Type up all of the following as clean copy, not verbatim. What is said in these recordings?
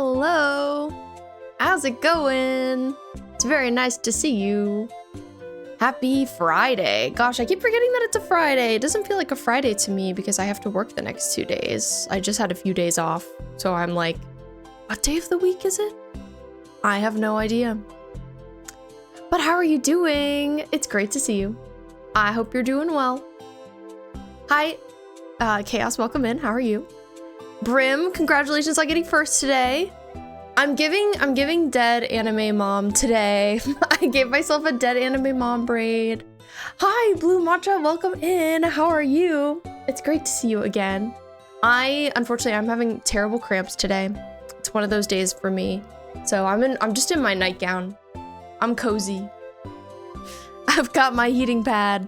Hello! How's it going? It's very nice to see you. Happy Friday. Gosh, I keep forgetting that it's a Friday. It doesn't feel like a Friday to me because I have to work the next 2 days. I just had a few days off, so I'm like, what day of the week is it? I have no idea. But how are you doing? It's great to see you. I hope you're doing well. Hi, Chaos, welcome in. How are you? Brim, congratulations on getting first today. I'm giving dead anime mom today. I gave myself a dead anime mom braid. Hi, Blue Matcha, welcome in. How are you? It's great to see you again. Unfortunately, I'm having terrible cramps today. It's one of those days for me. So I'm just in my nightgown. I'm cozy. I've got my heating pad.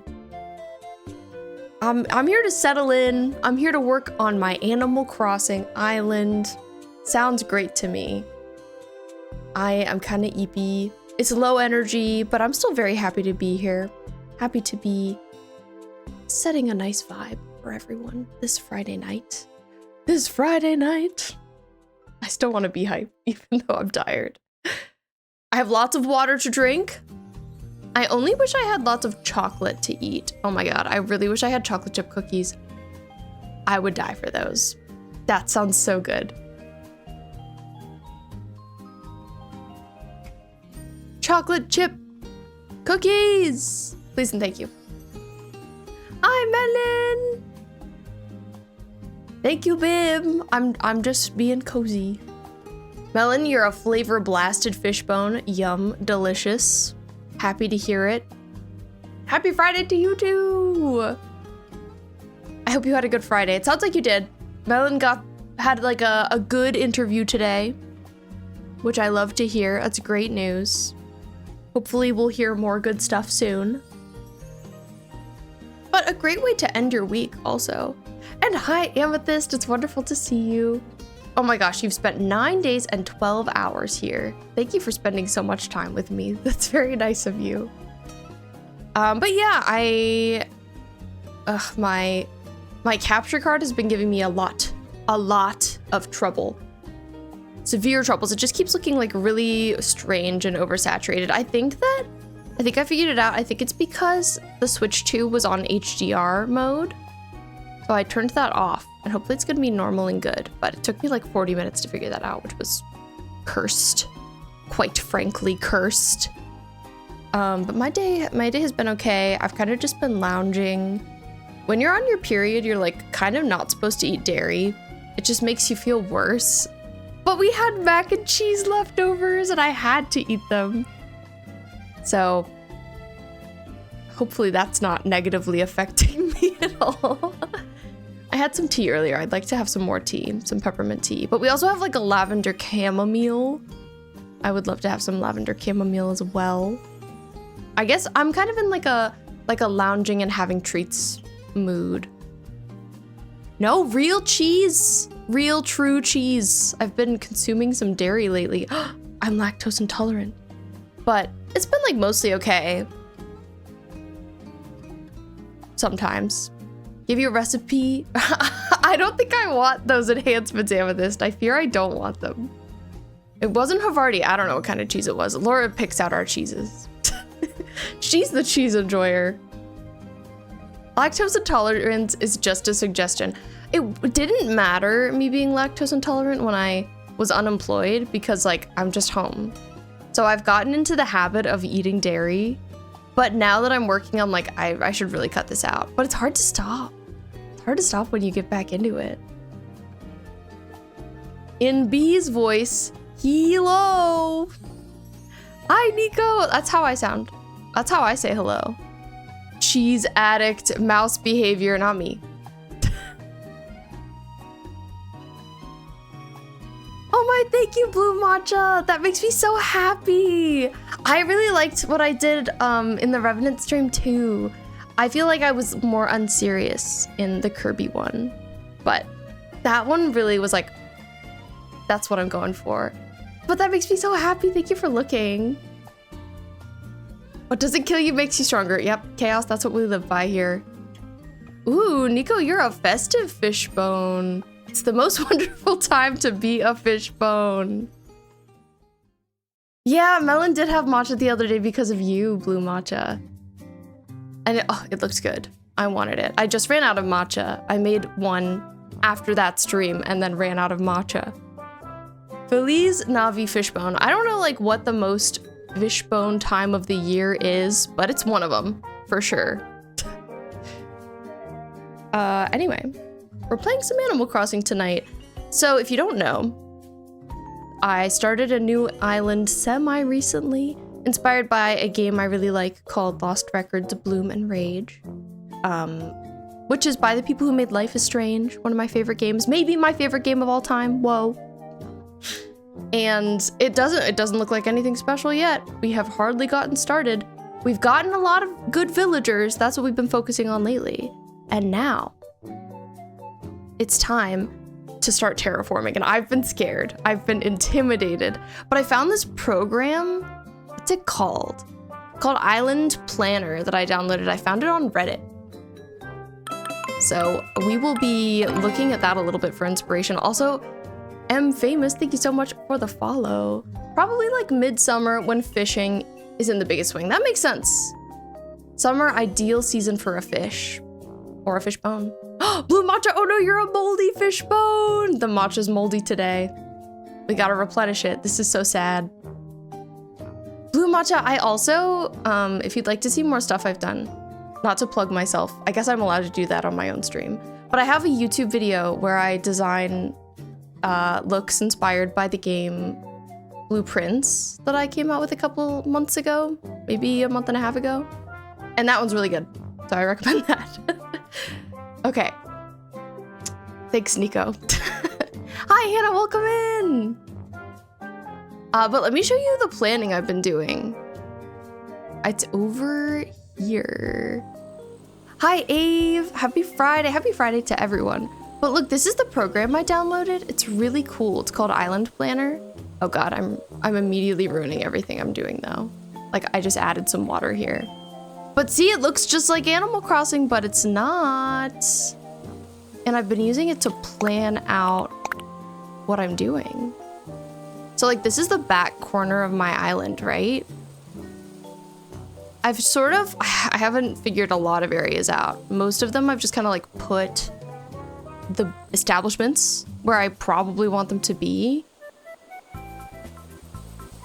I'm here to settle in. I'm here to work on my Animal Crossing island. Sounds great to me. I am kind of eepy. It's low energy, but I'm still very happy to be here. Happy to be setting a nice vibe for everyone this Friday night. This Friday night. I still want to be hyped, even though I'm tired. I have lots of water to drink. I only wish I had lots of chocolate to eat. Oh my god, I really wish I had chocolate chip cookies. I would die for those. That sounds so good. Chocolate chip cookies! Please and thank you. Hi, Melon! Thank you, Bim. I'm just being cozy. Melon, you're a flavor blasted fishbone. Yum, delicious. Happy to hear it. Happy Friday to you too. I hope you had a good Friday. It sounds like you did. Melon had like a good interview today, which I love to hear. That's great news. Hopefully we'll hear more good stuff soon. But a great way to end your week also. And hi, Amethyst. It's wonderful to see you. Oh my gosh, you've spent 9 days and 12 hours here. Thank you for spending so much time with me. That's very nice of you. But yeah, my capture card has been giving me a lot of trouble. Severe troubles. It just keeps looking like really strange and oversaturated. I think I figured it out. I think it's because the Switch 2 was on HDR mode. So I turned that off, and hopefully it's gonna be normal and good. But it took me like 40 minutes to figure that out, which was cursed. Quite frankly, cursed. But my day has been okay. I've kind of just been lounging. When you're on your period, you're like kind of not supposed to eat dairy. It just makes you feel worse. But we had mac and cheese leftovers, and I had to eat them. So hopefully that's not negatively affecting me at all. I had some tea earlier. I'd like to have some more tea, some peppermint tea. But we also have like a lavender chamomile. I would love to have some lavender chamomile as well. I guess I'm kind of in like a lounging and having treats mood. No, real cheese. Real true cheese. I've been consuming some dairy lately. I'm lactose intolerant. But it's been like mostly okay. Sometimes. Give you a recipe. I don't think I want those enhancements, Amethyst. I fear I don't want them. It wasn't Havarti. I don't know what kind of cheese it was. Laura picks out our cheeses. She's the cheese enjoyer. Lactose intolerance is just a suggestion. It didn't matter me being lactose intolerant when I was unemployed because like I'm just home. So I've gotten into the habit of eating dairy. But now that I'm working, I'm like, I should really cut this out. But it's hard to stop. It's hard to stop when you get back into it. In B's voice, hello. Hi, Nico. That's how I sound. That's how I say hello. Cheese addict, mouse behavior, not me. Oh my, thank you, Blue Matcha. That makes me so happy. I really liked what I did in the Revenant stream too. I feel like I was more unserious in the Kirby one, but that one really was like, that's what I'm going for. But that makes me so happy. Thank you for looking. What doesn't kill you makes you stronger. Yep, Chaos, that's what we live by here. Ooh, Nico, you're a festive fishbone. It's the most wonderful time to be a fishbone. Yeah, Melon did have matcha the other day because of you, Blue Matcha. And it looks good. I wanted it. I just ran out of matcha. I made one after that stream and then ran out of matcha. Feliz Navi Fishbone. I don't know like what the most fishbone time of the year is, but it's one of them for sure. Anyway, we're playing some Animal Crossing tonight. So if you don't know, I started a new island semi-recently, inspired by a game I really like called Lost Records Bloom and Rage, which is by the people who made Life is Strange, one of my favorite games, maybe my favorite game of all time. Whoa. And it doesn't look like anything special yet. We have hardly gotten started. We've gotten a lot of good villagers. That's what we've been focusing on lately. And now it's time to start terraforming. And I've been scared. I've been intimidated. But I found this program. What's it called? Called Island Planner that I downloaded. I found it on Reddit. So we will be looking at that a little bit for inspiration. Also, M Famous, thank you so much for the follow. Probably like midsummer when fishing is in the biggest swing. That makes sense. Summer, ideal season for a fish. Or a fishbone. Blue matcha, oh no, you're a moldy fishbone. The matcha's moldy today. We gotta replenish it. This is so sad. Blue matcha, I also, if you'd like to see more stuff I've done, not to plug myself, I guess I'm allowed to do that on my own stream, but I have a YouTube video where I design looks inspired by the game Blueprints that I came out with a couple months ago, maybe a month and a half ago. And that one's really good, so I recommend that. Okay. Thanks, Nico. Hi, Hannah, welcome in. But let me show you the planning I've been doing. It's over here. Hi, Ave. Happy Friday. Happy Friday to everyone. But look, this is the program I downloaded. It's really cool. It's called Island Planner. Oh God, I'm immediately ruining everything I'm doing though. Like I just added some water here. But see, it looks just like Animal Crossing, but it's not. And I've been using it to plan out what I'm doing. So like this is the back corner of my island, right? I haven't figured a lot of areas out. Most of them I've just kind of like put the establishments where I probably want them to be.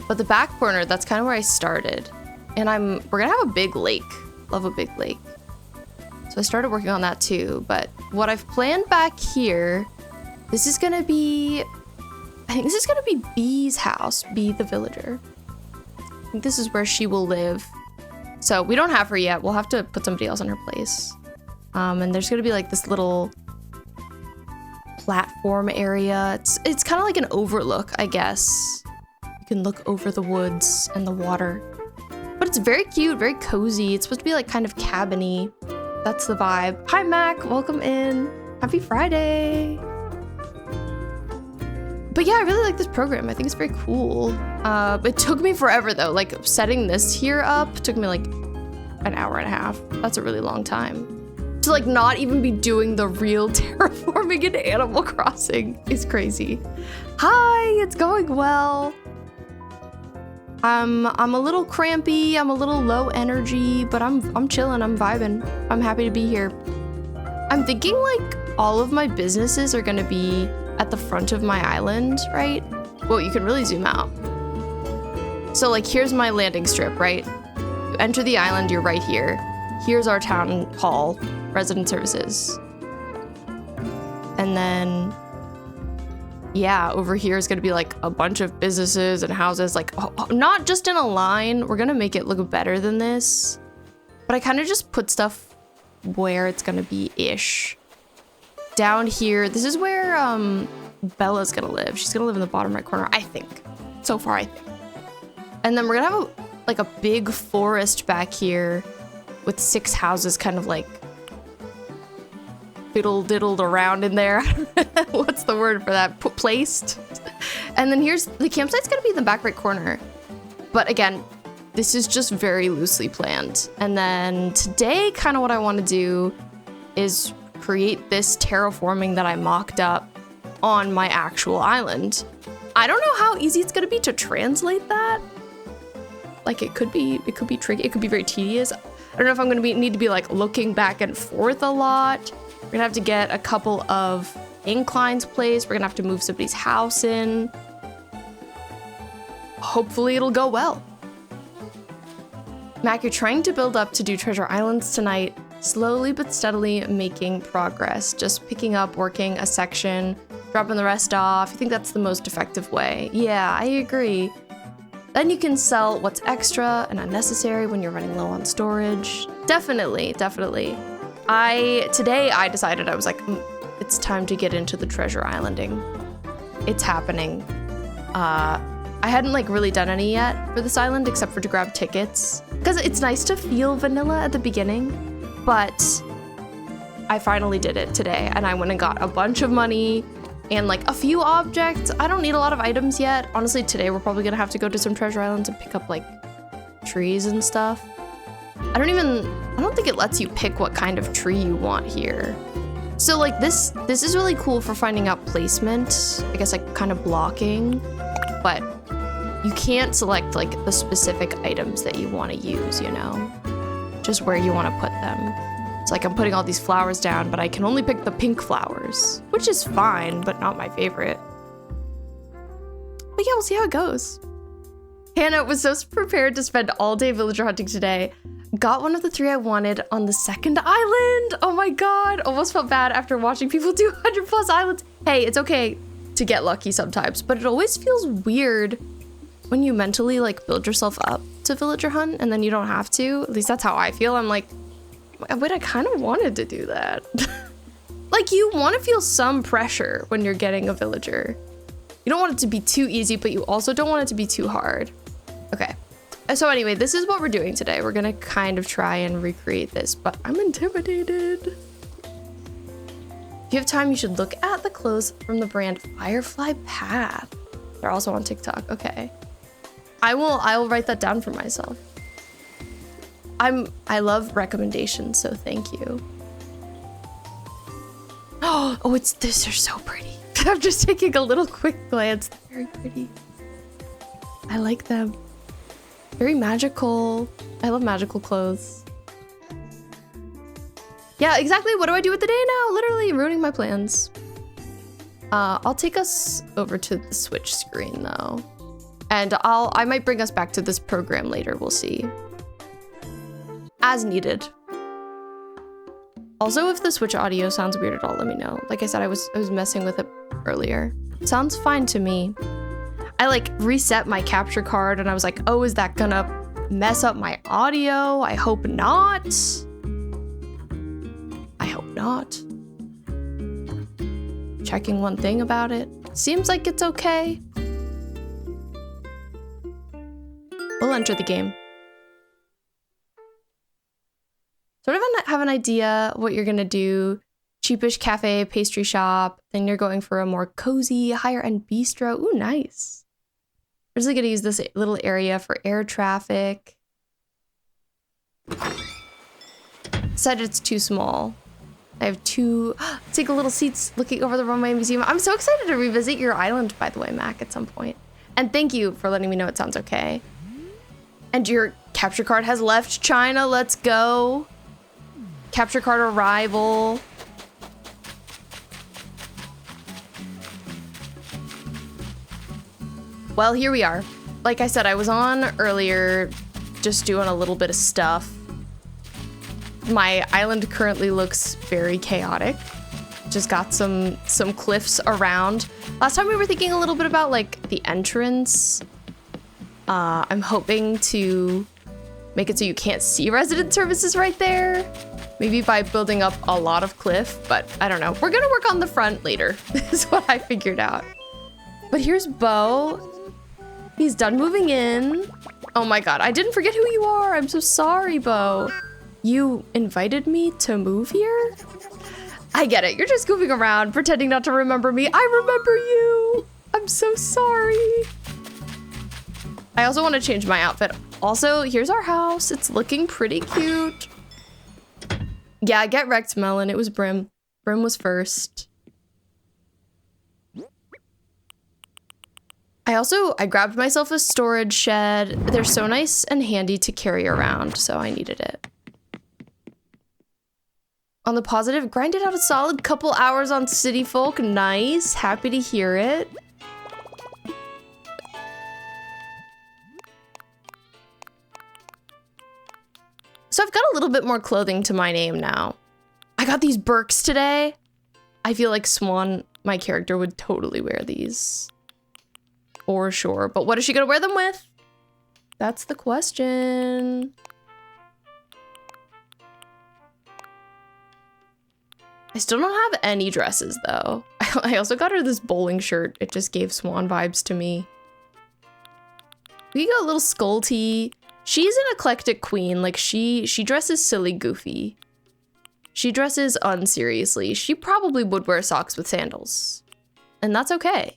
But the back corner, that's kind of where I started. And we're gonna have a big lake. Love a big lake. So I started working on that too. But what I've planned back here, this is gonna be, I think this is gonna be Bee's house, Bee the villager. I think this is where she will live. So we don't have her yet. We'll have to put somebody else in her place. And there's gonna be like this little platform area. It's kind of like an overlook, I guess. You can look over the woods and the water. But it's very cute, very cozy. It's supposed to be like kind of cabin-y. That's the vibe. Hi, Mac. Welcome in. Happy Friday. But yeah, I really like this program. I think it's very cool. It took me forever though. Like setting this here up took me like an hour and a half. That's a really long time. To like not even be doing the real terraforming in Animal Crossing is crazy. Hi, it's going well. I'm a little crampy, I'm a little low energy, but I'm chilling, I'm vibing. I'm happy to be here. I'm thinking like all of my businesses are gonna be at the front of my island, right? Well, you can really zoom out. So like here's my landing strip, right? You enter the island, you're right here. Here's our town hall, resident services. And then yeah, over here is gonna be like a bunch of businesses and houses, like not just in a line. We're gonna make it look better than this. But I kind of just put stuff where it's gonna be-ish. Down here, this is where Bella's gonna live. She's gonna live in the bottom right corner, I think. So far, I think. And then we're gonna have like a big forest back here with 6 houses kind of like fiddle-diddled around in there. What's the word for that? Placed. And then here's the campsite's gonna be in the back right corner. But again, this is just very loosely planned. And then today, kind of what I want to do is create this terraforming that I mocked up on my actual island. I don't know how easy it's gonna be to translate that. Like it could be tricky. It could be very tedious. I don't know if I'm gonna need to be like looking back and forth a lot. We're gonna have to get a couple of inclines placed. We're gonna have to move somebody's house in. Hopefully it'll go well. Mac, you're trying to build up to do treasure islands tonight. Slowly but steadily making progress. Just picking up, working a section, dropping the rest off. You think that's the most effective way? Yeah, I agree. Then you can sell what's extra and unnecessary when you're running low on storage. Definitely, definitely. Today I decided, I was like, it's time to get into the treasure islanding. It's happening. I hadn't like really done any yet for this island except for to grab tickets. Because it's nice to feel vanilla at the beginning, but I finally did it today and I went and got a bunch of money and like a few objects. I don't need a lot of items yet. Honestly, today we're probably gonna have to go to some treasure islands and pick up like trees and stuff. I don't think it lets you pick what kind of tree you want here. So like this is really cool for finding out placement, I guess like kind of blocking, but you can't select like the specific items that you want to use, you know, just where you want to put them. It's like I'm putting all these flowers down, but I can only pick the pink flowers, which is fine, but not my favorite. But yeah, we'll see how it goes. Hannah was so prepared to spend all day villager hunting today. Got one of the 3 I wanted on the second island. Oh my God, almost felt bad after watching people do 100+ islands. Hey, it's okay to get lucky sometimes, but it always feels weird when you mentally like build yourself up to villager hunt and then you don't have to. At least that's how I feel. I'm like, but I kind of wanted to do that. Like you want to feel some pressure when you're getting a villager. You don't want it to be too easy, but you also don't want it to be too hard. Okay. So anyway, this is what we're doing today. We're gonna kind of try and recreate this, but I'm intimidated. If you have time, you should look at the clothes from the brand Firefly Path. They're also on TikTok. Okay. I will write that down for myself. I love recommendations, so thank you. Oh, these are so pretty. I'm just taking a little quick glance. They're very pretty. I like them. Very magical. I love magical clothes. Yeah, exactly. What do I do with the day now? Literally ruining my plans. I'll take us over to the Switch screen though. And I might bring us back to this program later. We'll see. As needed. Also, if the Switch audio sounds weird at all, let me know. Like I said, I was messing with it earlier. Sounds fine to me. I like reset my capture card and I was like, oh, is that gonna mess up my audio? I hope not. I hope not. Checking one thing about it. Seems like it's okay. We'll enter the game. Sort of have an idea what you're gonna do. Cheapish cafe, pastry shop. Then you're going for a more cozy, higher end bistro. Ooh, nice. We're just gonna use this little area for air traffic. Said it's too small. I have two take a little seats looking over the runway museum. I'm so excited to revisit your island, by the way, Mac, at some point. And thank you for letting me know it sounds okay. And your capture card has left China. Let's go. Capture card arrival. Well, here we are. Like I said, I was on earlier just doing a little bit of stuff. My island currently looks very chaotic. Just got some cliffs around. Last time we were thinking a little bit about like the entrance. I'm hoping to make it so you can't see resident services right there. Maybe by building up a lot of cliff, but I don't know. We're gonna work on the front later, is what I figured out. But here's Bo. He's done moving in. Oh my God, I didn't forget who you are. I'm so sorry, Bo. You invited me to move here? I get it, you're just goofing around, pretending not to remember me. I remember you. I'm so sorry. I also want to change my outfit. Also, here's our house. It's looking pretty cute. Yeah, get wrecked, Melon. It was Brim. Brim was first. I grabbed myself a storage shed. They're so nice and handy to carry around, so I needed it. On the positive, grinded out a solid couple hours on City Folk. Nice, happy to hear it. So I've got a little bit more clothing to my name now. I got these Birks today. I feel like Swan, my character, would totally wear these. For sure. But what is she gonna wear them with? That's the question. I still don't have any dresses though. I also got her this bowling shirt. It just gave Swan vibes to me. We got a little skull tee. She's an eclectic queen. Like she dresses silly goofy. She dresses unseriously. She probably would wear socks with sandals. And that's okay.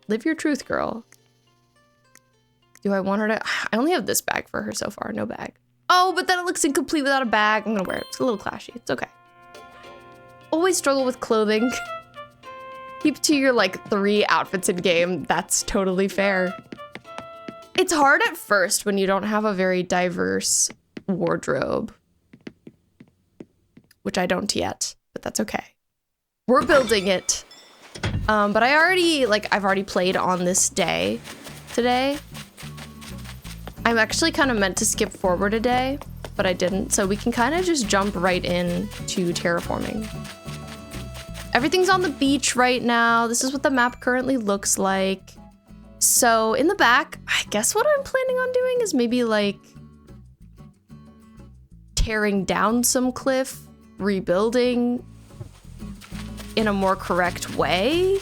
Live your truth, girl. Do I want her to? I only have this bag for her so far, no bag. Oh, but then it looks incomplete without a bag. I'm gonna wear it. It's a little clashy. It's okay. Always struggle with clothing. Keep to your like 3 outfits in game. That's totally fair. It's hard at first when you don't have a very diverse wardrobe. Which I don't yet, but that's okay. We're building it. But I've already played on this day today. I'm actually kind of meant to skip forward a day, but I didn't. So we can kind of just jump right in to terraforming. Everything's on the beach right now. This is what the map currently looks like. So in the back, I guess what I'm planning on doing is maybe like tearing down some cliff, rebuilding in a more correct way.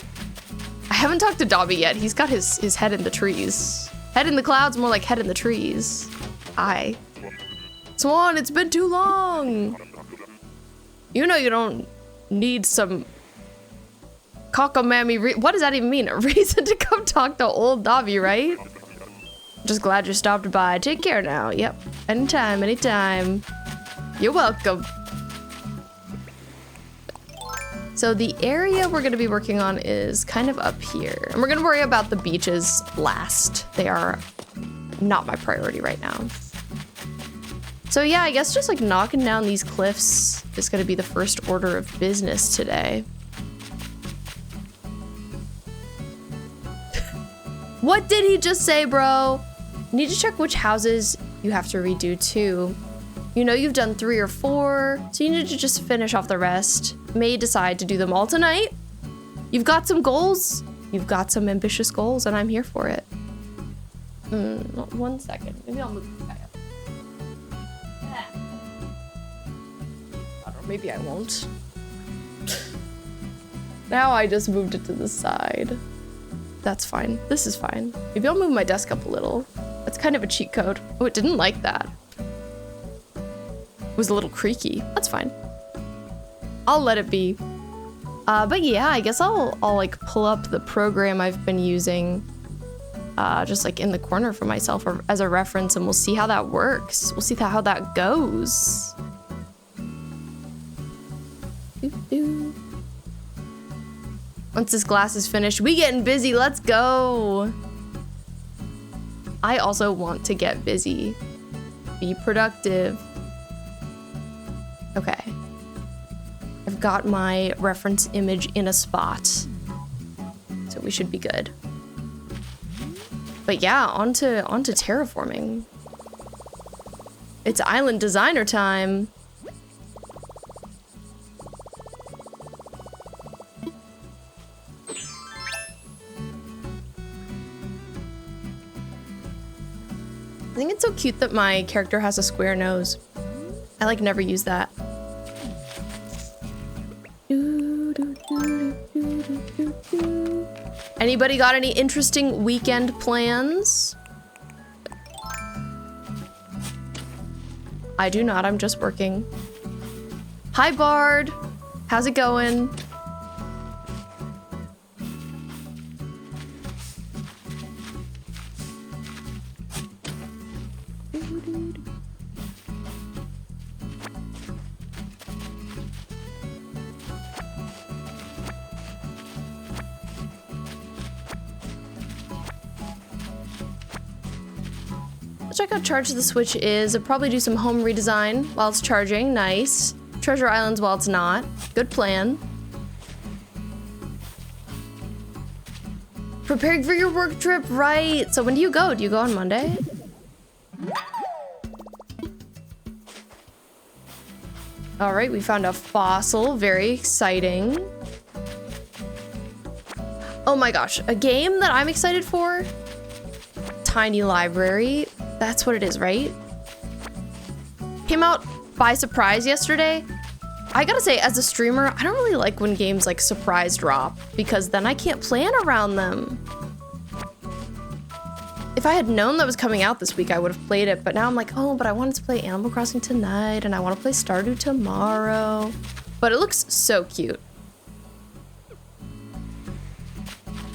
I haven't talked to Dobby yet. He's got his head in the trees. Head in the clouds, more like head in the trees. Hi. Swan, it's been too long. You know you don't need some cockamamie what does that even mean? A reason to come talk to old Dobby, right? Just glad you stopped by. Take care now. Yep. Anytime, anytime. You're welcome. So the area we're gonna be working on is kind of up here. And we're gonna worry about the beaches last. They are not my priority right now. So yeah, I guess just like knocking down these cliffs is gonna be the first order of business today. What did he just say, bro? Need to check which houses you have to redo too. You know you've done 3 or 4, so you need to just finish off the rest. May decide to do them all tonight. You've got some goals. You've got some ambitious goals, and I'm here for it. 1 second. Maybe I'll move this guy up. I don't know, maybe I won't. Now I just moved it to the side. That's fine. This is fine. Maybe I'll move my desk up a little. That's kind of a cheat code. Oh, it didn't like that. It was a little creaky. That's fine. I'll let it be. But yeah, I guess I'll like pull up the program I've been using just like in the corner for myself or as a reference, and we'll see how that works. We'll see how that goes. Once this glass is finished, we getting busy. Let's go. I also want to get busy. Be productive. Okay. I've got my reference image in a spot. So we should be good. But yeah, onto terraforming. It's island designer time. I think it's so cute that my character has a square nose. I like never use that. Anybody got any interesting weekend plans? I do not, I'm just working. Hi Bard, how's it going? check out Charge the Switch is. I'll probably do some home redesign while it's charging. Nice. Treasure Islands while it's not. Good plan. Preparing for your work trip, right? So when do you go? Do you go on Monday? All right, we found a fossil. Very exciting. Oh my gosh, a game that I'm excited for? Tiny Library. That's what it is, right? Came out by surprise yesterday. I gotta say, as a streamer, I don't really like when games like surprise drop because then I can't plan around them. If I had known that was coming out this week, I would have played it, but now I'm like, oh, but I wanted to play Animal Crossing tonight and I want to play Stardew tomorrow. But it looks so cute.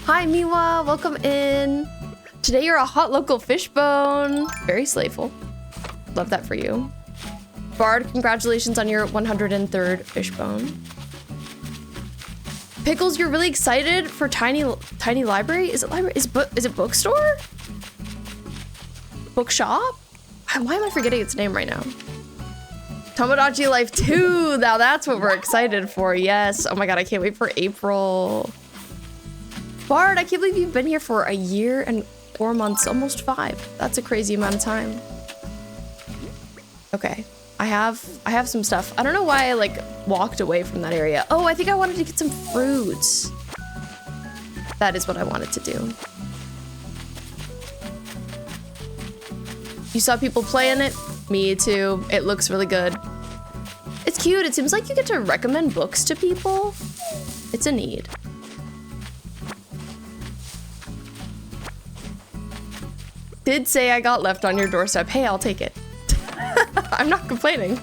Hi, Miwa, welcome in. Today you're a hot local fishbone. Very slayful. Love that for you. Bard, congratulations on your 103rd fishbone. Pickles, you're really excited for Tiny Library? Is it library? Is it bookstore? Bookshop? Why am I forgetting its name right now? Tomodachi Life 2. Now that's what we're excited for. Yes. Oh my god, I can't wait for April. Bard, I can't believe you've been here for a year and 4 months, almost 5. That's a crazy amount of time. Okay. I have some stuff. I don't know why I like walked away from that area. Oh, I think I wanted to get some fruits. That is what I wanted to do. You saw people playing it? Me too. It looks really good. It's cute. It seems like you get to recommend books to people. It's a need. Did say I got left on your doorstep. Hey, I'll take it. I'm not complaining.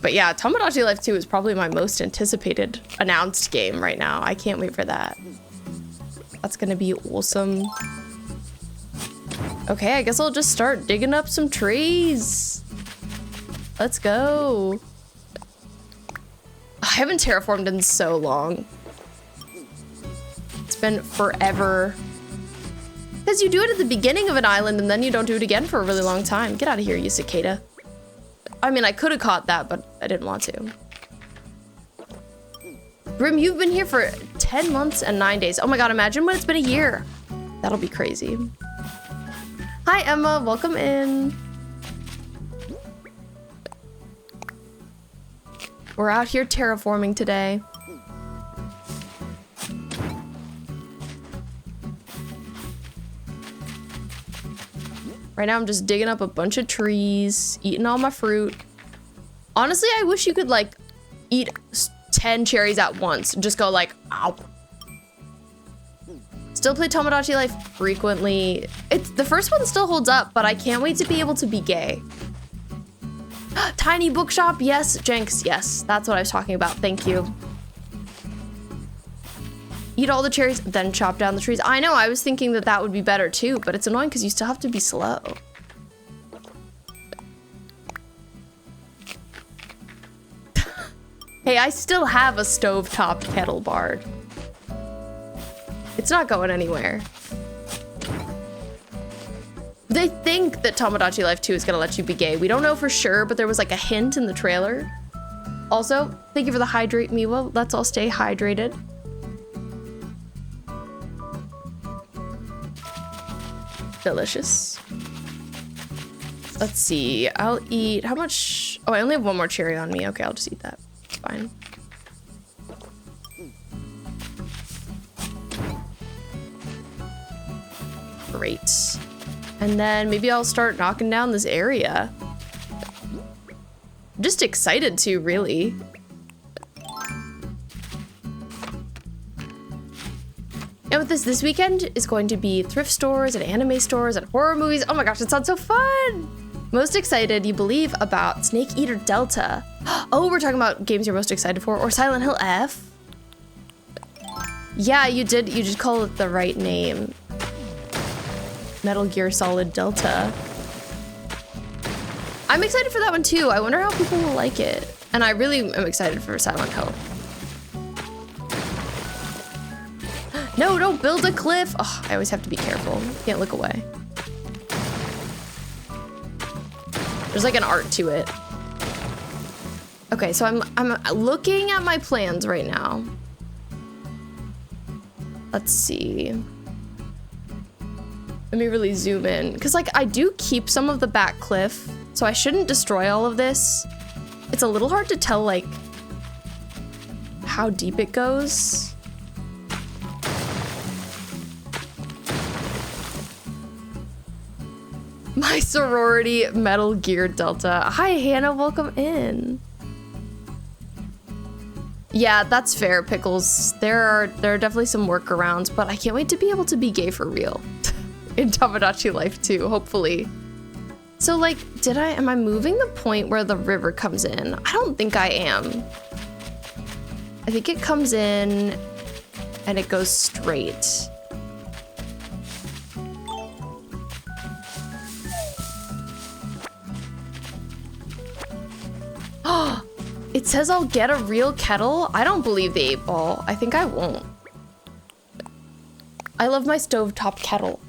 But yeah, Tomodachi Life 2 is probably my most anticipated announced game right now. I can't wait for that. That's gonna be awesome. Okay, I guess I'll just start digging up some trees. Let's go. I haven't terraformed in so long. It's been forever. Because you do it at the beginning of an island and then you don't do it again for a really long time. Get out of here, you cicada. I mean, I could have caught that, but I didn't want to. Brim, you've been here for 10 months and 9 days. Oh my god, imagine when it's been a year. That'll be crazy. Hi, Emma. Welcome in. We're out here terraforming today. Right now I'm just digging up a bunch of trees, eating all my fruit. Honestly, I wish you could like eat 10 cherries at once. Just go like, ow. Still play Tomodachi Life frequently. The first one still holds up, but I can't wait to be able to be gay. Tiny bookshop, yes, Jenks, yes. That's what I was talking about, thank you. Eat all the cherries, then chop down the trees. I know, I was thinking that that would be better too, but it's annoying because you still have to be slow. Hey, I still have a stovetop kettle, Bard. It's not going anywhere. They think that Tomodachi Life 2 is gonna let you be gay. We don't know for sure, but there was like a hint in the trailer. Also, thank you for the hydrate, Miwa. Let's all stay hydrated. Delicious. Let's see. I'll eat. How much? Oh, I only have one more cherry on me. Okay, I'll just eat that. It's fine. Great. And then maybe I'll start knocking down this area. I'm just excited to, really. And with this weekend is going to be thrift stores and anime stores and horror movies. Oh my gosh, it sounds so fun. Most excited, you believe, about Snake Eater Delta. Oh, we're talking about games you're most excited for, or Silent Hill F. Yeah, you did call it the right name. Metal Gear Solid Delta. I'm excited for that one too. I wonder how people will like it. And I really am excited for Silent Hill. No, don't build a cliff. Oh, I always have to be careful. Can't look away. There's like an art to it. Okay, so I'm looking at my plans right now. Let's see. Let me really zoom in. Because, like, I do keep some of the back cliff, so I shouldn't destroy all of this. It's a little hard to tell, like, how deep it goes. My sorority Metal Gear Delta. Hi, Hannah, welcome in. Yeah, that's fair, Pickles. There are definitely some workarounds, but I can't wait to be able to be gay for real in Tamagotchi life too, hopefully. So like, am I moving the point where the river comes in? I don't think I am. I think it comes in and it goes straight. Oh, it says I'll get a real kettle. I don't believe the 8-ball. I think I won't. I love my stovetop kettle.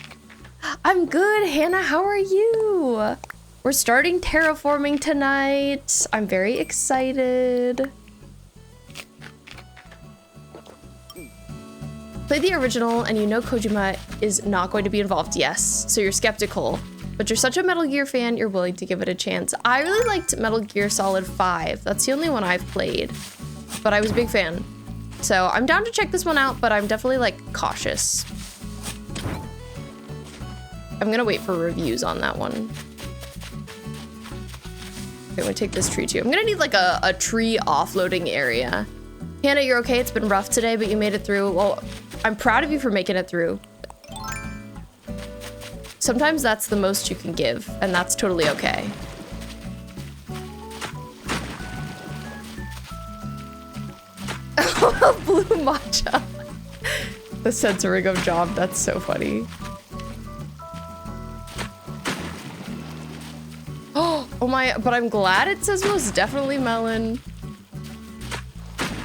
I'm good, Hannah. How are you? We're starting terraforming tonight. I'm very excited. Play the original and you know Kojima is not going to be involved. Yes, so you're skeptical. But you're such a Metal Gear fan, you're willing to give it a chance. I really liked Metal Gear Solid 5. That's the only one I've played. But I was a big fan. So I'm down to check this one out, but I'm definitely like cautious. I'm gonna wait for reviews on that one. Okay, I'm gonna take this tree too. I'm gonna need like a tree offloading area. Hannah, you're okay? It's been rough today, but you made it through. Well, I'm proud of you for making it through. Sometimes that's the most you can give, and that's totally okay. Blue matcha. The censoring of job, that's so funny. Oh my, but I'm glad it says most definitely melon.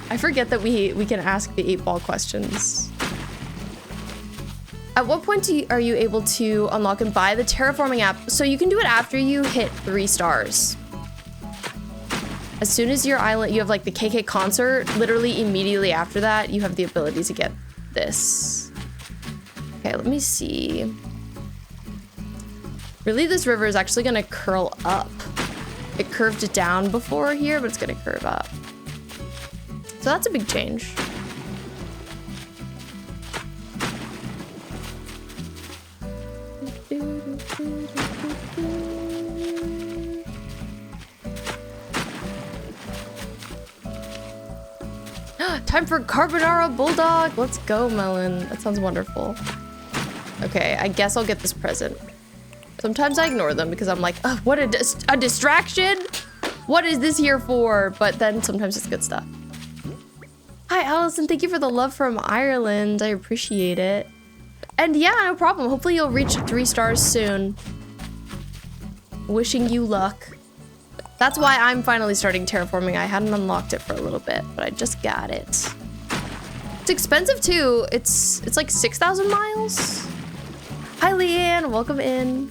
I forget that we can ask the 8-ball questions. At what point are you able to unlock and buy the Terraforming app? So you can do it after you hit 3 stars. As soon as your island, you have like the KK concert, literally immediately after that, you have the ability to get this. Okay, let me see. Really, this river is actually gonna curl up. It curved down before here, but it's gonna curve up. So that's a big change. Time for Carbonara Bulldog. Let's go, Melon. That sounds wonderful. Okay, I guess I'll get this present. Sometimes I ignore them because I'm like, oh, what a distraction? What is this here for? But then sometimes it's good stuff. Hi, Allison. Thank you for the love from Ireland. I appreciate it. And yeah, no problem. Hopefully you'll reach 3 stars soon. Wishing you luck. That's why I'm finally starting terraforming. I hadn't unlocked it for a little bit, but I just got it. It's expensive too. It's like 6,000 miles. Hi, Leanne. Welcome in.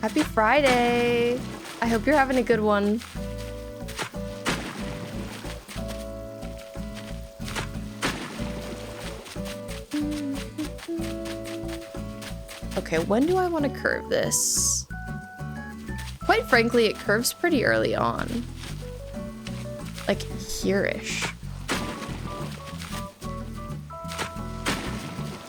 Happy Friday. I hope you're having a good one. Okay, when do I want to curve this? Quite frankly, it curves pretty early on. Like here-ish.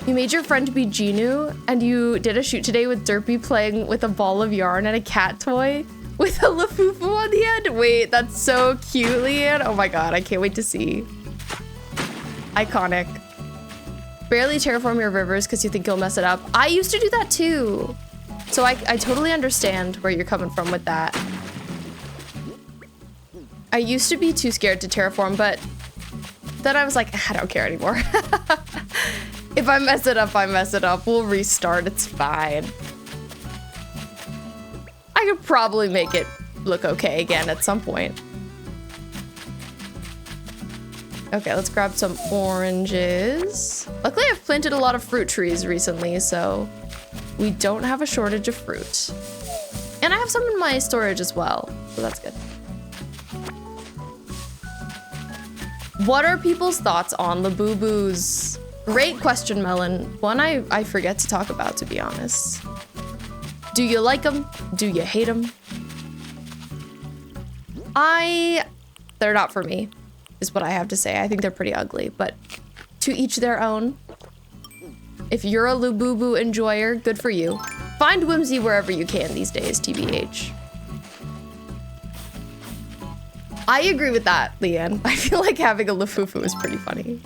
You made your friend be Genu, and you did a shoot today with Derpy playing with a ball of yarn and a cat toy with a lafufu on the end. Wait, that's so cute, Leanne. Oh my god, I can't wait to see. Iconic. Barely terraform your rivers because you think you'll mess it up. I used to do that too. So I totally understand where you're coming from with that. I used to be too scared to terraform, but then I was like, I don't care anymore. If I mess it up, I mess it up. We'll restart, it's fine. I could probably make it look okay again at some point. Okay, let's grab some oranges. Luckily, I've planted a lot of fruit trees recently, so we don't have a shortage of fruit. And I have some in my storage as well, so that's good. What are people's thoughts on Labubu's? Great question, Melon. One I forget to talk about, to be honest. Do you like them? Do you hate them? They're not for me, is what I have to say. I think they're pretty ugly, but to each their own. If you're a Labubu enjoyer, good for you. Find whimsy wherever you can these days, TBH. I agree with that, Leanne. I feel like having a Lafufu is pretty funny.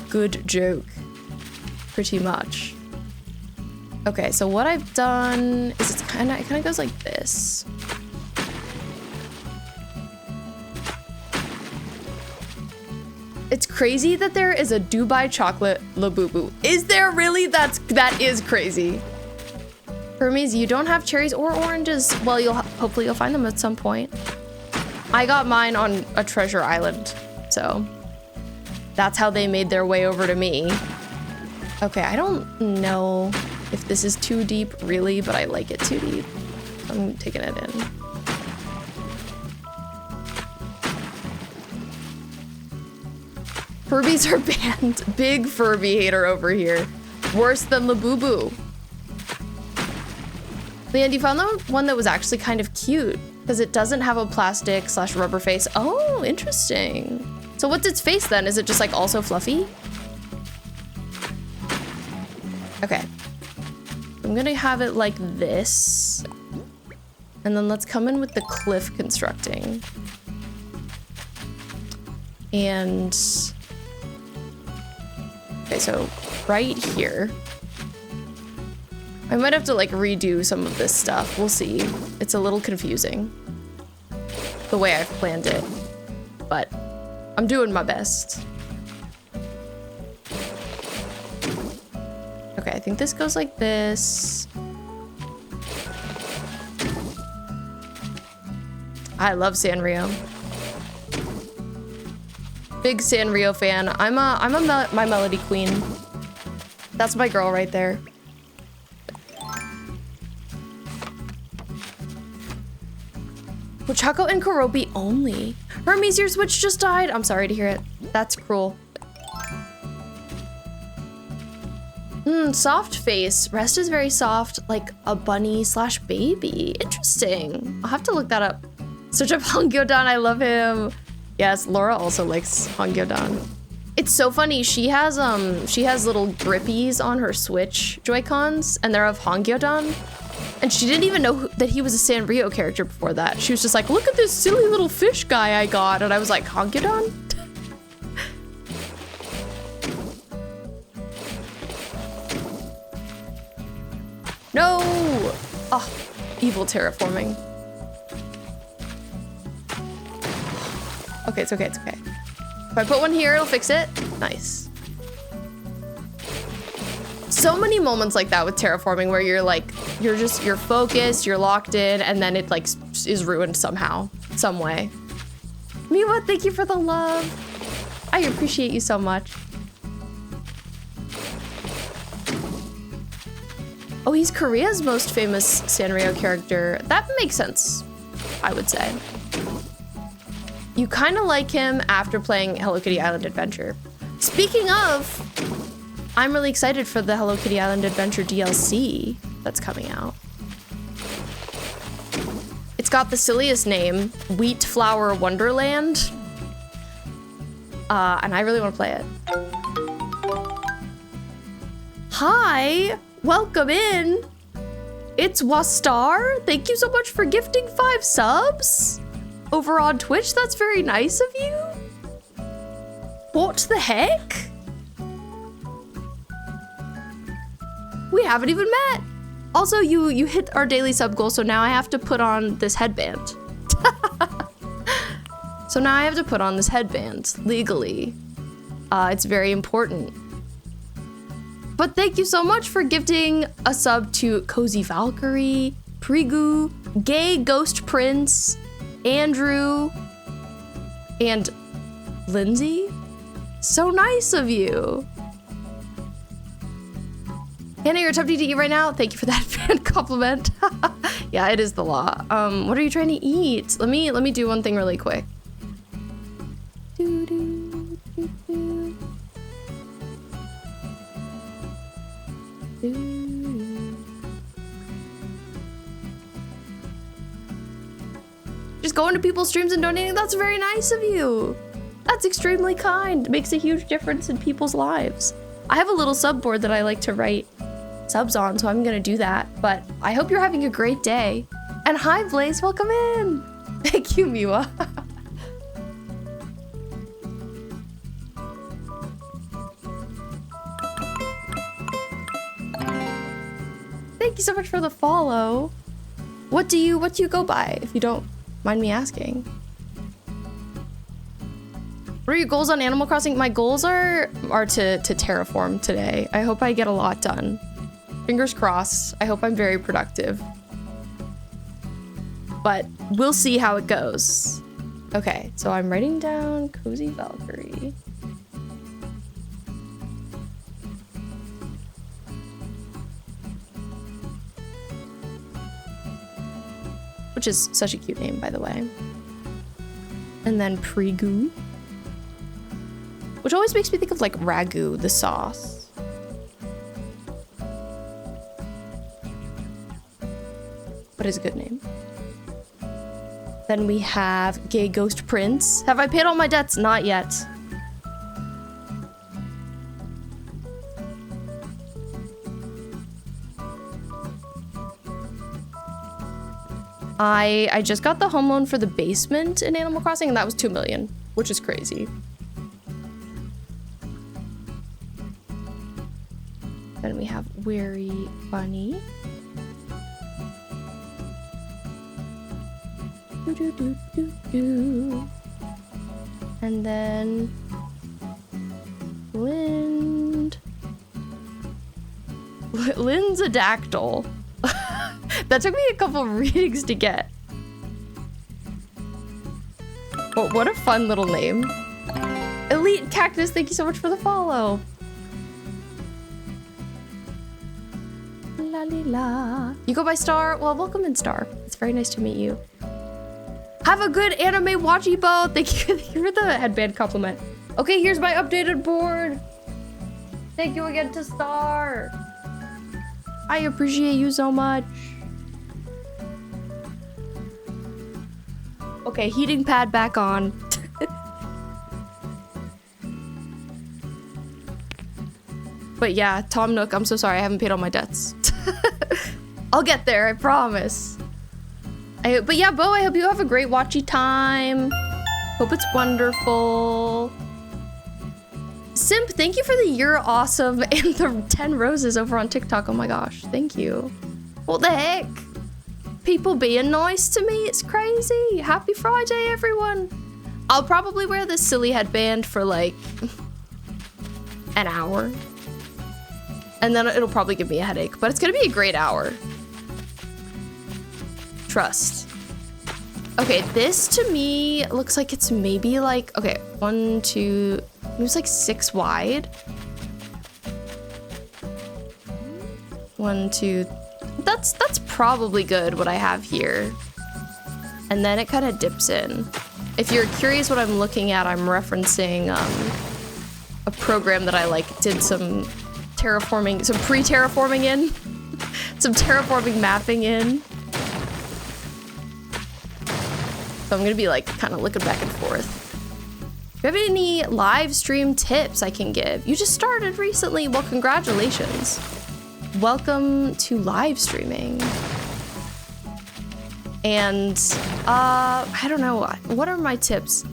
Good joke. Pretty much. Okay, so what I've done is it kind of goes like this. It's crazy that there is a Dubai chocolate Labubu. Is there really? That is crazy. Hermes, you don't have cherries or oranges. Well, hopefully you'll find them at some point. I got mine on a treasure island, so that's how they made their way over to me. Okay, I don't know if this is too deep, really, but I like it too deep. I'm taking it in. Furbies are banned. Big Furby hater over here. Worse than Labubu. Leanne, you found the one that was actually kind of cute because it doesn't have a plastic/rubber face. Oh, interesting. So what's its face then? Is it just like also fluffy? Okay. I'm gonna have it like this. And then let's come in with the cliff constructing. And okay, so right here. I might have to like redo some of this stuff. We'll see. It's a little confusing the way I've planned it, but I'm doing my best. Okay, I think this goes like this. I love Sanrio. Big Sanrio fan. I'm my melody queen. That's my girl right there. Chaco and Karopi only. Hermes, your Switch just died. I'm sorry to hear it. That's cruel. Soft face. Rest is very soft, like a bunny/baby. Interesting. I'll have to look that up. Search up Hongyodan. I love him. Yes, Laura also likes Hongyodan. It's so funny. She has little grippies on her Switch Joy-Cons, and they're of Hongyodan. And she didn't even know that he was a Sanrio character before that. She was just like, look at this silly little fish guy I got. And I was like, Hongyodan? No! Oh, evil terraforming. Okay, it's okay, it's okay. If I put one here, it'll fix it. Nice. So many moments like that with terraforming where you're like, you're focused, you're locked in, and then it like is ruined somehow, some way. Miwa, thank you for the love. I appreciate you so much. Oh, he's Korea's most famous Sanrio character. That makes sense, I would say. You kind of like him after playing Hello Kitty Island Adventure. Speaking of, I'm really excited for the Hello Kitty Island Adventure DLC that's coming out. It's got the silliest name, Wheat Flower Wonderland. And I really want to play it. Hi, welcome in. It's Wastar. Thank you so much for gifting 5 subs over on Twitch. That's very nice of you. What the heck? We haven't even met. Also, you hit our daily sub goal, so now I have to put on this headband. So now I have to put on this headband legally. It's very important. But thank you so much for gifting a sub to Cozy Valkyrie, Prigu, Gay Ghost Prince, Andrew, and Lindsay. So nice of you. Hannah, you're attempting to eat right now. Thank you for that fan compliment. Yeah, it is the law. What are you trying to eat? Let me do one thing really quick. Just going to people's streams and donating, that's very nice of you. That's extremely kind. Makes a huge difference in people's lives. I have a little sub board that I like to write subs on, so I'm gonna do that. But I hope you're having a great day. And hi, Blaze, welcome in. Thank you, Miwa. Thank you so much for the follow. What do you go by, if you don't mind me asking? What are your goals on Animal Crossing? My goals are to terraform today. I hope I get a lot done. Fingers crossed. I hope I'm very productive. But we'll see how it goes. Okay, so I'm writing down Cozy Valkyrie. Which is such a cute name, by the way. And then Prigu. Which always makes me think of like ragu, the sauce. But it's a good name. Then we have Gay Ghost Prince. Have I paid all my debts? Not yet. I just got the home loan for the basement in Animal Crossing, and that was $2 million, which is crazy. Then we have Weary Bunny. And then Lynn's a dactyl. That took me a couple readings to get. Oh, what a fun little name. Elite Cactus, thank you so much for the follow. La li la. You go by Star? Well, welcome in, Star. It's very nice to meet you. Have a good anime watchy bow. Thank you for the headband compliment. Okay, here's my updated board. Thank you again to Star. I appreciate you so much. Okay, heating pad back on. But yeah, Tom Nook, I'm so sorry. I haven't paid all my debts. I'll get there, I promise. But yeah, Bo, I hope you have a great watchy time. Hope it's wonderful. Simp, thank you for the "You're awesome" and the 10 roses over on TikTok. Oh my gosh, thank you. What the heck? People being nice to me, it's crazy. Happy Friday, everyone. I'll probably wear this silly headband for like an hour. And then it'll probably give me a headache, but it's gonna be a great hour. Trust. Okay, this to me looks like it's maybe like, okay, 1, 2, it was like 6 wide. 1, 2, that's probably good what I have here. And then it kind of dips in. If you're curious what I'm looking at, I'm referencing a program that I like did some terraforming, some pre-terraforming in, some terraforming mapping in. So I'm gonna be like kind of looking back and forth. Do you have any live stream tips I can give? You just started recently. Well, congratulations. Welcome to live streaming. And I don't know, what are my tips?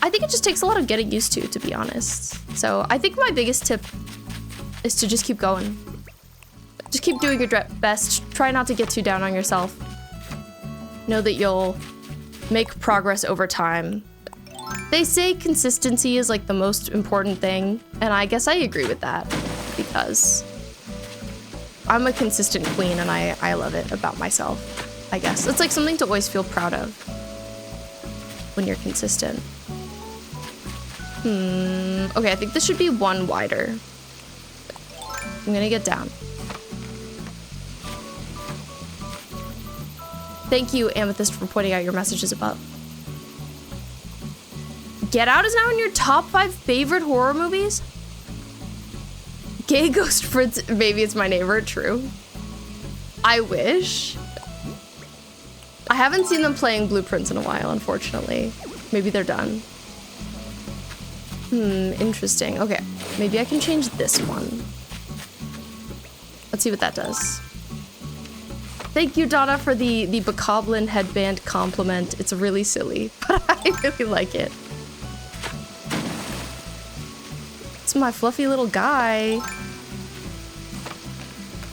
I think it just takes a lot of getting used to be honest. So I think my biggest tip is to just keep going. Just keep doing your best. Try not to get too down on yourself. Know that you'll make progress over time. They say consistency is like the most important thing, and I guess I agree with that because I'm a consistent queen and I love it about myself. I guess. It's like something to always feel proud of when you're consistent. Okay, I think this should be one wider. I'm gonna get down. Thank you, Amethyst, for pointing out your messages above. Get Out is now in your top 5 favorite horror movies? Gay Ghost Fritz, maybe it's my neighbor, true. I wish. I haven't seen them playing Blueprints in a while, unfortunately. Maybe they're done. Interesting. Okay, maybe I can change this one. Let's see what that does. Thank you, Donna, for the Bokoblin headband compliment. It's really silly, but I really like it. It's my fluffy little guy.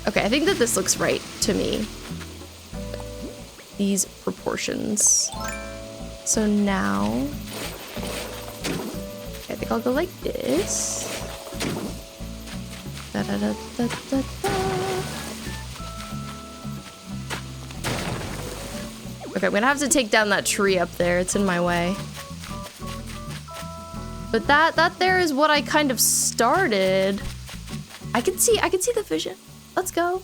Okay, I think that this looks right to me. These proportions. So now, okay, I think I'll go like this. Da da da da da da. Okay, I'm gonna have to take down that tree up there. It's in my way. But that there is what I kind of started. I can see the vision. Let's go.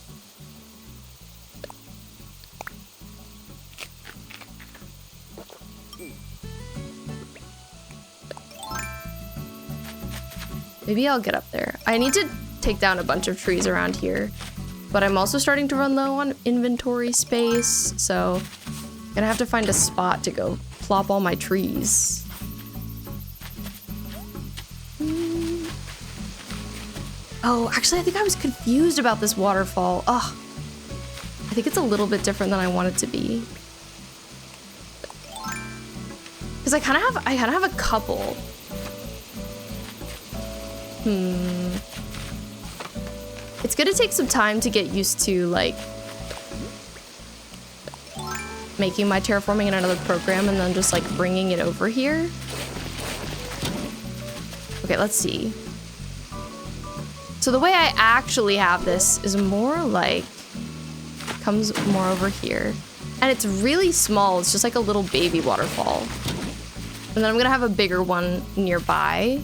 Maybe I'll get up there. I need to take down a bunch of trees around here, but I'm also starting to run low on inventory space, so I'm gonna have to find a spot to go plop all my trees. Oh, actually, I think I was confused about this waterfall. Oh, I think it's a little bit different than I want it to be. Because I kind of have a couple. It's gonna take some time to get used to, like, making my terraforming in another program and then just, like, bringing it over here. Okay, let's see. So the way I actually have this is more like, comes more over here. And it's really small, it's just like a little baby waterfall. And then I'm gonna have a bigger one nearby.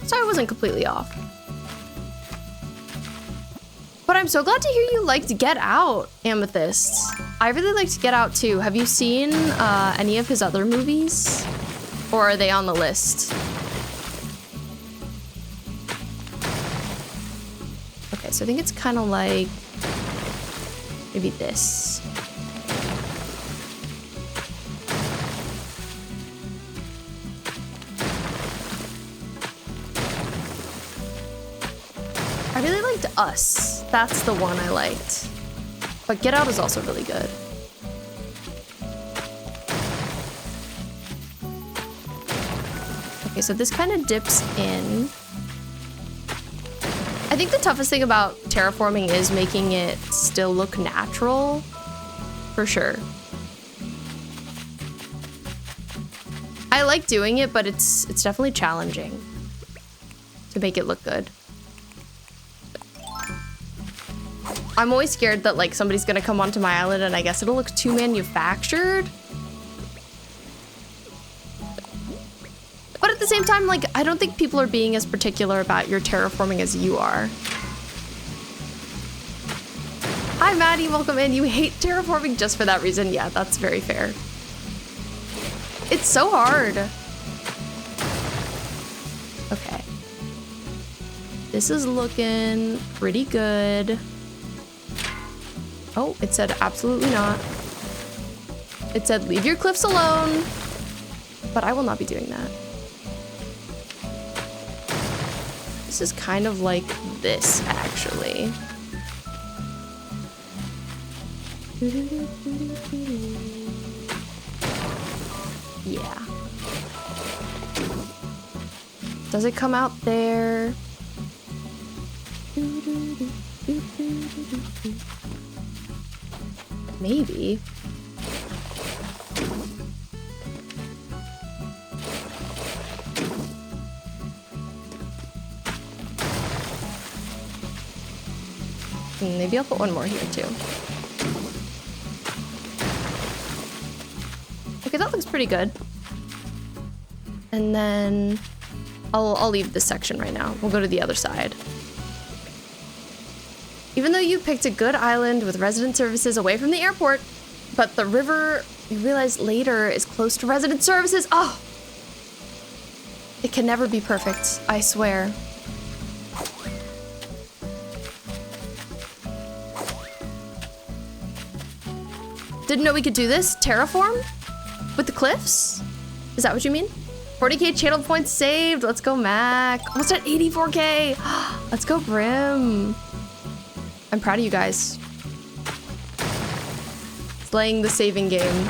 So I wasn't completely off. But I'm so glad to hear you liked Get Out, Amethyst. I really liked Get Out too. Have you seen any of his other movies? Or are they on the list? Okay, so I think it's kind of like maybe this. I really liked Us. That's the one I liked. But Get Out is also really good. Okay, so this kind of dips in. I think the toughest thing about terraforming is making it still look natural, for sure. I like doing it, but it's definitely challenging to make it look good. I'm always scared that, like, somebody's gonna come onto my island and I guess it'll look too manufactured. But at the same time, like, I don't think people are being as particular about your terraforming as you are. Hi, Maddie, welcome in. You hate terraforming just for that reason. Yeah, that's very fair. It's so hard. Okay. This is looking pretty good. Oh, it said absolutely not. It said leave your cliffs alone, but I will not be doing that. This is kind of like this, actually. Yeah. Does it come out there? Maybe. Maybe I'll put one more here too. Okay, that looks pretty good. And then I'll leave this section right now. We'll go to the other side. Even though you picked a good island with resident services away from the airport, but the river, you realize later, is close to resident services. Oh! It can never be perfect, I swear. Didn't know we could do this? Terraform? With the cliffs? Is that what you mean? 40k channel points saved. Let's go, Mac. Almost at 84k. Let's go, Brim. I'm proud of you guys. Slaying the saving game.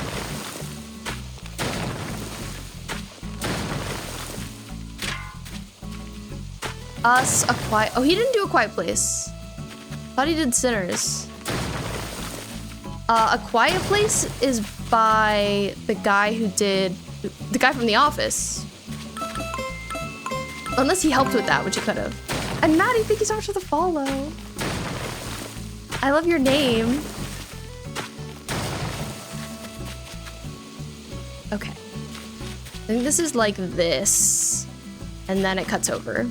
Us, a quiet... Oh, he didn't do a quiet place. Thought he did Sinners. A quiet place is by the guy who did... The guy from The Office. Unless he helped with that, which he could have. And Maddie, thank you so much for the follow. I love your name. Okay. I think this is like this. And then it cuts over.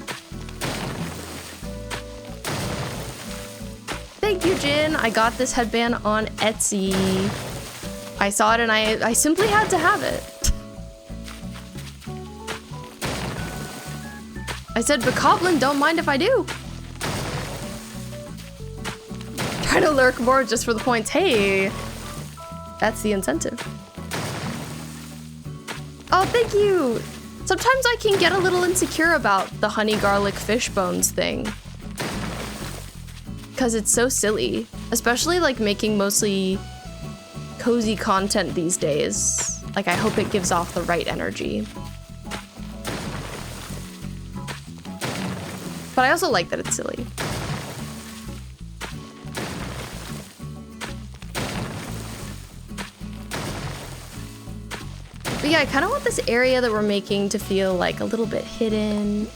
Thank you, Jin. I got this headband on Etsy. I saw it and I simply had to have it. I said, but Coblin, don't mind if I do. Try to lurk more just for the points. Hey, that's the incentive. Oh, thank you. Sometimes I can get a little insecure about the honey garlic fish bones thing. Because it's so silly. Especially like making mostly cozy content these days. Like I hope it gives off the right energy. But I also like that it's silly. But yeah, I kind of want this area that we're making to feel like a little bit hidden,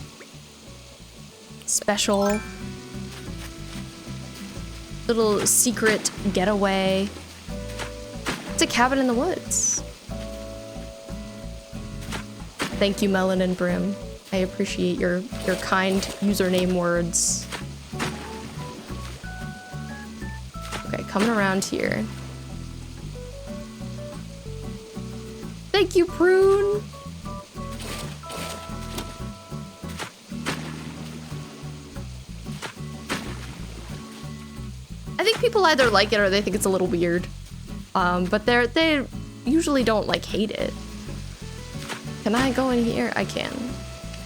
special, little secret getaway. It's a cabin in the woods. Thank you, Melon and Brim. I appreciate your kind username words. Okay, coming around here. Thank you, Prune. I think people either like it or they think it's a little weird. But they usually don't like hate it. Can I go in here? I can.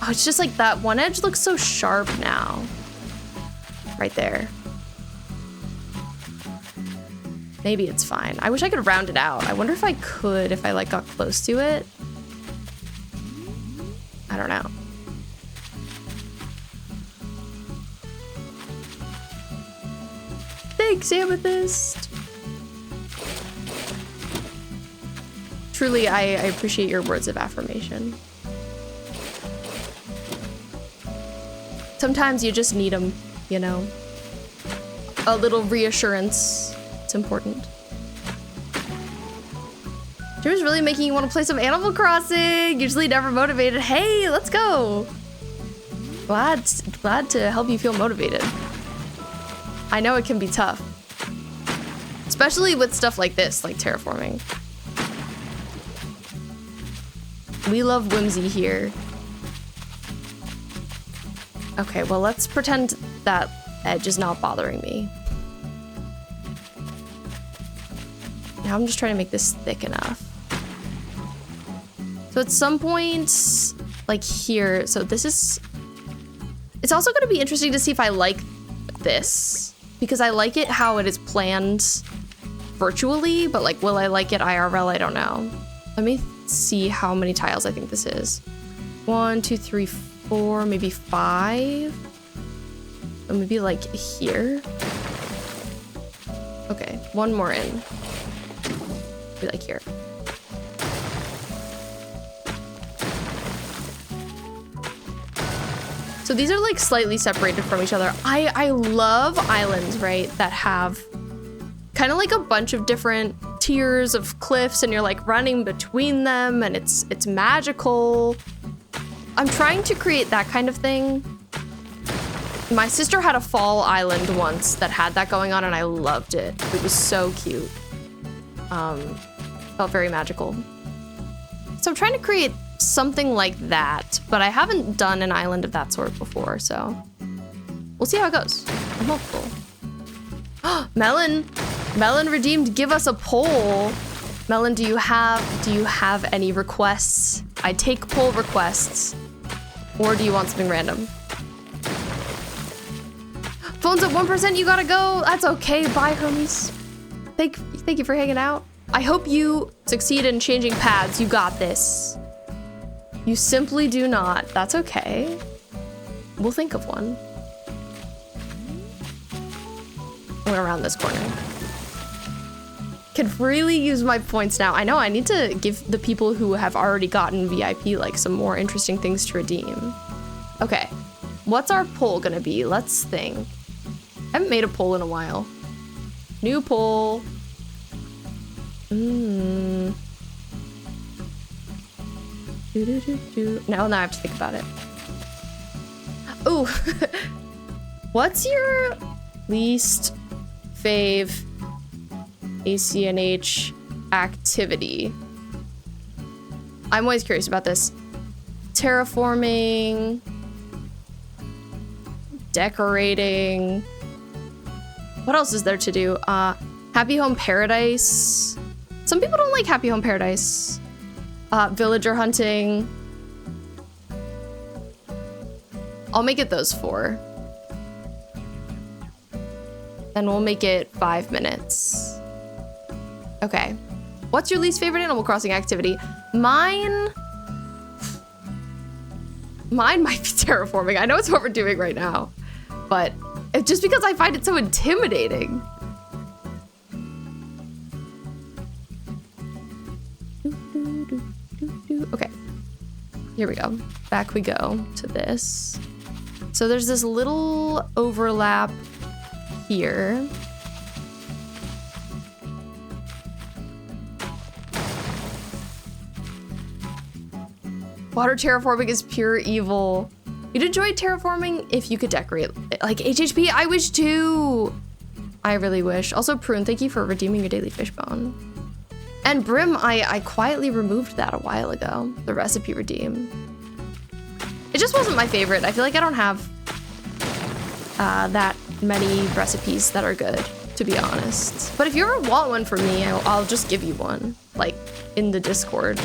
Oh, it's just like that one edge looks so sharp now. Right there. Maybe it's fine. I wish I could round it out. I wonder if I could if I like got close to it. I don't know. Thanks, Amethyst. Truly, I appreciate your words of affirmation. Sometimes you just need them, you know? A little reassurance. It's important. Jim's really making you want to play some Animal Crossing. Usually never motivated. Hey, let's go. Glad to help you feel motivated. I know it can be tough. Especially with stuff like this, like terraforming. We love whimsy here. Okay, well, let's pretend that edge is not bothering me. Now I'm just trying to make this thick enough. So at some point, like here, so this is... It's also going to be interesting to see if I like this. Because I like it how it is planned virtually, but like, will I like it IRL? I don't know. Let me see how many tiles I think this is. 1, 2, 3, 4, maybe 5. Or maybe like here. Okay, one more in. Be like here. So these are like slightly separated from each other. I love islands, right, that have kind of like a bunch of different tiers of cliffs and you're like running between them and it's magical. I'm trying to create that kind of thing. My sister had a fall island once that had that going on and I loved it. It was so cute. Felt very magical. So I'm trying to create something like that, but I haven't done an island of that sort before, so we'll see how it goes. I'm hopeful. Melon redeemed, give us a poll. Melon, do you have any requests? I take poll requests. Or do you want something random? Phone's at 1%, you gotta go. That's okay, bye homies. Thank you for hanging out. I hope you succeed in changing paths. You got this. You simply do not. That's okay. We'll think of one. I went around this corner. Could really use my points now. I know I need to give the people who have already gotten VIP like some more interesting things to redeem. Okay, what's our poll gonna be? Let's think. I haven't made a poll in a while. New poll. Now I have to think about it. Ooh. What's your least fave ACNH activity? I'm always curious about this. Terraforming, decorating. What else is there to do? Happy Home Paradise. Some people don't like Happy Home Paradise. Villager hunting. I'll make it those 4. Then we'll make it 5 minutes. Okay. What's your least favorite Animal Crossing activity? Mine might be terraforming. I know it's what we're doing right now, but it's just because I find it so intimidating. Okay, here we go. Back we go to this. So there's this little overlap here. Water terraforming is pure evil. You'd enjoy terraforming if you could decorate like HHP. I wish too. I really wish. Also, Prune, thank you for redeeming your daily fishbone. And Brim, I quietly removed that a while ago. The recipe redeem. It just wasn't my favorite. I feel like I don't have that many recipes that are good, to be honest. But if you ever want one from me, I'll just give you one, like in the Discord.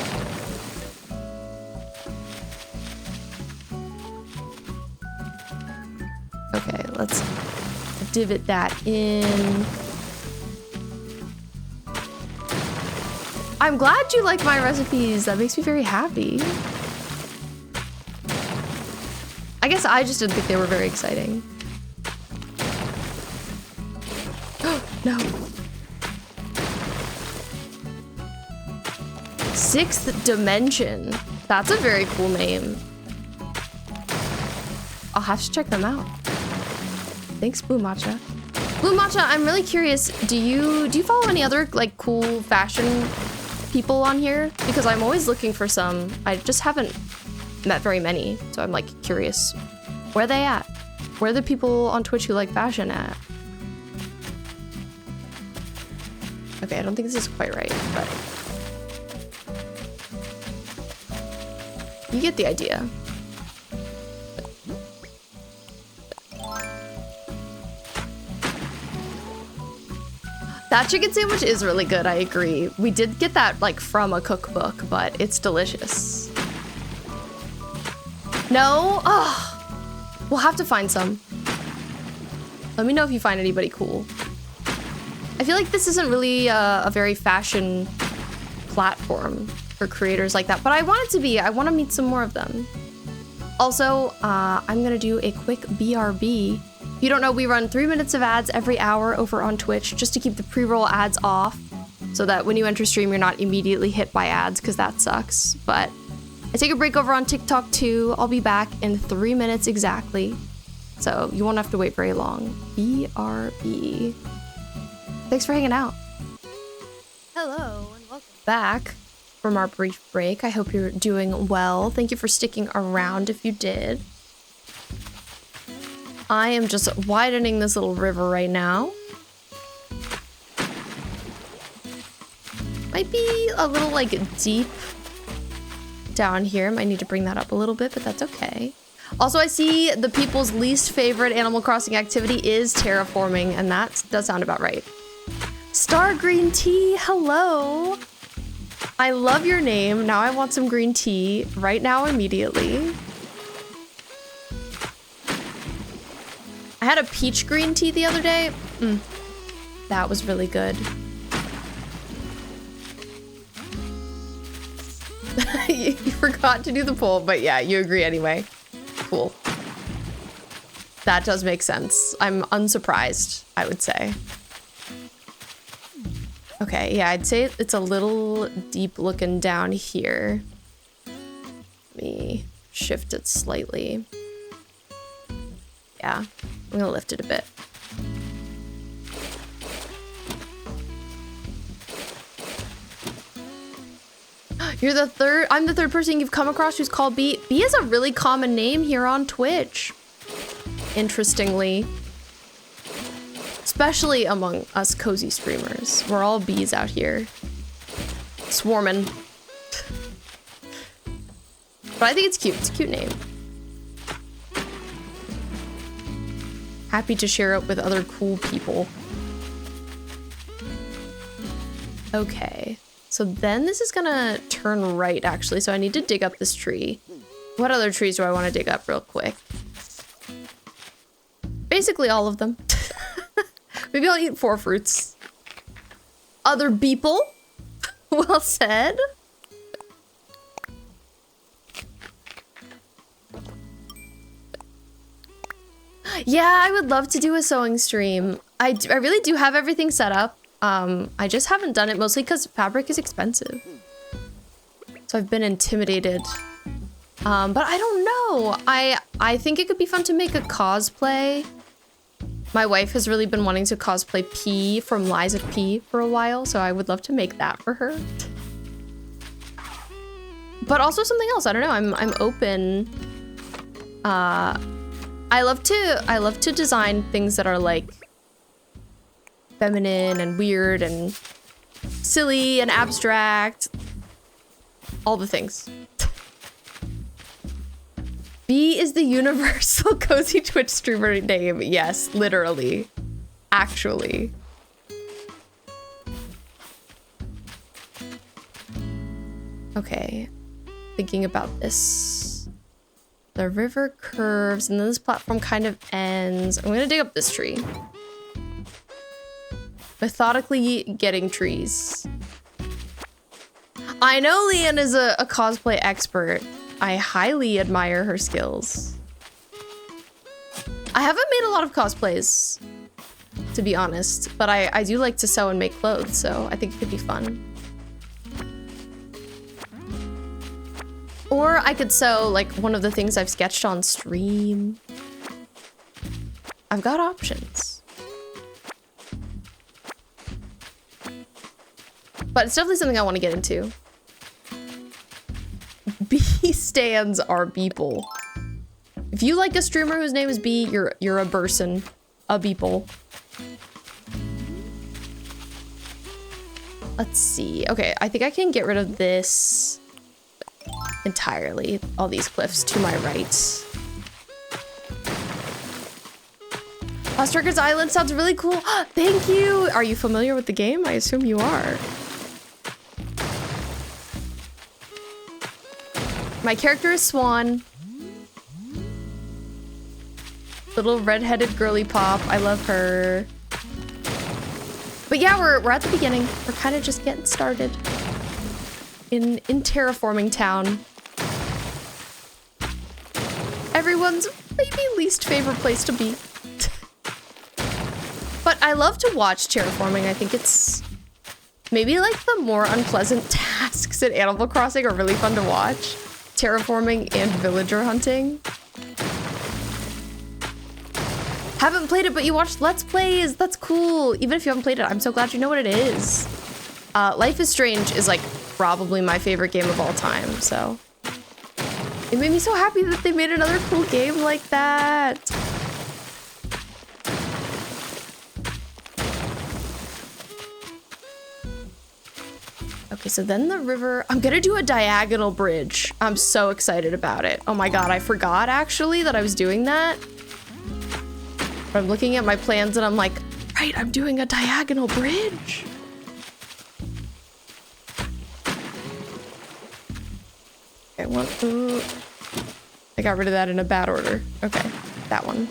Okay, let's divot that in. I'm glad you like my recipes. That makes me very happy. I guess I just didn't think they were very exciting. No. 6th Dimension. That's a very cool name. I'll have to check them out. Thanks, Blue Matcha. Blue Matcha, I'm really curious. Do you follow any other like cool fashion people on here? Because I'm always looking for some. I just haven't met very many, so I'm like curious. Where are they at? Where are the people on Twitch who like fashion at? Okay, I don't think this is quite right, but you get the idea. That chicken sandwich is really good, I agree. We did get that like from a cookbook, but it's delicious. No? Oh, we'll have to find some. Let me know if you find anybody cool. I feel like this isn't really a very fashion platform for creators like that, but I want it to be. I want to meet some more of them. Also, I'm gonna do a quick BRB. If you don't know, we run 3 minutes of ads every hour over on Twitch just to keep the pre-roll ads off so that when you enter stream, you're not immediately hit by ads because that sucks. But I take a break over on TikTok too. I'll be back in 3 minutes exactly. So you won't have to wait very long. BRB. Thanks for hanging out. Hello and welcome back from our brief break. I hope you're doing well. Thank you for sticking around if you did. I am just widening this little river right now. Might be a little like deep down here. Might need to bring that up a little bit, but that's okay. Also, I see the people's least favorite Animal Crossing activity is terraforming, and that does sound about right. Star Green Tea, hello. I love your name. Now I want some green tea right now, immediately. I had a peach green tea the other day. That was really good. You forgot to do the poll, but yeah, you agree anyway. Cool. That does make sense. I'm unsurprised, I would say. Okay, yeah, I'd say it's a little deep looking down here. Let me shift it slightly. Yeah, I'm gonna lift it a bit. You're the third, I'm the third person you've come across who's called B. B is a really common name here on Twitch. Interestingly. Especially among us cozy streamers. We're all bees out here. Swarming. But I think it's cute. It's a cute name. Happy to share it with other cool people. Okay. So then this is gonna turn right, actually. So I need to dig up this tree. What other trees do I want to dig up real quick? Basically all of them. Maybe I'll eat 4 fruits. Other people? Well said. Yeah, I would love to do a sewing stream. I really do have everything set up. I just haven't done it mostly because fabric is expensive. So I've been intimidated. But I don't know. I think it could be fun to make a cosplay. My wife has really been wanting to cosplay P from Lies of P for a while, so I would love to make that for her. But also something else. I don't know. I'm open. I love to design things that are like feminine and weird and silly and abstract. All the things. B is the universal cozy Twitch streamer name. Yes, literally. Actually. Okay. Thinking about this. The river curves and then this platform kind of ends. I'm gonna dig up this tree. Methodically getting trees. I know Leanne is a cosplay expert. I highly admire her skills. I haven't made a lot of cosplays, to be honest, but I do like to sew and make clothes, so I think it could be fun. Or I could sew like one of the things I've sketched on stream. I've got options. But it's definitely something I want to get into. B stands are beeple. If you like a streamer whose name is B, you're a person. A beeple. Let's see. Okay, I think I can get rid of this entirely. All these cliffs to my right. Lost Records Island sounds really cool. Thank you. Are you familiar with the game? I assume you are. My character is Swan. Little redheaded girly pop. I love her. But yeah, we're at the beginning. We're kind of just getting started in Terraforming Town. Everyone's maybe least favorite place to be. But I love to watch terraforming. I think it's maybe like the more unpleasant tasks in Animal Crossing are really fun to watch. Terraforming and villager hunting. Haven't played it, but you watched Let's Plays. That's cool. Even if you haven't played it, I'm so glad you know what it is. Life is Strange is like probably my favorite game of all time, so it made me so happy that they made another cool game like that. Okay, so then the river, I'm gonna do a diagonal bridge. I'm so excited about it. Oh my God, I forgot actually that I was doing that. But I'm looking at my plans and I'm like, right, I'm doing a diagonal bridge. Okay, one, I got rid of that in a bad order. Okay, that one.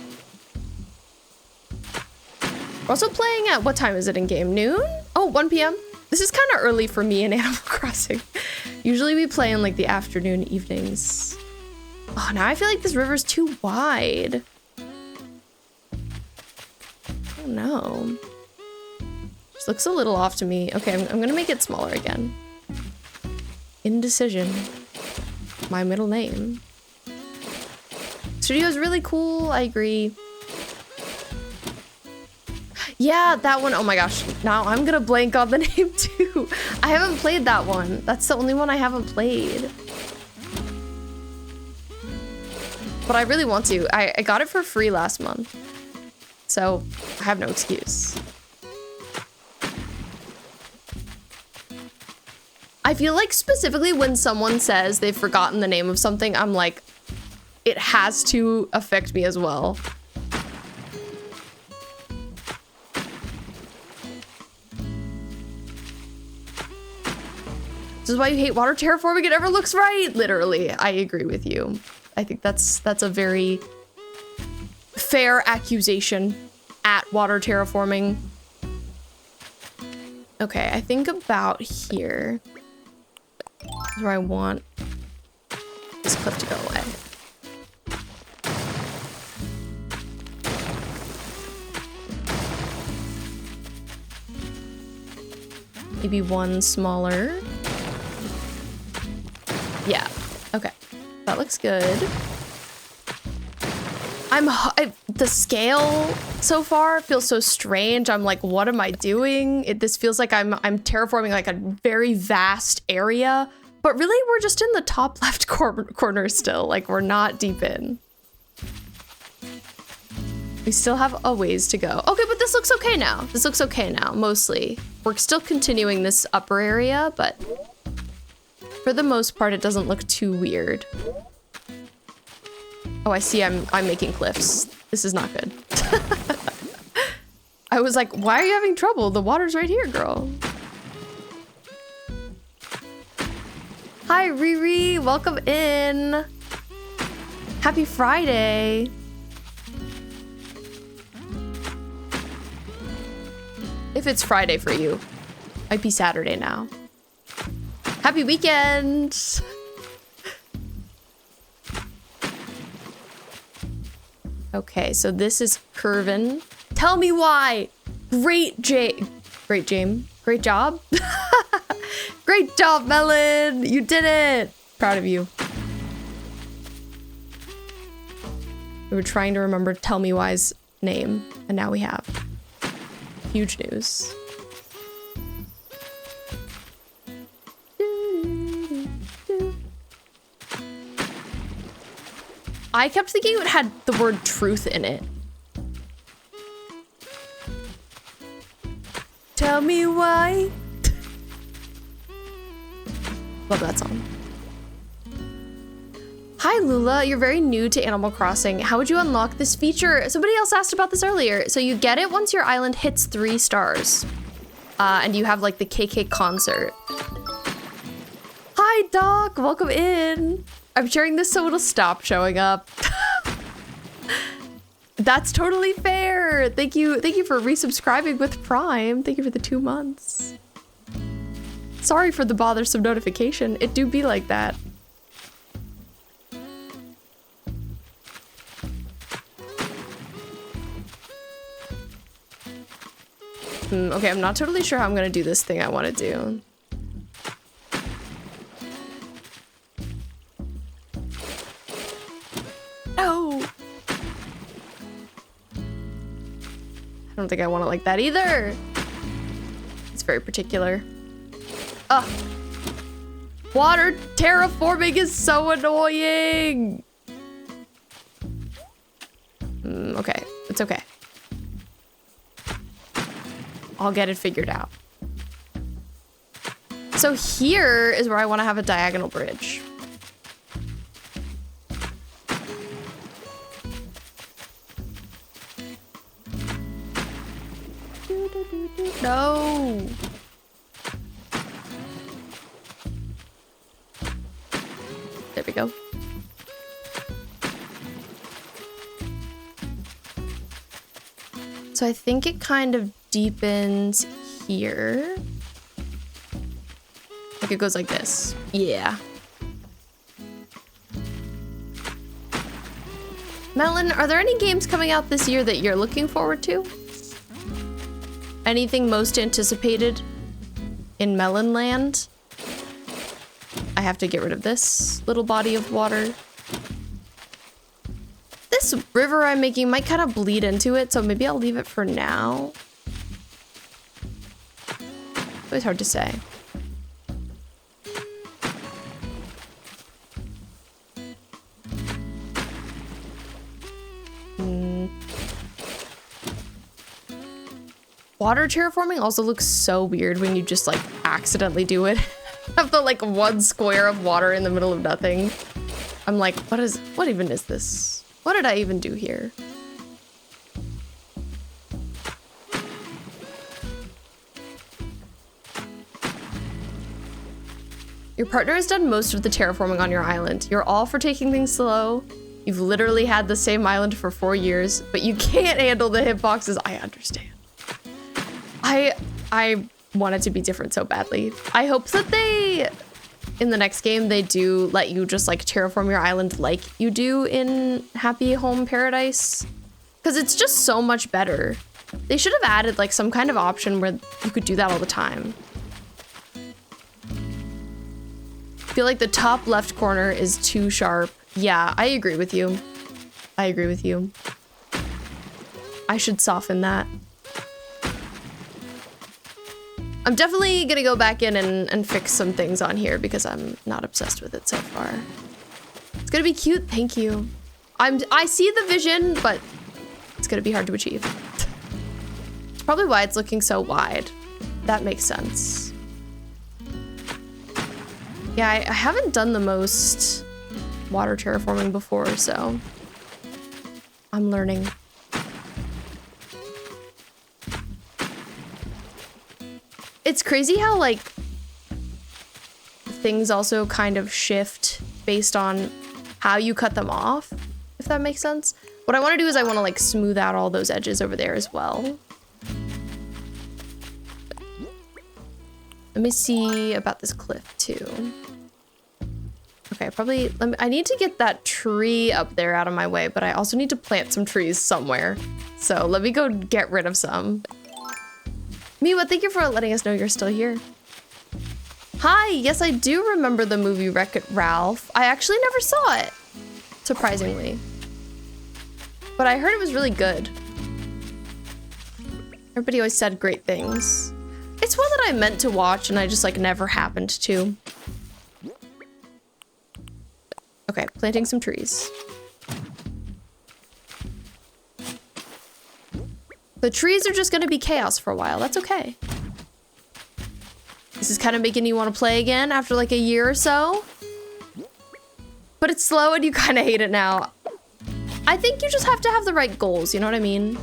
We're also playing at, what time is it in game? Noon? Oh, 1 p.m. This is kind of early for me in Animal Crossing. Usually we play in like the afternoon, evenings. Oh, now I feel like this river's too wide. Oh no. Just looks a little off to me. Okay, I'm gonna make it smaller again. Indecision. My middle name. Studio is really cool, I agree. Yeah, that one. Oh my gosh. Now I'm gonna blank on the name too. I haven't played that one. That's the only one I haven't played. But I really want to. I got it for free last month. So I have no excuse. I feel like specifically when someone says they've forgotten the name of something, I'm like, it has to affect me as well. This is why you hate water terraforming. It never looks right. Literally, I agree with you. I think that's a very fair accusation at water terraforming. Okay, I think about here is where I want this cliff to go away. Maybe one smaller. Yeah, okay, that looks good. The scale so far feels so strange. I'm like, what am I doing? This feels like I'm terraforming like a very vast area, but really we're just in the top left corner still. Like we're not deep in. We still have a ways to go. Okay, but this looks okay now. This looks okay now, mostly. We're still continuing this upper area, but for the most part, it doesn't look too weird. Oh, I see I'm making cliffs. This is not good. I was like, why are you having trouble? The water's right here, girl. Hi, Riri. Welcome in. Happy Friday. If it's Friday for you, might be Saturday now. Happy weekend. Okay, so this is curvin'. Tell me why. Great job. Great job, Melon. You did it. Proud of you. We were trying to remember Tell Me Why's name, and now we have. Huge news. I kept thinking it had the word truth in it. Tell me why. Love that song. Hi, Lula. You're very new to Animal Crossing. How would you unlock this feature? Somebody else asked about this earlier. So you get it once your island hits 3 stars. And you have like the KK concert. Hi, Doc. Welcome in. I'm sharing this so it'll stop showing up. That's totally fair. Thank you for resubscribing with Prime. Thank you for the 2 months. Sorry for the bothersome notification. It do be like that. Okay, I'm not totally sure how I'm gonna do this thing I want to do. No! I don't think I want it like that either. It's very particular. Ugh. Water terraforming is so annoying. Okay, it's okay. I'll get it figured out. So here is where I want to have a diagonal bridge. No. There we go. So I think it kind of deepens here. Like it goes like this. Yeah. Melon, are there any games coming out this year that you're looking forward to? Anything most anticipated in Melon Land? I have to get rid of this little body of water. This river I'm making might kind of bleed into it, so maybe I'll leave it for now. It's hard to say. Water terraforming also looks so weird when you just like accidentally do it. Have the like one square of water in the middle of nothing. I'm like, what even is this? What did I even do here? Your partner has done most of the terraforming on your island. You're all for taking things slow. You've literally had the same island for 4 years, but you can't handle the hitboxes. I understand. I want it to be different so badly. I hope that they, in the next game, they do let you just like terraform your island like you do in Happy Home Paradise. Because it's just so much better. They should have added like some kind of option where you could do that all the time. I feel like the top left corner is too sharp. Yeah, I agree with you. I agree with you. I should soften that. I'm definitely gonna go back in and fix some things on here because I'm not obsessed with it so far. It's gonna be cute, thank you. I see the vision, but it's gonna be hard to achieve. It's probably why it's looking so wide. That makes sense. Yeah, I haven't done the most water terraforming before, so I'm learning. It's crazy how like things also kind of shift based on how you cut them off, if that makes sense. What I want to do is I want to like smooth out all those edges over there as well. Let me see about this cliff too. Okay, probably, I need to get that tree up there out of my way, but I also need to plant some trees somewhere. So let me go get rid of some. Miwa, thank you for letting us know you're still here. Hi, yes, I do remember the movie Wreck-It Ralph. I actually never saw it, surprisingly. But I heard it was really good. Everybody always said great things. It's one that I meant to watch and I just like never happened to. Okay, planting some trees. The trees are just gonna be chaos for a while. That's okay. This is kind of making you want to play again after like a year or so. But it's slow and you kind of hate it now. I think you just have to have the right goals, you know what I mean?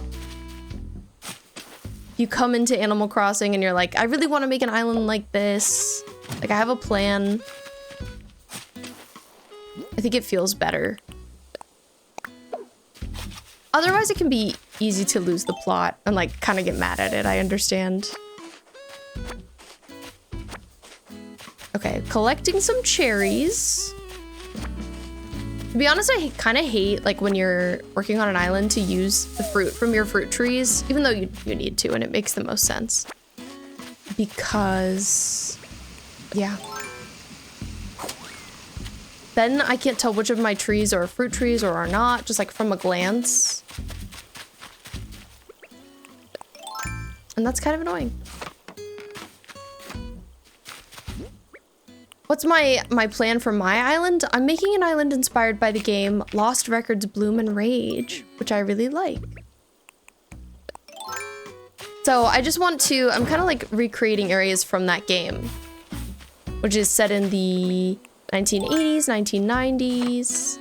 You come into Animal Crossing and you're like, I really want to make an island like this. Like, I have a plan. I think it feels better. Otherwise, it can be easy to lose the plot and like kind of get mad at it. I understand. Okay, collecting some cherries. To be honest, I kind of hate like when you're working on an island to use the fruit from your fruit trees, even though you need to and it makes the most sense. Because, yeah. Then I can't tell which of my trees are fruit trees or are not, just like from a glance. And that's kind of annoying. what's my plan for my island? I'm making an island inspired by the game Lost Records Bloom and Rage, which I really like. So I just want to, I'm kind of like recreating areas from that game, which is set in the 1980s, 1990s.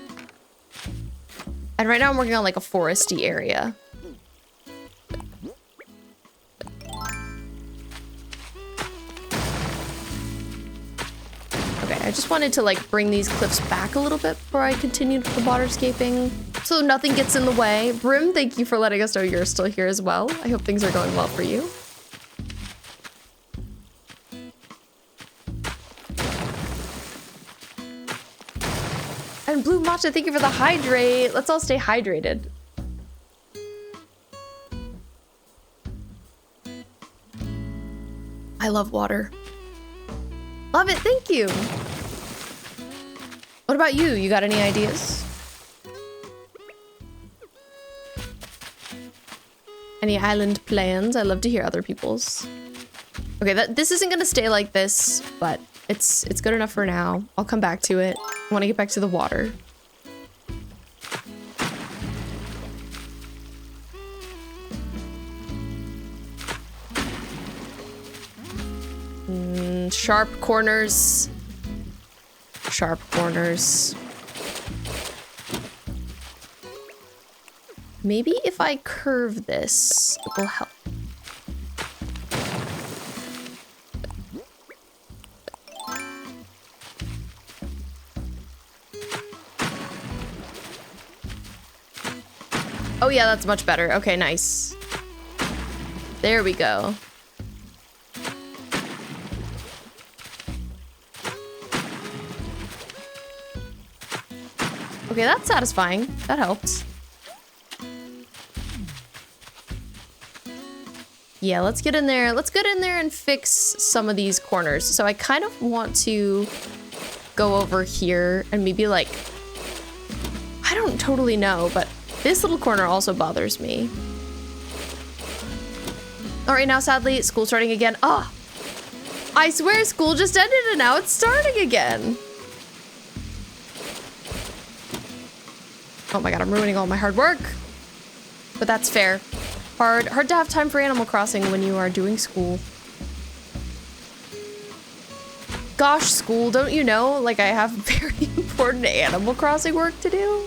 And right now I'm working on like a foresty area. Okay, I just wanted to like bring these cliffs back a little bit before I continued with the waterscaping, so nothing gets in the way. Brim, thank you for letting us know you're still here as well. I hope things are going well for you. And Blue Matcha, thank you for the hydrate. Let's all stay hydrated. I love water. Love it, thank you. What about you? You got any ideas? Any island plans? I love to hear other people's. Okay, this isn't gonna stay like this, but it's good enough for now. I'll come back to it. I want to get back to the water. Sharp corners. Sharp corners. Maybe if I curve this, it will help. Oh yeah, that's much better. Okay, nice. There we go. Okay, that's satisfying. That helps. Yeah, let's get in there. Let's get in there and fix some of these corners. So I kind of want to go over here and maybe like, I don't totally know, but this little corner also bothers me. All right, now sadly, school's starting again. Oh, I swear school just ended and now it's starting again. Oh my god, I'm ruining all my hard work. But that's fair. Hard to have time for Animal Crossing when you are doing school. Gosh, school, don't you know? Like, I have very important Animal Crossing work to do.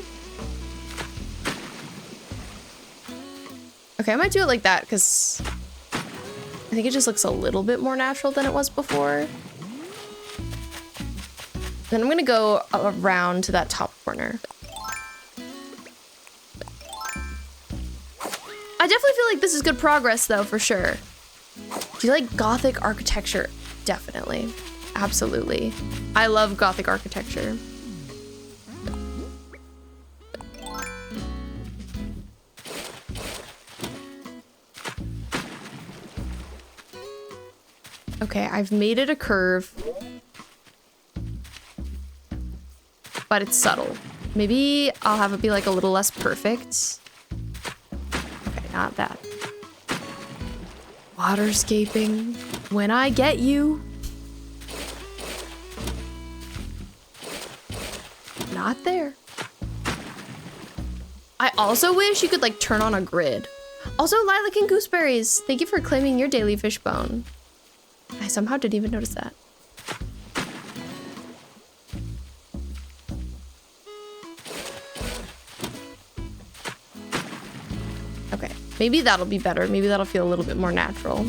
Okay, I might do it like that, because I think it just looks a little bit more natural than it was before. Then I'm gonna go around to that top corner. I definitely feel like this is good progress, though, for sure. Do you like Gothic architecture? Definitely. Absolutely. I love Gothic architecture. Okay, I've made it a curve. But it's subtle. Maybe I'll have it be like a little less perfect. Not that. Waterscaping. When I get you. Not there. I also wish you could like turn on a grid. Also, lilac and gooseberries. Thank you for claiming your daily fishbone. I somehow didn't even notice that. Okay, maybe that'll be better. Maybe that'll feel a little bit more natural.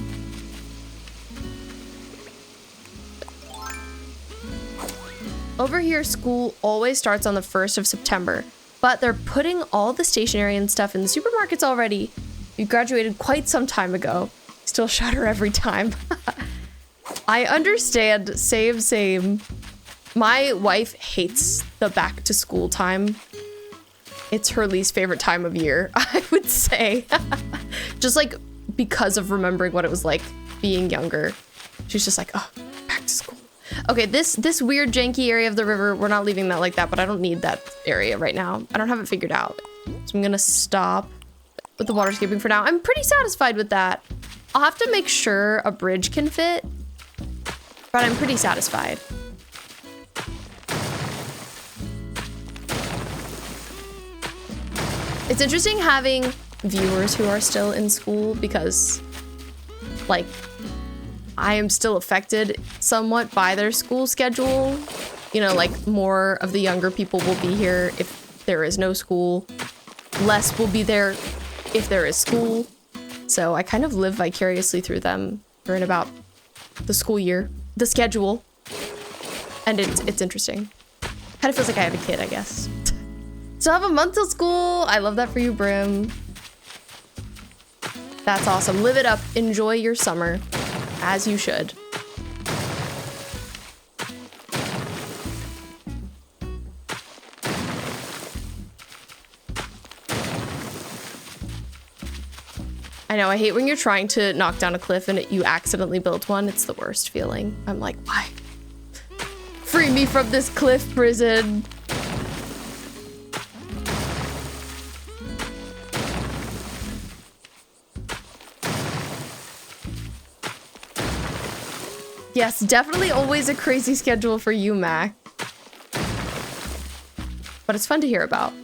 Over here, school always starts on the 1st of September, but they're putting all the stationery and stuff in the supermarkets already. You graduated quite some time ago. Still shudder every time. I understand, same. My wife hates the back to school time. It's her least favorite time of year, I would say. Just like because of remembering what it was like being younger. She's just like, oh, back to school. Okay, this weird janky area of the river, we're not leaving that like that, but I don't need that area right now. I don't have it figured out. So I'm gonna stop with the waterscaping for now. I'm pretty satisfied with that. I'll have to make sure a bridge can fit, but I'm pretty satisfied. It's interesting having viewers who are still in school because, like, I am still affected somewhat by their school schedule. You know, like, more of the younger people will be here if there is no school. Less will be there if there is school. So I kind of live vicariously through them during about the school year, the schedule. And it's interesting. Kind of feels like I have a kid, I guess. Still have a month till school. I love that for you, Brim. That's awesome. Live it up. Enjoy your summer, as you should. I know, I hate when you're trying to knock down a cliff and you accidentally built one. It's the worst feeling. I'm like, why? Free me from this cliff prison. Yes, definitely always a crazy schedule for you, Mac. But it's fun to hear about.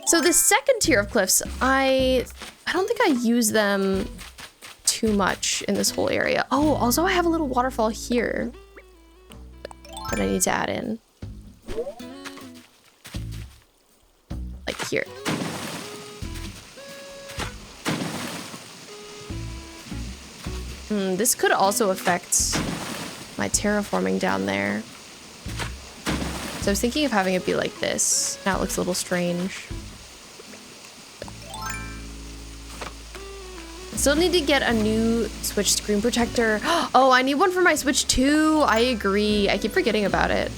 So this second tier of cliffs, I don't think I use them too much in this whole area. Oh, also I have a little waterfall here that I need to add in. Like here. This could also affect my terraforming down there. So I was thinking of having it be like this. Now it looks a little strange. Still need to get a new Switch screen protector. Oh, I need one for my Switch too. I agree. I keep forgetting about it.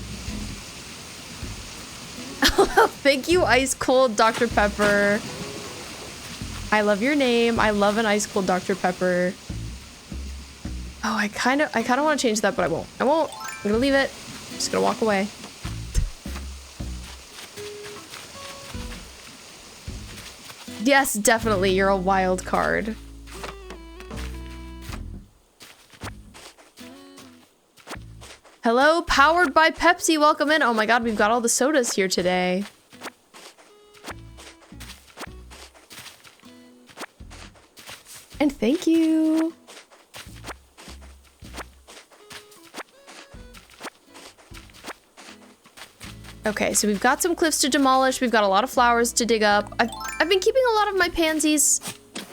Thank you, Ice Cold Dr. Pepper. I love your name. I love an Ice Cold Dr. Pepper. Oh, I kind of want to change that, but I won't. I'm gonna leave it. I'm just gonna walk away. Yes, definitely. You're a wild card. Hello, powered by Pepsi. Welcome in. Oh my god, we've got all the sodas here today. And thank you. Okay, so we've got some cliffs to demolish. We've got a lot of flowers to dig up. I've been keeping a lot of my pansies.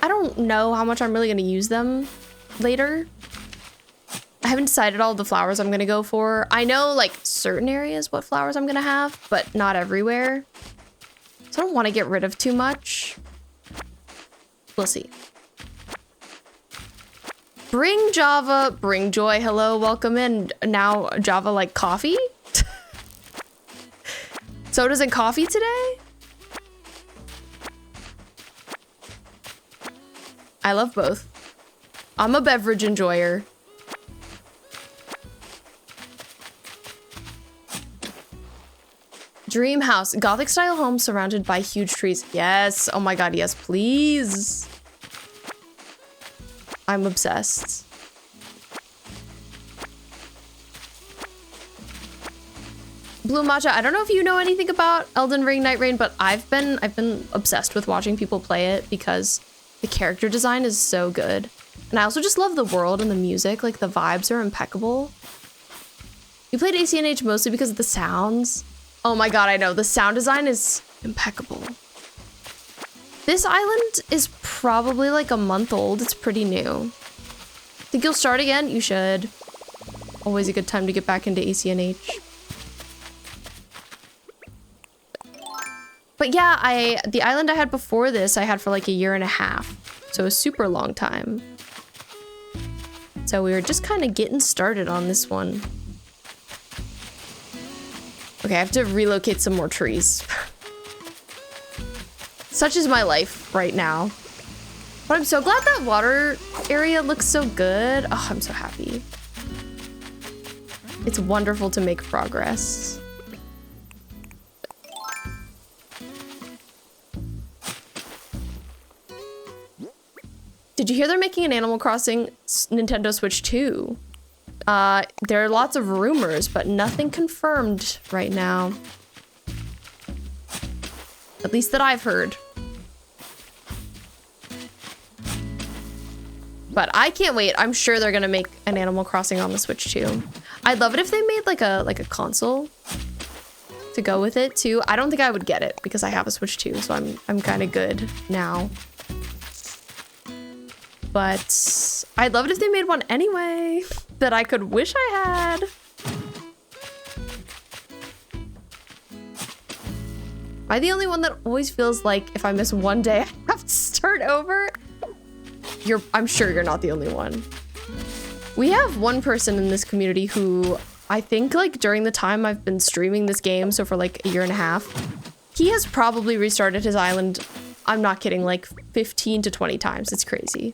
I don't know how much I'm really going to use them later. I haven't decided all the flowers I'm going to go for. I know, like, certain areas what flowers I'm going to have, but not everywhere. So I don't want to get rid of too much. We'll see. Bring Java, bring joy. Hello, welcome in. Now Java like coffee? Sodas and coffee today? I love both. I'm a beverage enjoyer. Dream house, Gothic style home surrounded by huge trees. Yes, oh my god, yes, please. I'm obsessed. Blue Matcha, I don't know if you know anything about Elden Ring Night Rain, but I've been obsessed with watching people play it because the character design is so good. And I also just love the world and the music, like the vibes are impeccable. You played ACNH mostly because of the sounds. Oh my god, I know, the sound design is impeccable. This island is probably like a month old, it's pretty new. Think you'll start again? You should. Always a good time to get back into ACNH. But yeah, the island I had before this, I had for like a year and a half. So a super long time. So we were just kind of getting started on this one. Okay, I have to relocate some more trees. Such is my life right now. But I'm so glad that water area looks so good. Oh, I'm so happy. It's wonderful to make progress. Did you hear they're making an Animal Crossing Nintendo Switch 2? There are lots of rumors, but nothing confirmed right now. At least that I've heard. But I can't wait. I'm sure they're gonna make an Animal Crossing on the Switch too. I'd love it if they made like a console to go with it too. I don't think I would get it because I have a Switch too, so I'm kind of good now. But I'd love it if they made one anyway that I could wish I had. Am I the only one that always feels like if I miss one day, I have to start over? I'm sure you're not the only one. We have one person in this community who I think like during the time I've been streaming this game, so for like a year and a half, he has probably restarted his island, I'm not kidding, like 15 to 20 times. It's crazy.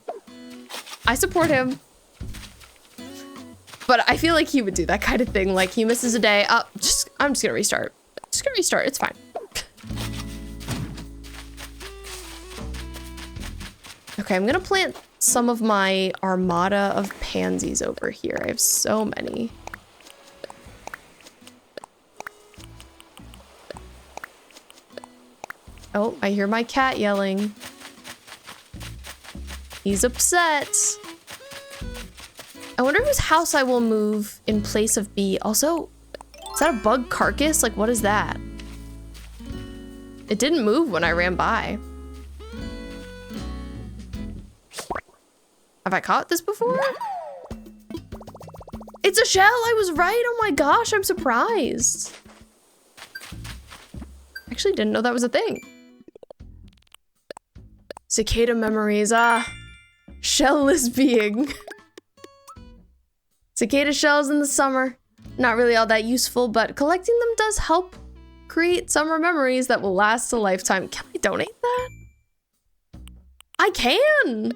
I support him. But I feel like he would do that kind of thing. Like he misses a day, I'm just gonna restart. Just gonna restart, it's fine. Okay, I'm gonna plant some of my armada of pansies over here. I have so many. Oh, I hear my cat yelling. He's upset. I wonder whose house I will move in place of B. Also, is that a bug carcass? Like, what is that? It didn't move when I ran by. Have I caught this before? It's a shell, I was right. Oh my gosh, I'm surprised. Actually didn't know that was a thing. Cicada memories, shellless being. Cicada shells in the summer. Not really all that useful, but collecting them does help create summer memories that will last a lifetime. Can I donate that? I can!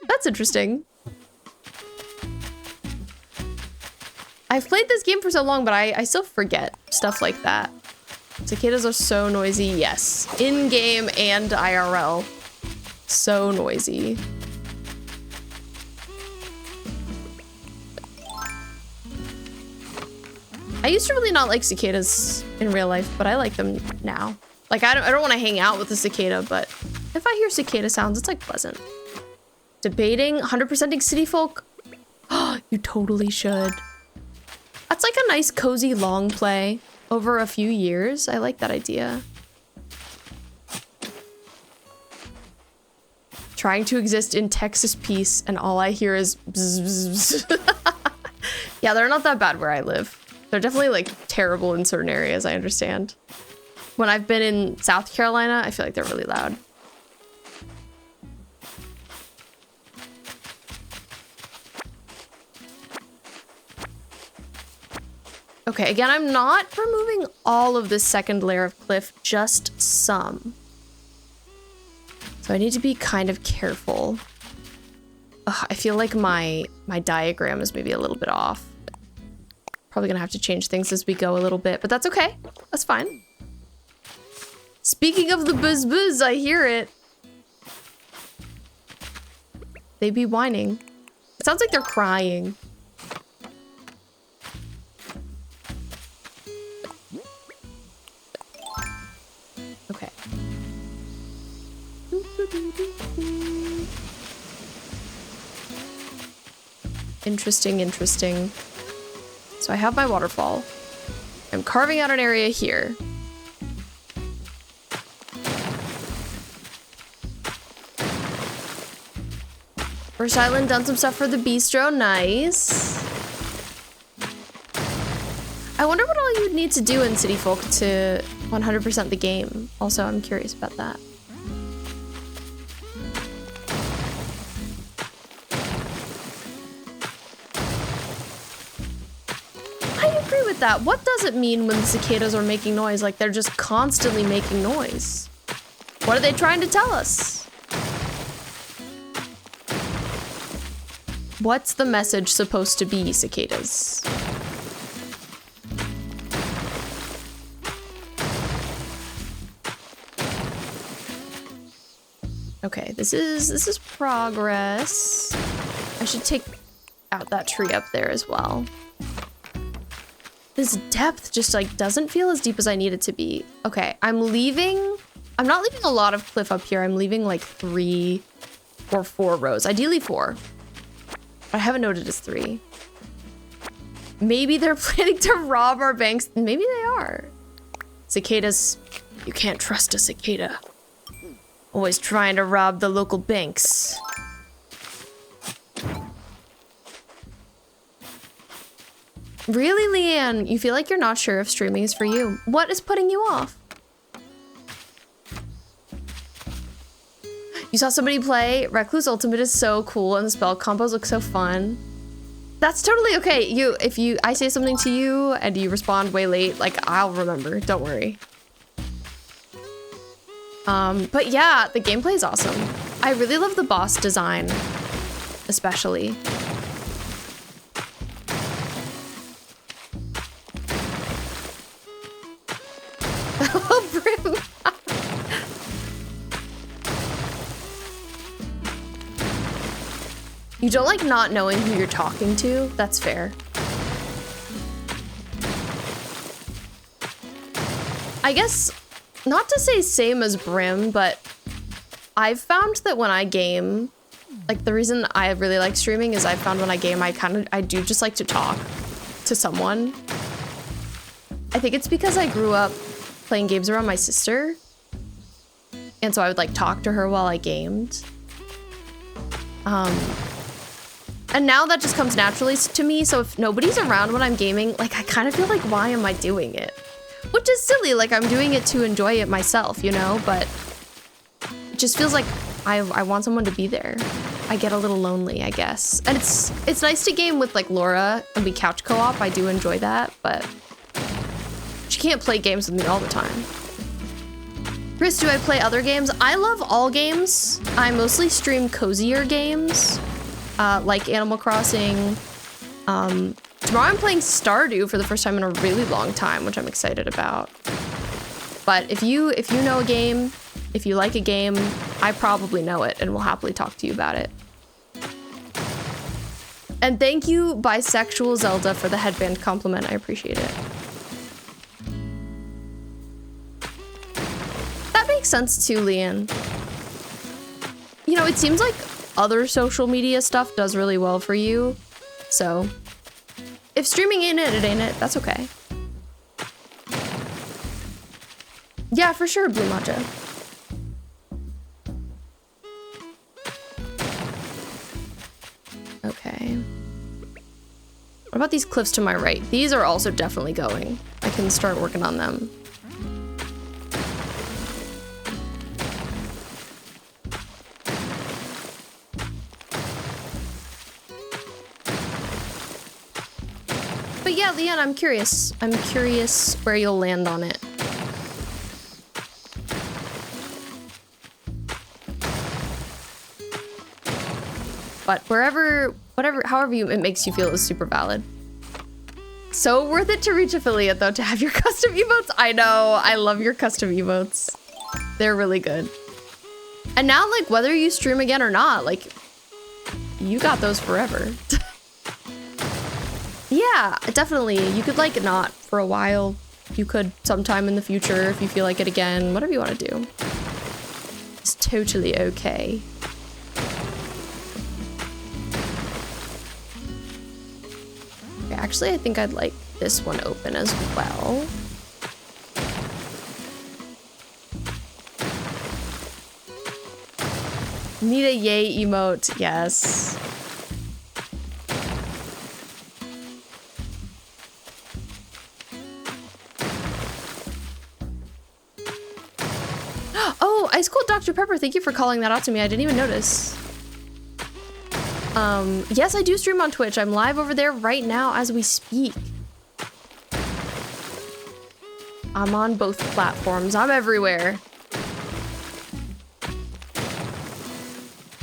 That's interesting. I've played this game for so long, but I still forget stuff like that. Cicadas are so noisy, yes. In-game and IRL. So noisy. I used to really not like cicadas in real life, but I like them now. Like, I don't want to hang out with a cicada, but if I hear cicada sounds, it's like pleasant. Debating 100%ing city folk. Oh, you totally should. That's like a nice cozy long play over a few years. I like that idea. Trying to exist in Texas peace and all I hear is bzz, bzz, bzz. Yeah, they're not that bad where I live. They're definitely like terrible in certain areas, I understand. When I've been in South Carolina, I feel like they're really loud. Okay, again, I'm not removing all of this second layer of cliff, just some. So I need to be kind of careful. Ugh, I feel like my diagram is maybe a little bit off. Probably gonna have to change things as we go a little bit, but that's okay. That's fine. Speaking of the buzz buzz, I hear it. They be whining. It sounds like they're crying. Okay. Interesting, interesting. So I have my waterfall. I'm carving out an area here. First island, done some stuff for the bistro, nice. I wonder what all you'd need to do in City Folk to 100% the game. Also, I'm curious about that. That. What does it mean when the cicadas are making noise? Like they're just constantly making noise. What are they trying to tell us? What's the message supposed to be, cicadas? Okay, this is progress. I should take out that tree up there as well. This depth just like doesn't feel as deep as I need it to be. Okay, I'm not leaving a lot of cliff up here. I'm leaving like 3 or 4 rows. Ideally 4. I haven't noted as 3. Maybe they're planning to rob our banks. Maybe they are. Cicadas, you can't trust a cicada. Always trying to rob the local banks. Really, Leanne? You feel like you're not sure if streaming is for you. What is putting you off? You saw somebody play? Recluse Ultimate is so cool and the spell combos look so fun. That's totally okay. If I say something to you and you respond way late, like I'll remember, don't worry. But yeah, the gameplay is awesome. I really love the boss design, especially. Oh, Brim. You don't like not knowing who you're talking to? That's fair. I guess, not to say same as Brim, but I've found that when I game, like the reason I really like streaming is I've found when I game, I do just like to talk to someone. I think it's because I grew up playing games around my sister. And so I would like talk to her while I gamed. And now that just comes naturally to me. So if nobody's around when I'm gaming, like I kind of feel like, why am I doing it? Which is silly, like I'm doing it to enjoy it myself, you know, but it just feels like I want someone to be there. I get a little lonely, I guess. And it's nice to game with like Laura and we couch co-op. I do enjoy that, but she can't play games with me all the time. Chris, do I play other games? I love all games. I mostly stream cozier games, like Animal Crossing. Tomorrow I'm playing Stardew for the first time in a really long time, which I'm excited about. But if you know a game, if you like a game, I probably know it and will happily talk to you about it. And thank you, Bisexual Zelda, for the headband compliment. I appreciate it. That makes sense too, Leanne. You know, it seems like other social media stuff does really well for you. So if streaming ain't it, it ain't it. That's okay. Yeah, for sure, Blue Matcha. Okay. What about these cliffs to my right? These are also definitely going. I can start working on them. But yeah, Leanne, I'm curious. I'm curious where you'll land on it. But however it makes you feel is super valid. So worth it to reach affiliate though, to have your custom emotes. I know, I love your custom emotes. They're really good. And now, like, whether you stream again or not, like, you got those forever. Yeah, definitely. You could like not for a while. You could sometime in the future if you feel like it again. Whatever you want to do. It's totally okay. Okay, actually, I think I'd like this one open as well. Need a yay emote, yes. Oh, Ice Cold Dr. Pepper, thank you for calling that out to me. I didn't even notice. Yes, I do stream on Twitch. I'm live over there right now as we speak. I'm on both platforms. I'm everywhere.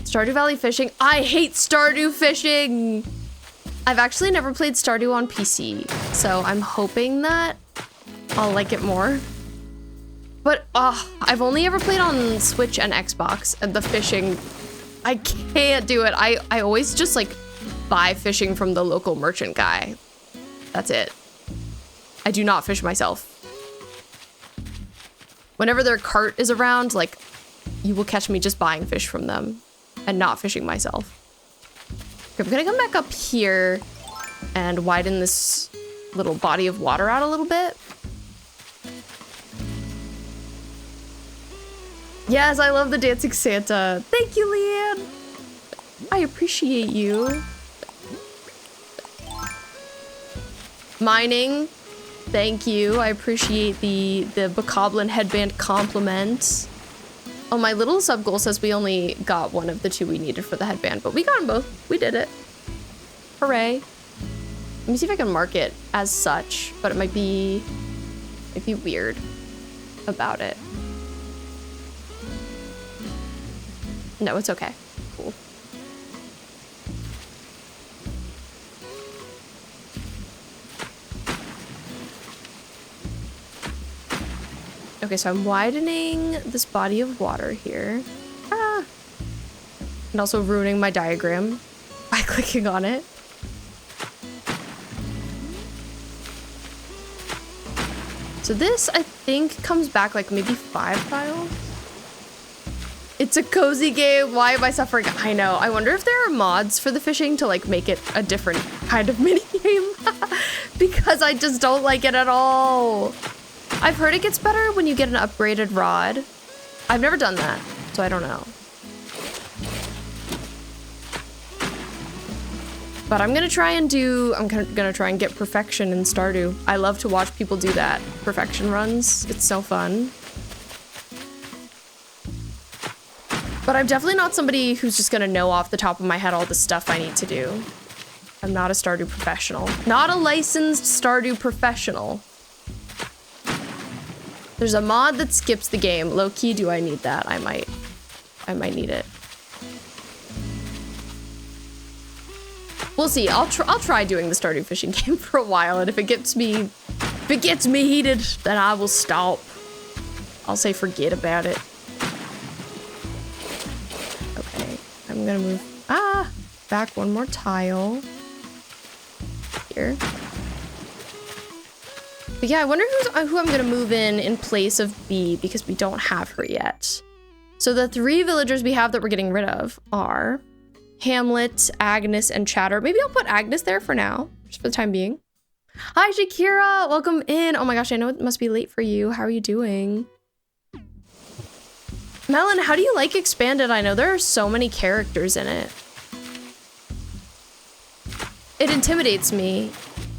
Stardew Valley fishing. I hate Stardew fishing. I've actually never played Stardew on PC, so I'm hoping that I'll like it more. But I've only ever played on Switch and Xbox, and the fishing, I can't do it. I always just like buy fishing from the local merchant guy. That's it. I do not fish myself. Whenever their cart is around, like, you will catch me just buying fish from them and not fishing myself. Okay, I'm gonna come back up here and widen this little body of water out a little bit. Yes, I love the dancing Santa. Thank you, Leanne. I appreciate you. Mining. Thank you. I appreciate the Bokoblin headband compliment. Oh, my little sub goal says we only got one of the 2 we needed for the headband, but we got them both. We did it. Hooray. Let me see if I can mark it as such, but it might be weird about it. No, it's okay. Cool. Okay, so I'm widening this body of water here. Ah. And also ruining my diagram by clicking on it. So this, I think, comes back like maybe 5 tiles. It's a cozy game. Why am I suffering? I know. I wonder if there are mods for the fishing to like make it a different kind of mini game because I just don't like it at all. I've heard it gets better when you get an upgraded rod. I've never done that, so I don't know. But I'm gonna try and get perfection in Stardew. I love to watch people do that. Perfection runs. It's so fun. But I'm definitely not somebody who's just gonna know off the top of my head all the stuff I need to do. I'm not a Stardew professional. Not a licensed Stardew professional. There's a mod that skips the game. Low key, do I need that? I might need it. We'll see. I'll try doing the Stardew fishing game for a while, and if it gets me heated, then I will stop. I'll say forget about it. Okay, I'm gonna move back one more tile here. But yeah, I wonder who I'm gonna move in place of B because we don't have her yet. So the 3 villagers we have that we're getting rid of are Hamlet, Agnes, and Chatter. Maybe I'll put Agnes there for now, just for the time being. Hi, Shakira, welcome in. Oh my gosh, I know it must be late for you. How are you doing? Melon, how do you like Expanded? I know there are so many characters in it. It intimidates me.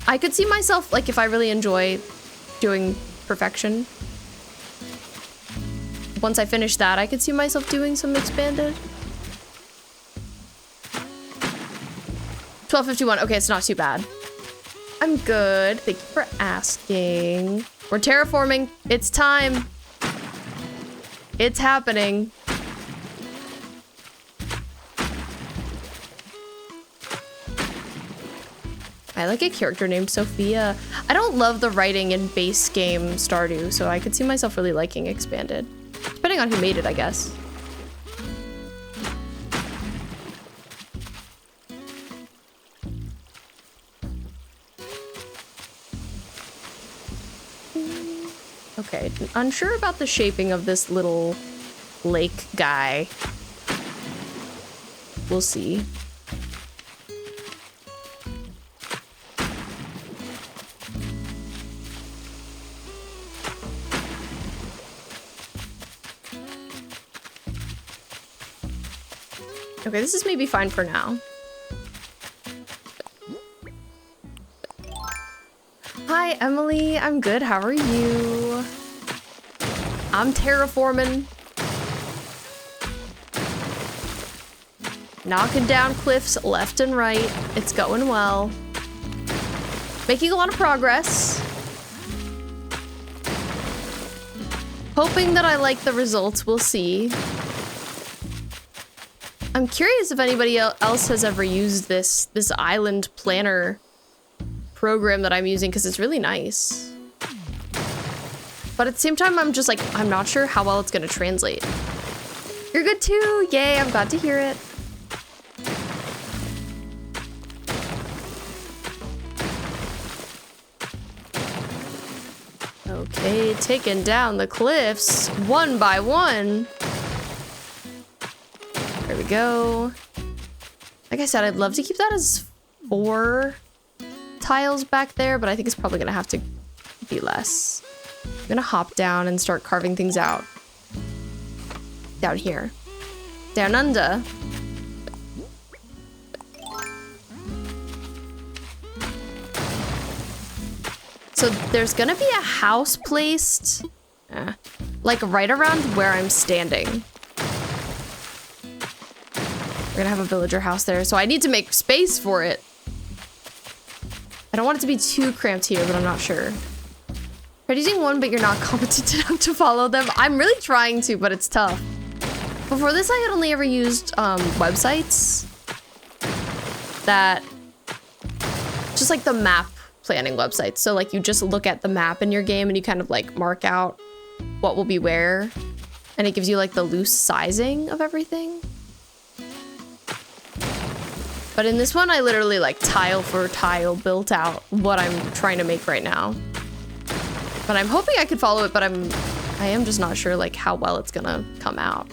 I could see myself, like, if I really enjoy doing perfection. Once I finish that, I could see myself doing some Expanded. 12:51. Okay, it's not too bad. I'm good. Thank you for asking. We're terraforming. It's time. It's happening. I like a character named Sophia. I don't love the writing in base game Stardew, so I could see myself really liking Expanded. Depending on who made it, I guess. Okay, unsure about the shaping of this little lake guy. We'll see. Okay, this is maybe fine for now. Hi, Emily. I'm good. How are you? I'm terraforming. Knocking down cliffs left and right. It's going well. Making a lot of progress. Hoping that I like the results. We'll see. I'm curious if anybody else has ever used this island planner program that I'm using, because it's really nice. But at the same time, I'm just like, I'm not sure how well it's going to translate. You're good too. Yay, I'm glad to hear it. They taken down the cliffs one by one. There we go. Like I said, I'd love to keep that as 4 tiles back there, but I think it's probably gonna have to be less. I'm gonna hop down and start carving things out. Down here. Down under. So there's gonna be a house placed, like right around where I'm standing. We're gonna have a villager house there, so I need to make space for it. I don't want it to be too cramped here, but I'm not sure. Tried using one, but you're not competent enough to follow them. I'm really trying to, but it's tough. Before this, I had only ever used websites that, just like the map planning websites. So like you just look at the map in your game and you kind of like mark out what will be where, and it gives you like the loose sizing of everything. But in this one, I literally like tile for tile built out what I'm trying to make right now. But I'm hoping I could follow it, but I am just not sure like how well it's gonna come out.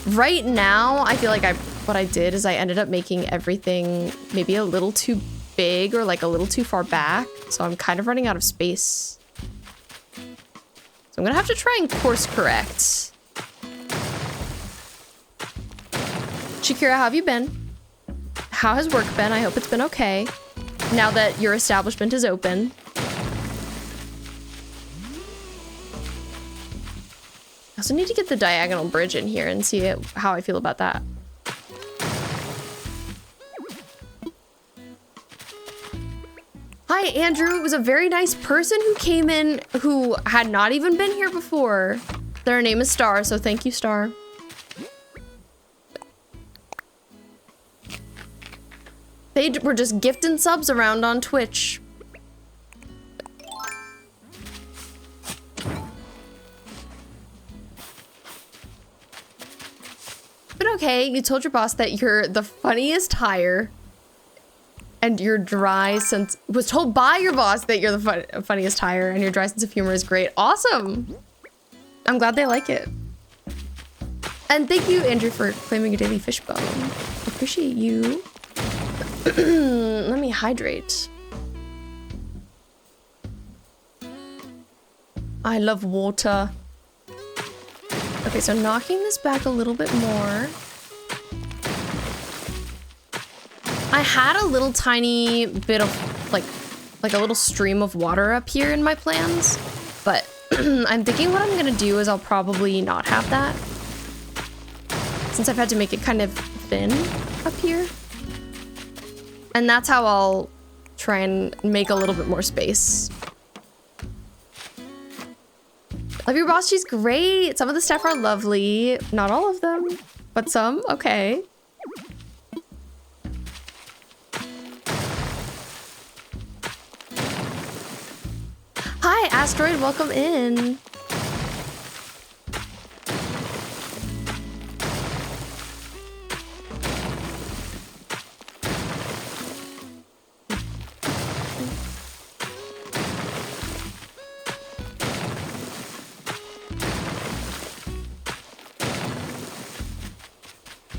Right now, I feel like what I did is I ended up making everything maybe a little too big or like a little too far back. So I'm kind of running out of space. So I'm gonna have to try and course correct. Shakira, how have you been? How has work been? I hope it's been okay. Now that your establishment is open. I also need to get the diagonal bridge in here and see how I feel about that. Hi, Andrew. It was a very nice person who came in who had not even been here before. Their name is Star, so thank you, Star. They were just gifting subs around on Twitch. But okay, you told your boss that you're the funniest hire. And your dry sense was told by your boss that you're the funniest hire and your dry sense of humor is great. Awesome. I'm glad they like it. And thank you, Andrew, for claiming a daily fishbone. Appreciate you. Let me hydrate. I love water. Okay, so knocking this back a little bit more. I had a little tiny bit of like a little stream of water up here in my plans, but I'm thinking what I'm gonna do is I'll probably not have that since I've had to make it kind of thin up here. And that's how I'll try and make a little bit more space. Love your boss, she's great. Some of the staff are lovely. Not all of them, but some, okay. Hi, Asteroid, welcome in.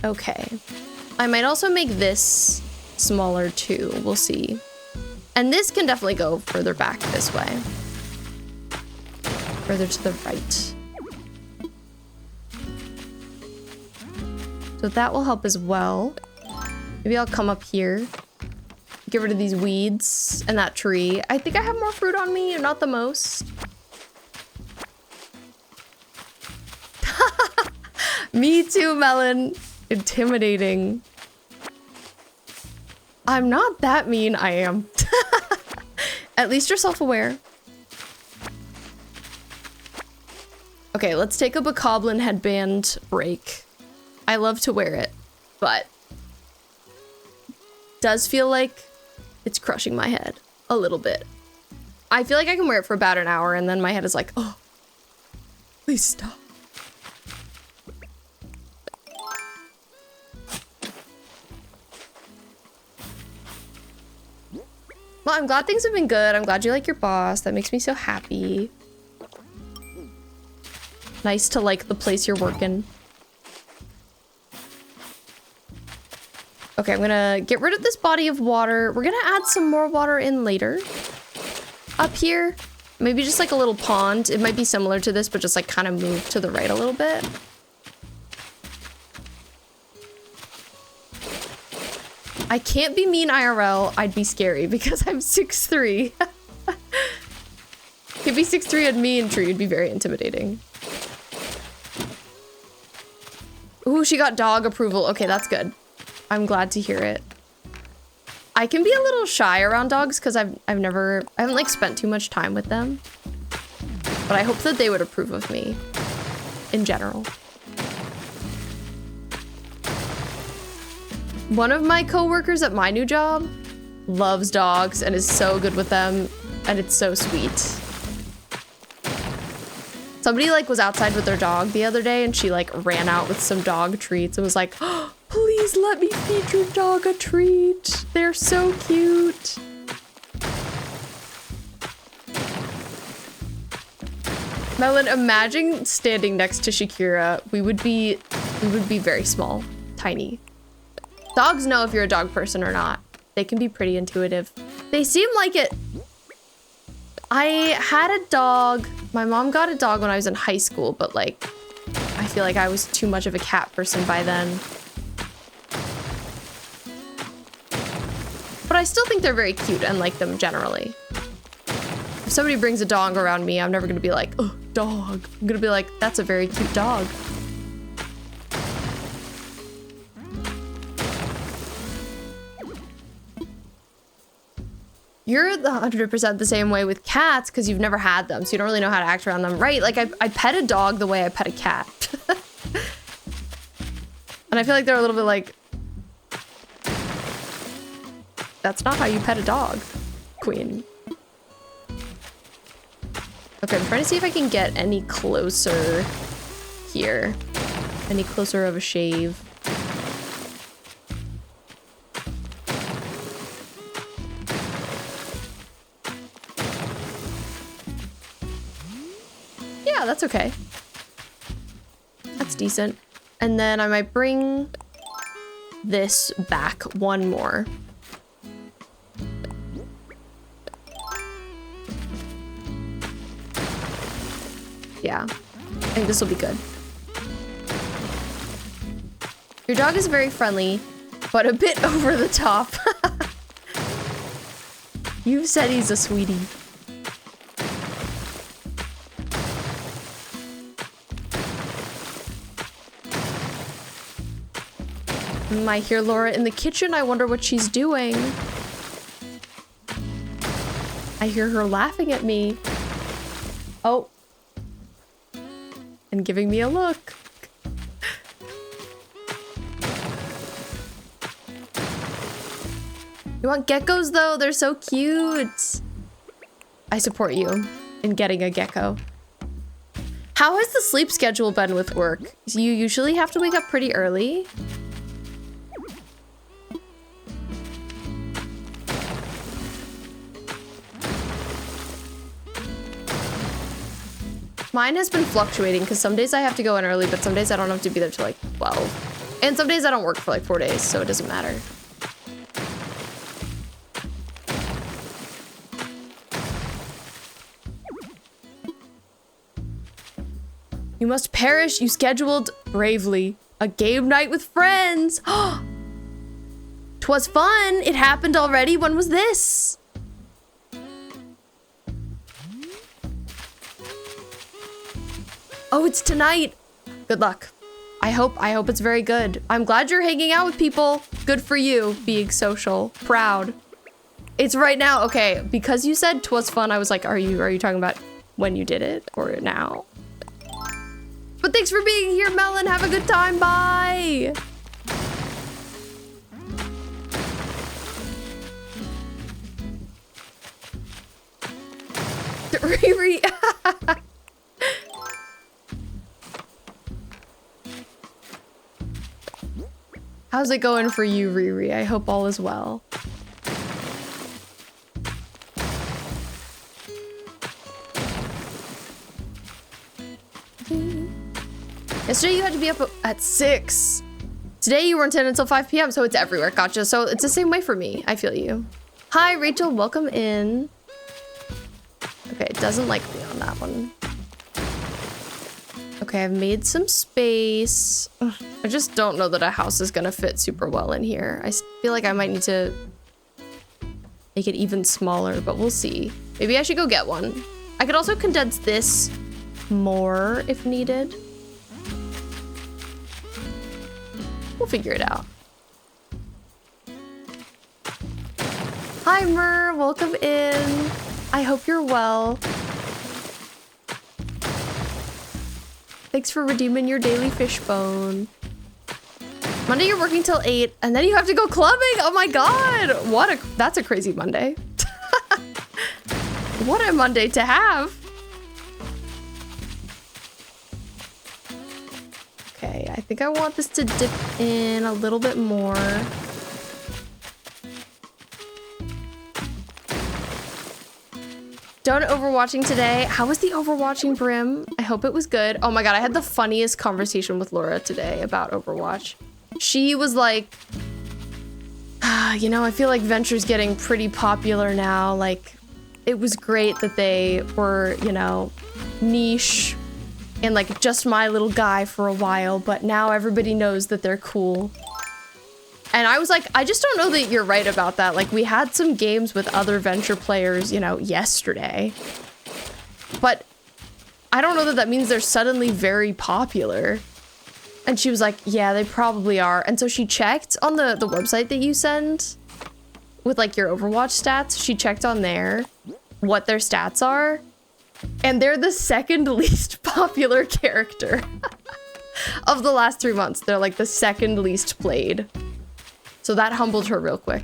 Okay. I might also make this smaller too. We'll see. And this can definitely go further back this way. Further to the right. So that will help as well. Maybe I'll come up here. Get rid of these weeds and that tree. I think I have more fruit on me, not the most. Me too, Melon. Intimidating. I'm not that mean, I am. At least you're self-aware. Okay, let's take a bokoblin headband break. I love to wear it, but does feel like it's crushing my head a little bit. I feel like I can wear it for about an hour and then my head is like, oh, please stop. Well, I'm glad things have been good. I'm glad you like your boss. That makes me so happy. Nice to like the place you're working. Okay, I'm gonna get rid of this body of water. We're gonna add some more water in later. Up here. Maybe just like a little pond. It might be similar to this, but just like kind of move to the right a little bit. I can't be mean IRL. I'd be scary because I'm 6'3". Could be 6'3" and me and Tree would be very intimidating. Ooh, she got dog approval. Okay, that's good. I'm glad to hear it. I can be a little shy around dogs because I haven't like spent too much time with them. But I hope that they would approve of me in general. One of my coworkers at my new job loves dogs and is so good with them, and it's so sweet. Somebody like was outside with their dog the other day and she like ran out with some dog treats and was like, oh, please let me feed your dog a treat. They're so cute. Melon, imagine standing next to Shakira. We would be very small, tiny. Dogs know if you're a dog person or not. They can be pretty intuitive. They seem like it. I had a dog. My mom got a dog when I was in high school, but like, I feel like I was too much of a cat person by then. But I still think they're very cute and like them generally. If somebody brings a dog around me, I'm never gonna be like, oh, dog. I'm gonna be like, that's a very cute dog. You're the 100% the same way with cats because you've never had them, so you don't really know how to act around them. Right, like I pet a dog the way I pet a cat. And I feel like they're a little bit like, that's not how you pet a dog, queen. Okay, I'm trying to see if I can get any closer here. Any closer of a shave. Yeah, that's okay. That's decent. And then I might bring this back one more. Yeah, I think this will be good. Your dog is very friendly, but a bit over the top. You've said he's a sweetie. I hear Laura in the kitchen. I wonder what she's doing. I hear her laughing at me. Oh. And giving me a look. You want geckos though? They're so cute. I support you in getting a gecko. How has the sleep schedule been with work? Do you usually have to wake up pretty early? Mine has been fluctuating because some days I have to go in early, but some days I don't have to be there till like 12. And some days I don't work for like 4 days, so it doesn't matter. You must perish. You scheduled bravely a game night with friends. 'Twas fun. It happened already. When was this? Oh, it's tonight. Good luck. I hope it's very good. I'm glad you're hanging out with people. Good for you, being social. Proud. It's right now. Okay, because you said 'twas fun, I was like, are you talking about when you did it or now? But thanks for being here, Melon. Have a good time. Bye. Riri. How's it going for you, Riri? I hope all is well. Yesterday you had to be up at 6. Today you weren't in until 5 p.m. So it's everywhere. Gotcha. So it's the same way for me. I feel you. Hi, Rachel. Welcome in. Okay, it doesn't like me on that one. Okay, I've made some space. Ugh, I just don't know that a house is gonna fit super well in here. I feel like I might need to make it even smaller, but we'll see. Maybe I should go get one. I could also condense this more if needed. We'll figure it out. Hi, Mer. Welcome in. I hope you're well. Thanks for redeeming your daily fishbone. Monday, you're working till 8, and then you have to go clubbing. Oh my God. That's a crazy Monday. What a Monday to have. Okay, I think I want this to dip in a little bit more. Done overwatching today. How was the overwatching, Brim? I hope it was good. Oh my God, I had the funniest conversation with Laura today about Overwatch. She was like, you know, I feel like Venture's getting pretty popular now. Like, it was great that they were, you know, niche and like just my little guy for a while, but now everybody knows that they're cool. And I was like, I just don't know that you're right about that. Like, we had some games with other Venture players, you know, yesterday. But I don't know that that means they're suddenly very popular. And she was like, yeah, they probably are. And so she checked on the website that you send with like your Overwatch stats. She checked on there what their stats are. And they're the second least popular character of the last 3 months. They're like the second least played. So that humbled her real quick.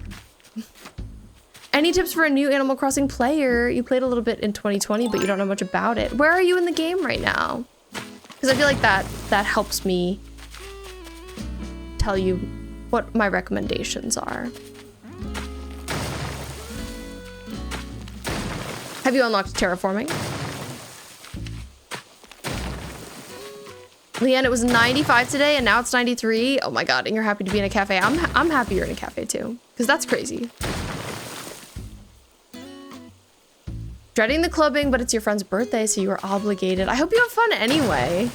Any tips for a new Animal Crossing player? You played a little bit in 2020, but you don't know much about it. Where are you in the game right now? Because I feel like that helps me tell you what my recommendations are. Have you unlocked Terraforming? Leanne, it was 95 today and now it's 93. Oh my God, and you're happy to be in a cafe. I'm happy you're in a cafe too, because that's crazy. Dreading the clubbing, but it's your friend's birthday, so you are obligated. I hope you have fun anyway.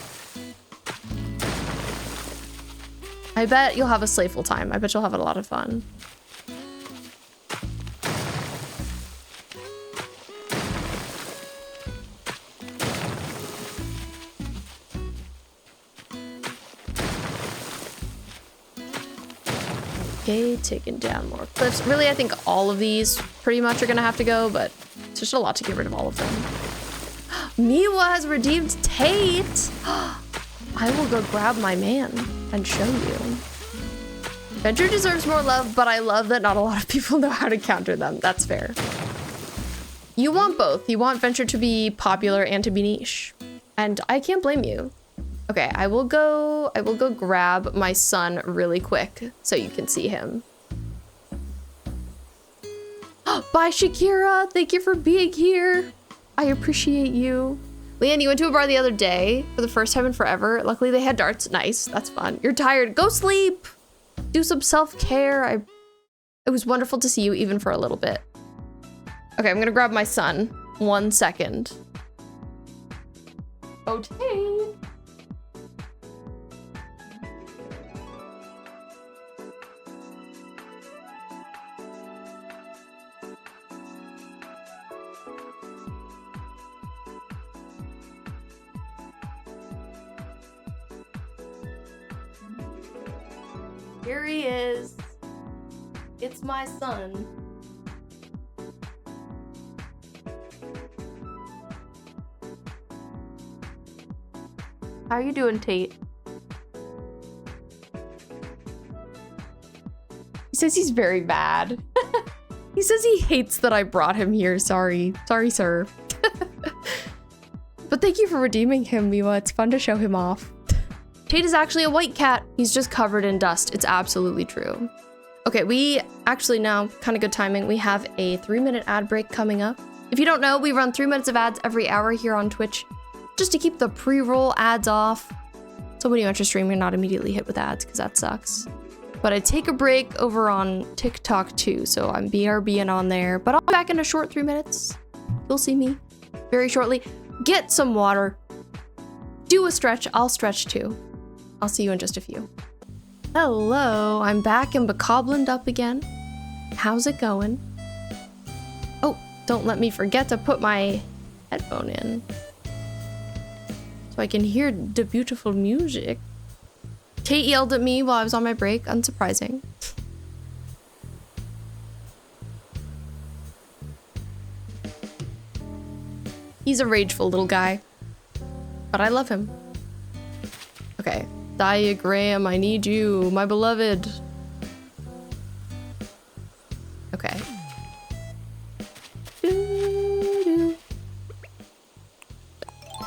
I bet you'll have a slayful time. I bet you'll have a lot of fun. Okay, taking down more clips. Really, I think all of these pretty much are gonna have to go, but it's just a lot to get rid of all of them. Miwa has redeemed Tate. I will go grab my man and show you. Venture deserves more love, but I love that not a lot of people know how to counter them. That's fair. You want both. You want Venture to be popular and to be niche. And I can't blame you. Okay, I will go grab my son really quick so you can see him. Bye, Shakira. Thank you for being here. I appreciate you. Leanne, you went to a bar the other day for the first time in forever. Luckily, they had darts. Nice. That's fun. You're tired. Go sleep. Do some self-care. It was wonderful to see you even for a little bit. Okay, I'm gonna grab my son. 1 second. Okay. Here he is. It's my son. How are you doing, Tate? He says he's very mad. He says he hates that I brought him here. Sorry. Sorry, sir. But thank you for redeeming him, Miwa. It's fun to show him off. Tate is actually a white cat. He's just covered in dust. It's absolutely true. Okay, we actually now, kind of good timing, we have a 3-minute ad break coming up. If you don't know, we run 3 minutes of ads every hour here on Twitch just to keep the pre-roll ads off. So when you enter stream, you're not immediately hit with ads because that sucks. But I take a break over on TikTok too, so I'm BRBing on there. But I'll be back in a short 3 minutes. You'll see me very shortly. Get some water. Do a stretch. I'll stretch too. I'll see you in just a few. Hello, I'm back and becobbled up again. How's it going? Oh, don't let me forget to put my headphone in so I can hear the beautiful music. Tate yelled at me while I was on my break, unsurprising. He's a rageful little guy, but I love him. Okay, diagram, I need you, my beloved. Okay.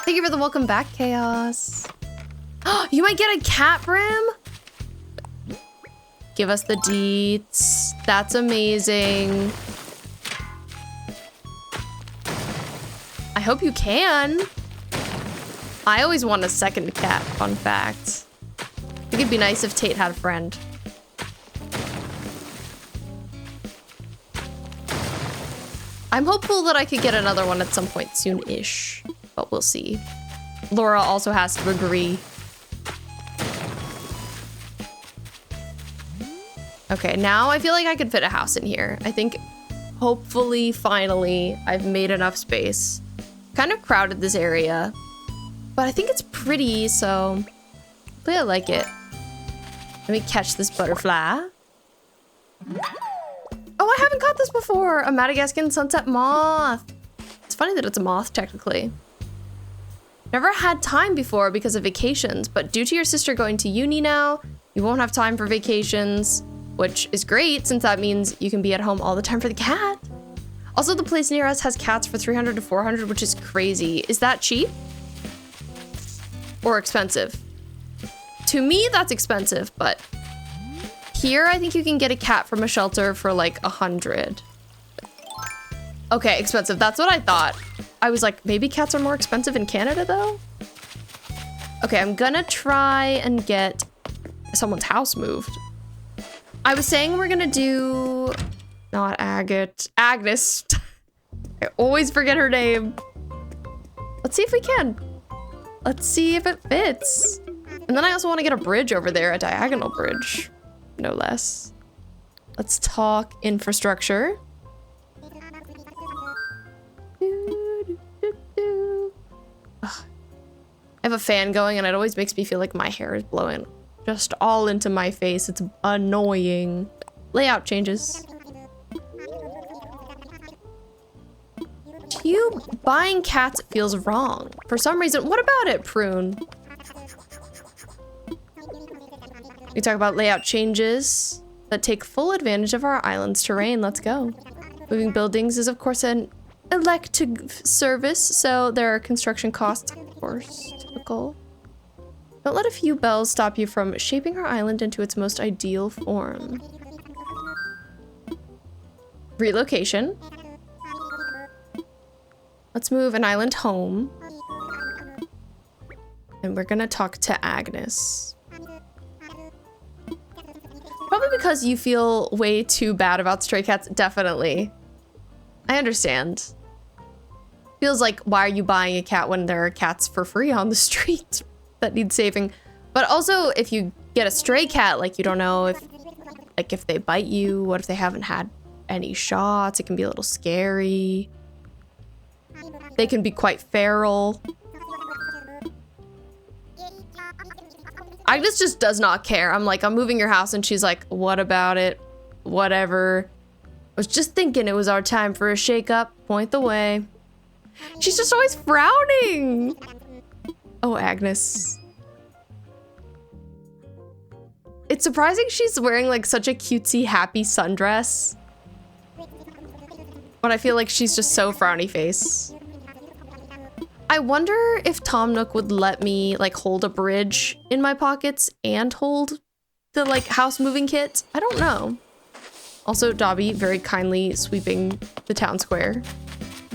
Thank you for the welcome back, Chaos. You might get a cat brim? Give us the deets. That's amazing. I hope you can. I always want a second cat, fun fact. I think it'd be nice if Tate had a friend. I'm hopeful that I could get another one at some point soon-ish, but we'll see. Laura also has to agree. Okay, now I feel like I could fit a house in here. I think, hopefully, finally, I've made enough space. Kind of crowded this area, but I think it's pretty, so hopefully I like it. Let me catch this butterfly. Oh, I haven't caught this before. A Madagascan sunset moth. It's funny that it's a moth, technically. Never had time before because of vacations, but due to your sister going to uni now, you won't have time for vacations, which is great since that means you can be at home all the time for the cat. Also, the place near us has cats for 300 to 400, which is crazy. Is that cheap? Or expensive? To me, that's expensive, but here I think you can get a cat from a shelter for like 100. Okay, expensive. That's what I thought. I was like, maybe cats are more expensive in Canada though? Okay, I'm gonna try and get someone's house moved. I was saying we're gonna do, not Agate, Agnes. I always forget her name. Let's see if we can. Let's see if it fits. And then I also want to get a bridge over there, a diagonal bridge, no less. Let's talk infrastructure. Ugh. I have a fan going and it always makes me feel like my hair is blowing just all into my face. It's annoying. Layout changes. To you, buying cats feels wrong. For some reason, what about it, Prune? We talk about layout changes that take full advantage of our island's terrain. Let's go. Moving buildings is, of course, an elective service, so there are construction costs, of course, typical. Don't let a few bells stop you from shaping our island into its most ideal form. Relocation. Let's move an island home. And we're gonna talk to Agnes. Probably because you feel way too bad about stray cats, definitely. I understand. Feels like, why are you buying a cat when there are cats for free on the street that need saving? But also, if you get a stray cat, like you don't know if they bite you, what if they haven't had any shots? It can be a little scary. They can be quite feral. Agnes just does not care. I'm like, I'm moving your house, and she's like, what about it? Whatever. I was just thinking it was our time for a shake-up. Point the way. She's just always frowning. Oh, Agnes. It's surprising she's wearing like such a cutesy, happy sundress. But I feel like she's just so frowny face. I wonder if Tom Nook would let me like hold a bridge in my pockets and hold the like house moving kit. I don't know. Also, Dobby very kindly sweeping the town square.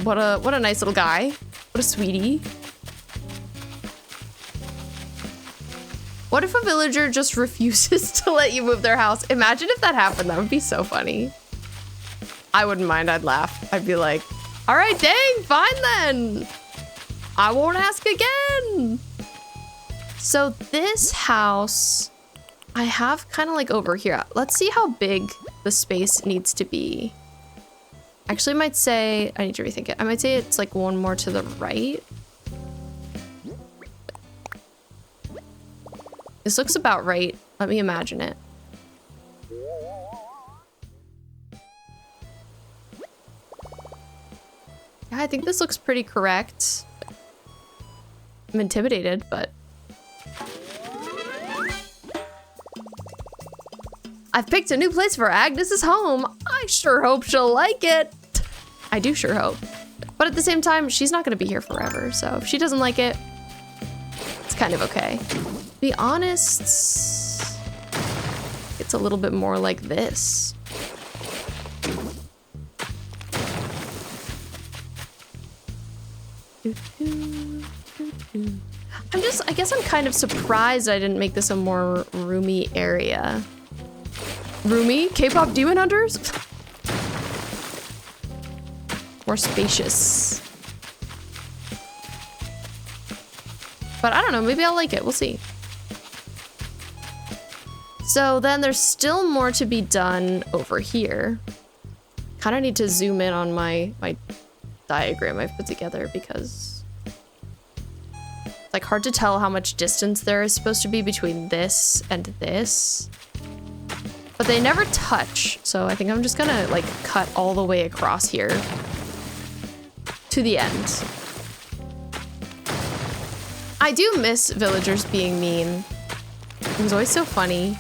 What a nice little guy. What a sweetie. What if a villager just refuses to let you move their house? Imagine if that happened. That would be so funny. I wouldn't mind. I'd laugh. I'd be like, all right, dang, fine then. I won't ask again. So this house, I have kind of like over here. Let's see how big the space needs to be. Actually, I might say, I need to rethink it. I might say it's like one more to the right. This looks about right. Let me imagine it. Yeah, I think this looks pretty correct. I'm intimidated, but... I've picked a new place for Agnes's home. I sure hope she'll like it. I do sure hope. But at the same time, she's not gonna be here forever, so if she doesn't like it, it's kind of okay. To be honest, it's a little bit more like this. I guess I'm kind of surprised I didn't make this a more roomy area. Roomy? K-pop demon hunters? More spacious. But I don't know, maybe I'll like it, we'll see. So then there's still more to be done over here. Kind of need to zoom in on my diagram I've put together because it's like hard to tell how much distance there is supposed to be between this and this. But they never touch, so I think I'm just gonna like cut all the way across here to the end. I do miss villagers being mean. It was always so funny.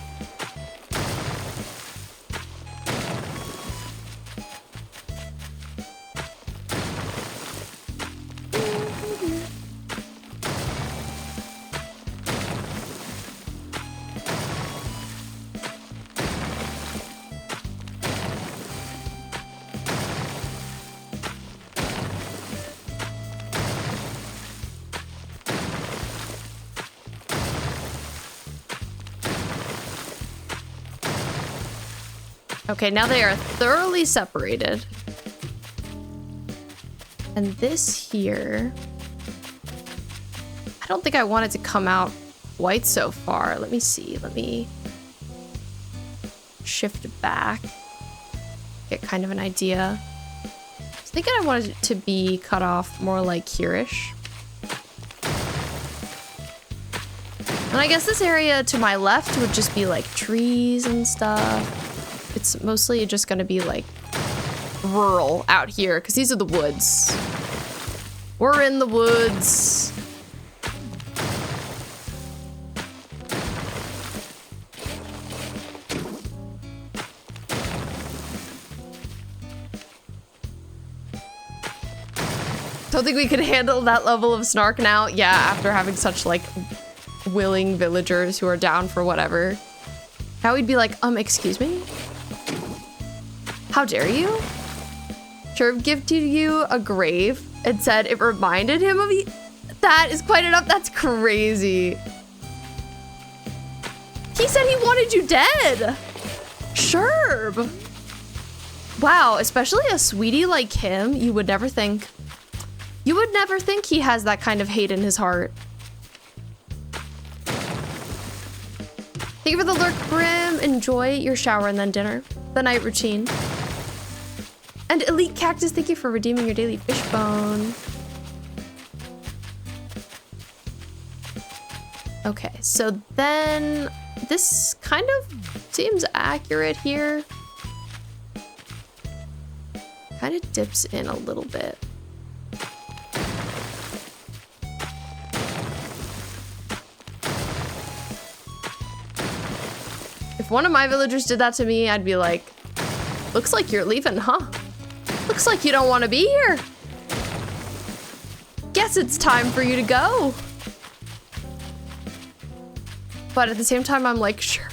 Okay, now they are thoroughly separated. And this here, I don't think I want it to come out quite so far. Let me see, let me shift back, get kind of an idea. I was thinking I wanted it to be cut off more like here-ish. And I guess this area to my left would just be like trees and stuff. It's mostly just gonna be like rural out here because these are the woods. We're in the woods. Don't think we could handle that level of snark now. Yeah, after having such like willing villagers who are down for whatever. Now we'd be like, excuse me? How dare you? Sherv gifted you a grave and said it reminded him of you. That is quite enough. That's crazy. He said he wanted you dead. Sherv. Wow, especially a sweetie like him, you would never think. You would never think he has that kind of hate in his heart. Thank you for the lurk, Brim. Enjoy your shower and then dinner. The night routine. And Elite Cactus, thank you for redeeming your daily fish bone. Okay, so then this kind of seems accurate here. Kind of dips in a little bit. If one of my villagers did that to me, I'd be like, looks like you're leaving, huh? Looks like you don't want to be here. Guess it's time for you to go. But at the same time, I'm like, sure.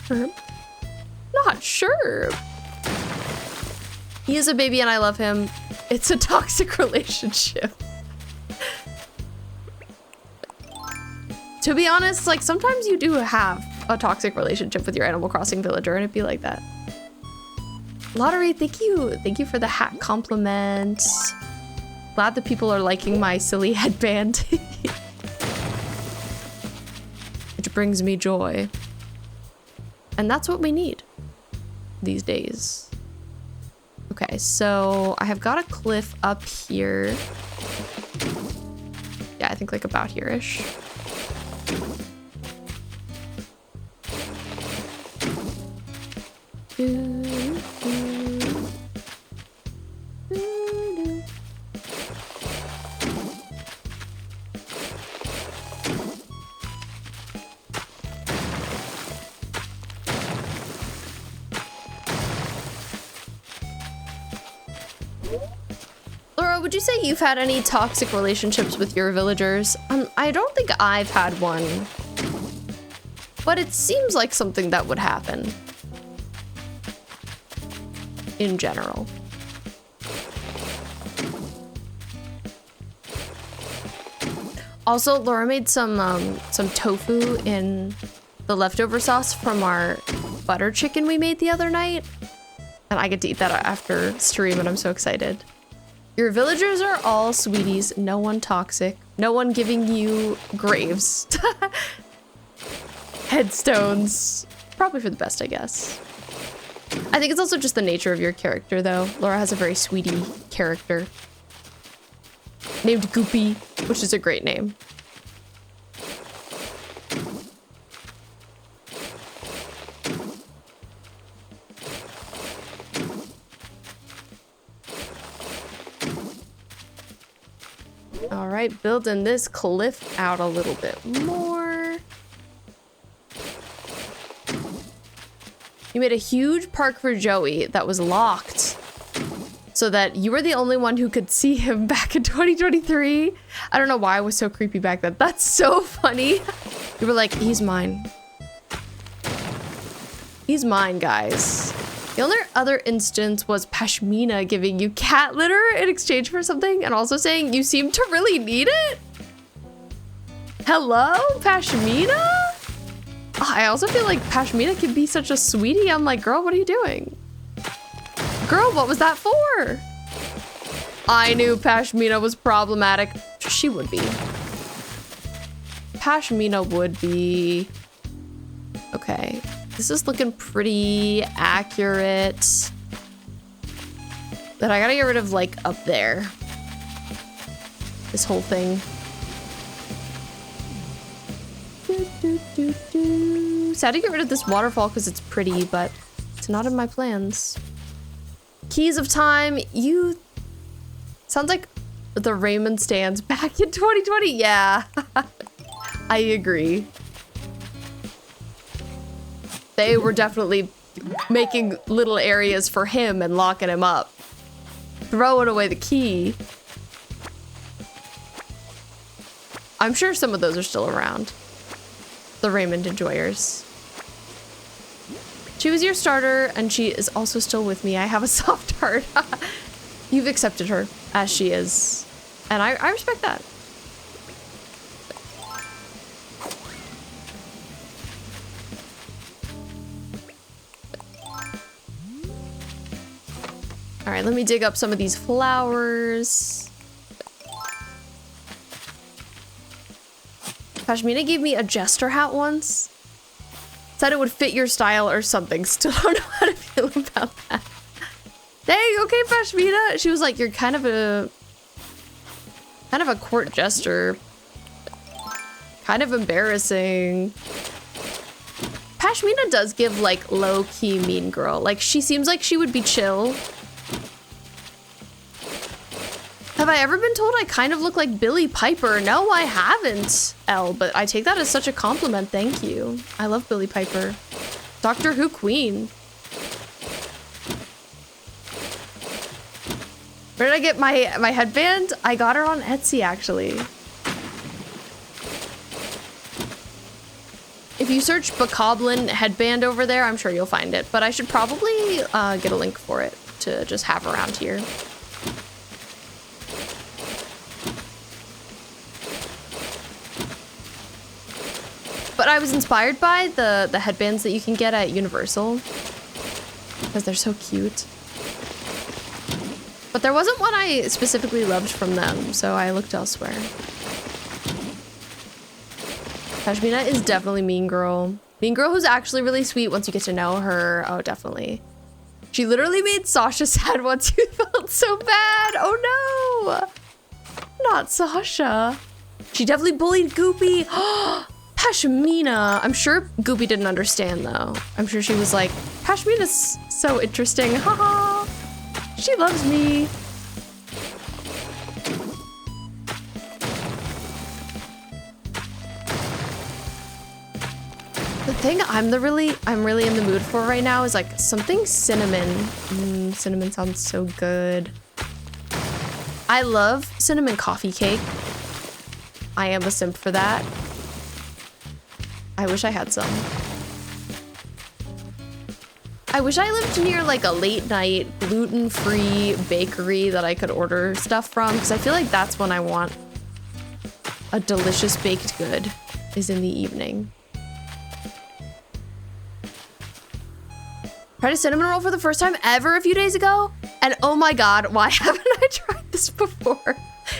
Not sure. He is a baby and I love him. It's a toxic relationship. To be honest, like sometimes you do have a toxic relationship with your Animal Crossing villager and it'd be like that. Lottery, thank you. Thank you for the hat compliment. Glad that people are liking my silly headband. It brings me joy. And that's what we need these days. Okay, so I have got a cliff up here. Yeah, I think like about here-ish. Would you say you've had any toxic relationships with your villagers? I don't think I've had one, but it seems like something that would happen in general. Also, Laura made some tofu in the leftover sauce from our butter chicken we made the other night, and I get to eat that after stream, and I'm so excited. Your villagers are all sweeties, no one toxic, no one giving you graves. Headstones. Probably for the best, I guess. I think it's also just the nature of your character, though. Laura has a very sweetie character. Named Goopy, which is a great name. All right, building this cliff out a little bit more. You made a huge park for Joey that was locked so that you were the only one who could see him back in 2023. I don't know why I was so creepy back then. That's so funny. You were like, he's mine. He's mine, guys. The only other instance was Pashmina giving you cat litter in exchange for something and also saying you seem to really need it. Hello, Pashmina? Oh, I also feel like Pashmina can be such a sweetie. I'm like, girl, what are you doing? Girl, what was that for? I knew Pashmina was problematic. She would be. Pashmina would be. Okay. This is looking pretty accurate. But I gotta get rid of, like, up there. This whole thing. Sad to get rid of this waterfall because it's pretty, but it's not in my plans. Keys of Time, you... Sounds like the Raymond stands back in 2020. Yeah, I agree. They were definitely making little areas for him and locking him up. Throwing away the key. I'm sure some of those are still around. The Raymond Enjoyers. She was your starter, and she is also still with me. I have a soft heart. You've accepted her as she is. And I respect that. All right, let me dig up some of these flowers. Pashmina gave me a jester hat once. Said it would fit your style or something. Still don't know how to feel about that. Dang, okay, Pashmina. She was like, you're kind of a court jester. Kind of embarrassing. Pashmina does give like low-key mean girl. Like she seems like she would be chill. Have I ever been told I kind of look like Billie Piper? No, I haven't, Elle, but I take that as such a compliment. Thank you. I love Billie Piper. Doctor Who queen. Where did I get my headband? I got her on Etsy, actually. If you search Bokoblin headband over there, I'm sure you'll find it. But I should probably get a link for it to just have around here. But I was inspired by the headbands that you can get at Universal because they're so cute. But there wasn't one I specifically loved from them, so I looked elsewhere. Pashmina is definitely Mean Girl. Mean Girl who's actually really sweet once you get to know her. Oh, definitely. She literally made Sasha sad once. You felt so bad. Oh no. Not Sasha. She definitely bullied Goopy. Pashmina. I'm sure Goopy didn't understand though. I'm sure she was like, Pashmina's so interesting. Haha. She loves me. The thing I'm really in the mood for right now is like something cinnamon. Cinnamon sounds so good. I love cinnamon coffee cake. I am a simp for that. I wish I had some. I wish I lived near like a late night gluten-free bakery that I could order stuff from, because I feel like that's when I want a delicious baked good, is in the evening. Tried a cinnamon roll for the first time ever a few days ago, and oh my god, why haven't I tried this before?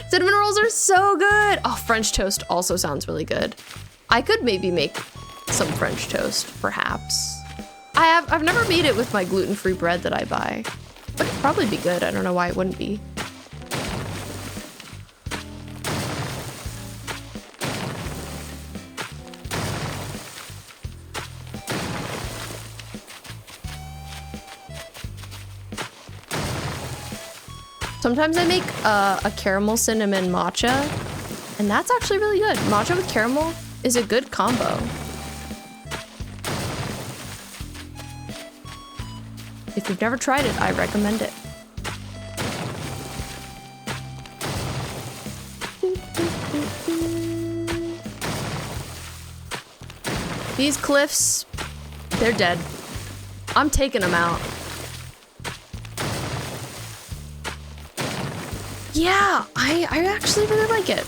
Cinnamon rolls are so good. Oh, French toast also sounds really good. I could maybe make some French toast, perhaps. I've never made it with my gluten-free bread that I buy. But it'd probably be good. I don't know why it wouldn't be. Sometimes I make a caramel cinnamon matcha, and that's actually really good. Matcha with caramel is a good combo. If you've never tried it, I recommend it. These cliffs, they're dead. I'm taking them out. Yeah, I actually really like it.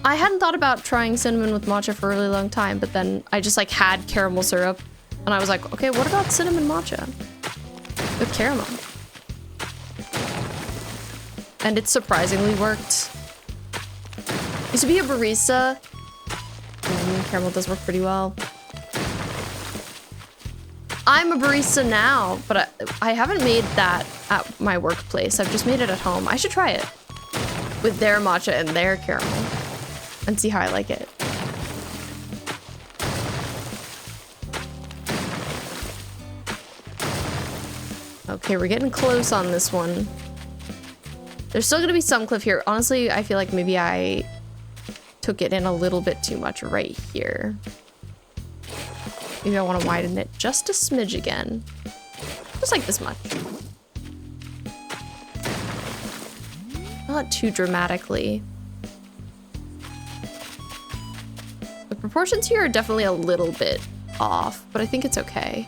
I hadn't thought about trying cinnamon with matcha for a really long time, but then I just like had caramel syrup and I was like, okay, what about cinnamon matcha with caramel? And it surprisingly worked. Used to be a barista. Caramel does work pretty well. I'm a barista now, but I haven't made that at my workplace. I've just made it at home. I should try it with their matcha and their caramel and see how I like it. Okay, we're getting close on this one. There's still gonna be some cliff here. Honestly, I feel like maybe I took it in a little bit too much right here. Maybe I want to widen it just a smidge again. Just like this much. Not too dramatically. The proportions here are definitely a little bit off, but I think it's okay.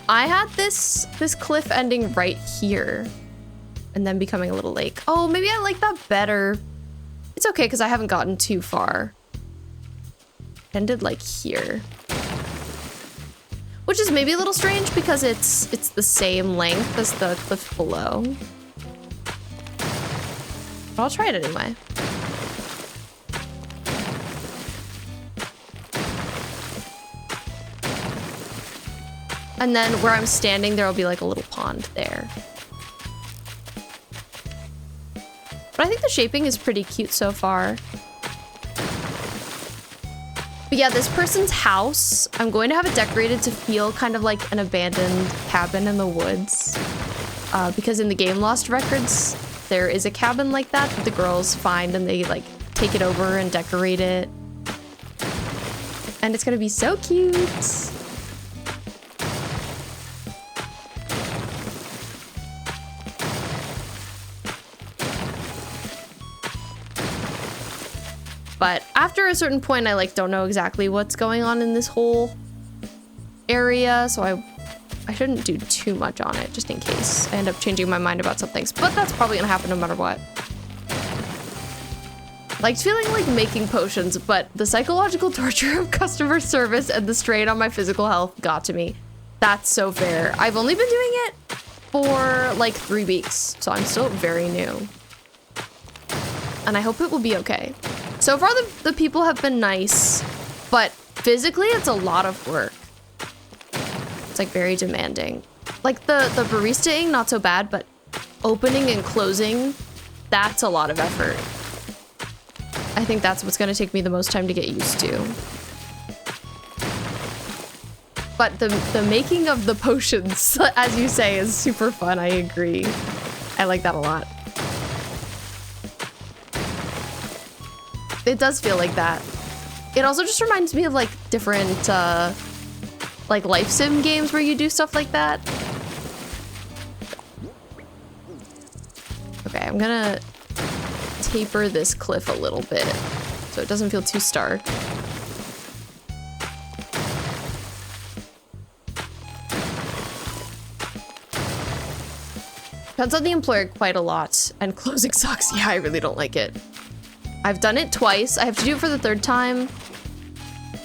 I had this cliff ending right here and then becoming a little lake. Oh, maybe I like that better. It's okay because I haven't gotten too far. Ended like here. Which is maybe a little strange because it's the same length as the cliff below. But I'll try it anyway. And then where I'm standing, there will be like a little pond there. But I think the shaping is pretty cute so far. But yeah, this person's house, I'm going to have it decorated to feel kind of like an abandoned cabin in the woods. Because in the game Lost Records, there is a cabin like that the girls find and they like take it over and decorate it. And it's gonna be so cute. But after a certain point, I like don't know exactly what's going on in this whole area, so I shouldn't do too much on it, just in case I end up changing my mind about some things. But that's probably gonna happen no matter what. Liked feeling like making potions, but the psychological torture of customer service and the strain on my physical health got to me. That's so fair. I've only been doing it for like 3 weeks, so I'm still very new. And I hope it will be okay. So far, the people have been nice, but physically, it's a lot of work. It's like very demanding. Like the baristaing, not so bad, but opening and closing, that's a lot of effort. I think that's what's gonna take me the most time to get used to. But the making of the potions, as you say, is super fun. I agree. I like that a lot. It does feel like that. It also just reminds me of like different like life sim games where you do stuff like that. Okay, I'm gonna taper this cliff a little bit so it doesn't feel too stark. Depends on the employer quite a lot, and closing sucks. Yeah, I really don't like it. I've done it twice. I have to do it for the 3rd time.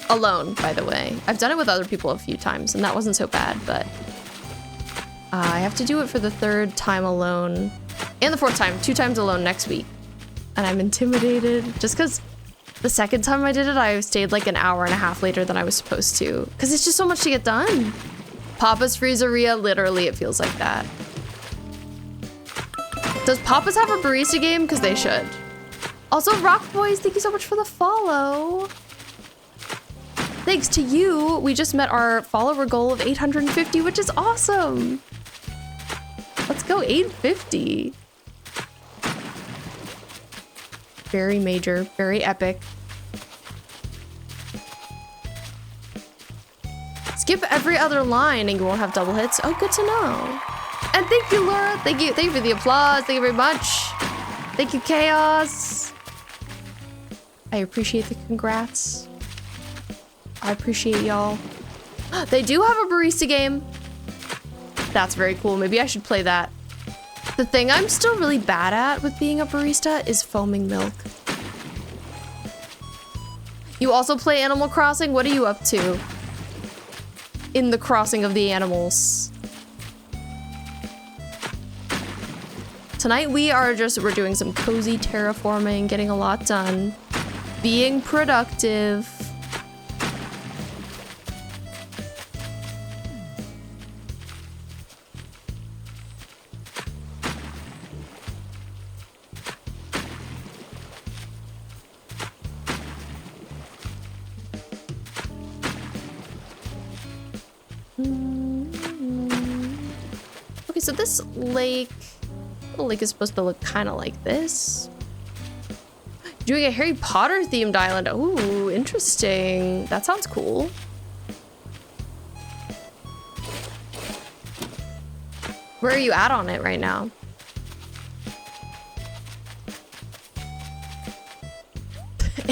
Alone, by the way. I've done it with other people a few times, and that wasn't so bad, but I have to do it for the 3rd time alone. And the 4th time, 2 times alone next week. And I'm intimidated, just because the 2nd time I did it, I stayed like an hour and a half later than I was supposed to. Because it's just so much to get done. Papa's Freezeria, literally, it feels like that. Does Papa's have a barista game? Because they should. Also, Rock Boys, thank you so much for the follow. Thanks to you, we just met our follower goal of 850, which is awesome. Let's go 850. Very major, very epic. Skip every other line and you won't have double hits. Oh, good to know. And thank you, Laura. Thank you for the applause. Thank you very much. Thank you, Chaos. I appreciate the congrats. I appreciate y'all. They do have a barista game. That's very cool. Maybe I should play that. The thing I'm still really bad at with being a barista is foaming milk. You also play Animal Crossing? What are you up to? In the crossing of the animals. Tonight we're doing some cozy terraforming, getting a lot done, being productive. Okay, so this lake, the lake is supposed to look kind of like this. Doing a Harry Potter themed island. Ooh, interesting. That sounds cool. Where are you at on it right now?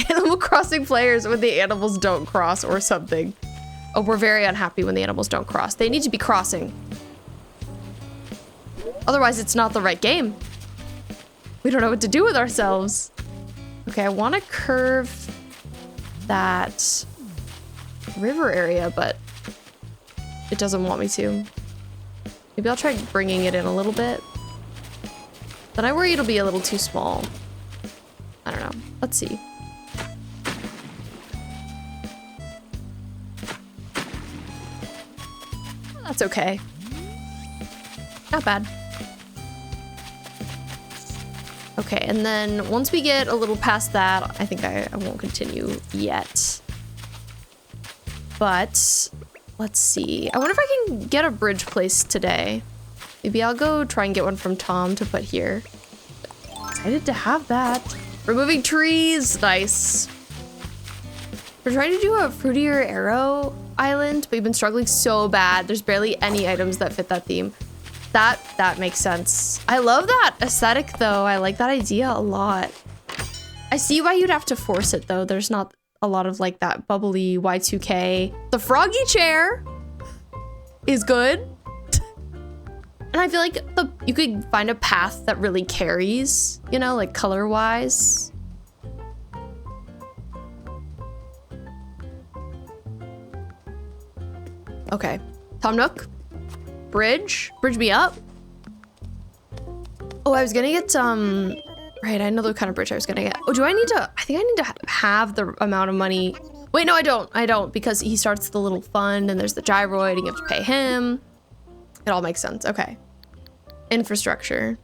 Animal Crossing players when the animals don't cross or something. Oh, we're very unhappy when the animals don't cross. They need to be crossing. Otherwise, it's not the right game. We don't know what to do with ourselves. Okay, I want to curve that river area, but it doesn't want me to. Maybe I'll try bringing it in a little bit. Then I worry it'll be a little too small. I don't know. Let's see. That's okay. Not bad. Okay, and then once we get a little past that, I think I won't continue yet. But let's see. I wonder if I can get a bridge placed today. Maybe I'll go try and get one from Tom to put here. Excited to have that. Removing trees, nice. We're trying to do a fruitier arrow island, but we've been struggling so bad. There's barely any items that fit that theme. That makes sense. I love that aesthetic though. I like that idea a lot. I see why you'd have to force it though. There's not a lot of like that bubbly Y2K. The froggy chair is good. And I feel like you could find a path that really carries, you know, like color wise. Okay. Tom Nook. Bridge. Bridge me up. Oh, I was gonna get right, I know the kind of bridge I was gonna get. Oh, do I need to, I think I need to have the amount of money. Wait, no, I don't, because he starts the little fund and there's the gyroid and you have to pay him. It all makes sense, okay. Infrastructure.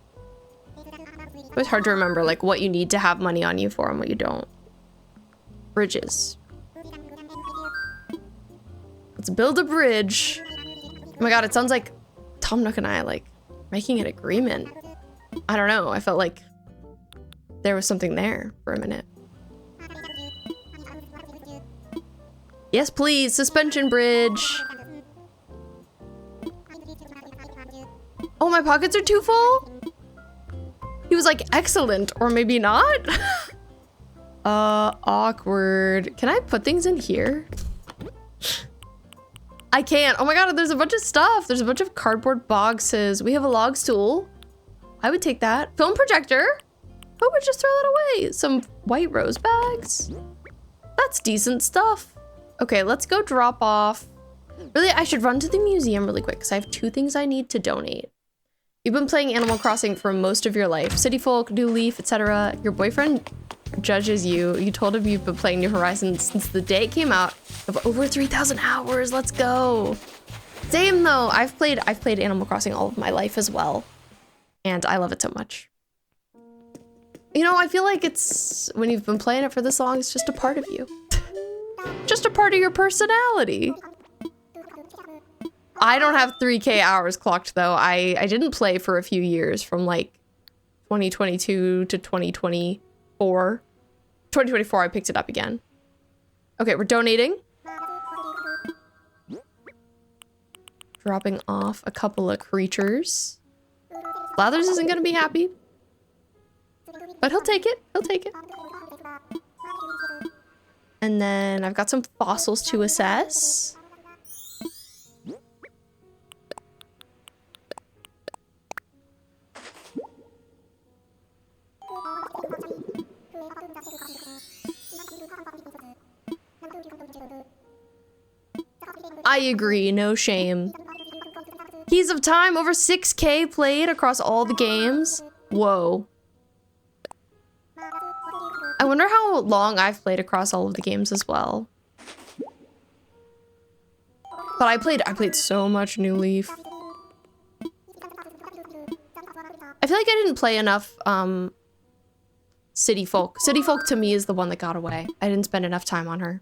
It's hard to remember like what you need to have money on you for and what you don't. Bridges. Let's build a bridge. Oh my God, it sounds like Tom Nook and I like making an agreement. I don't know, I felt like there was something there for a minute. Yes, please, suspension bridge. Oh, my pockets are too full? He was like, excellent, or maybe not? Awkward. Can I put things in here? I can't. Oh my God, there's a bunch of stuff. There's a bunch of cardboard boxes. We have a log stool. I would take that. Film projector. Who would just throw that away? Some white rose bags. That's decent stuff. Okay, let's go drop off. Really, I should run to the museum really quick because I have 2 things I need to donate. You've been playing Animal Crossing for most of your life. City Folk, New Leaf, etc. Your boyfriend judges you. You told him you've been playing New Horizons since the day it came out. Of over 3,000 hours. Let's go. Same though. I've played Animal Crossing all of my life as well. And I love it so much. You know, I feel like it's, when you've been playing it for this long, it's just a part of you. Just a part of your personality. I don't have 3K hours clocked though. I didn't play for a few years from like 2022 to 2024. 2024, I picked it up again. Okay, we're donating. Dropping off a couple of creatures. Blathers isn't gonna be happy. But he'll take it, he'll take it. And then I've got some fossils to assess. I agree, no shame. Keys of Time, over 6K played across all the games. Whoa. I wonder how long I've played across all of the games as well. But I played so much New Leaf. I feel like I didn't play enough City Folk. City Folk to me is the one that got away. I didn't spend enough time on her.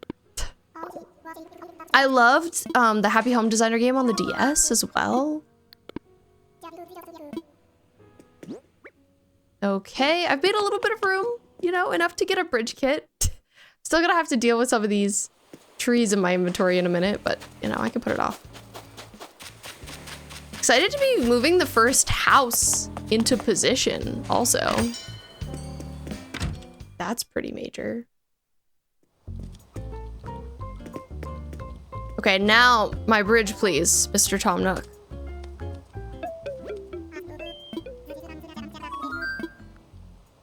I loved the Happy Home Designer game on the DS as well. Okay, I've made a little bit of room, you know, enough to get a bridge kit. Still gonna have to deal with some of these trees in my inventory in a minute, but you know, I can put it off. Excited to be moving the first house into position also. That's pretty major. Okay, now my bridge, please, Mr. Tom Nook.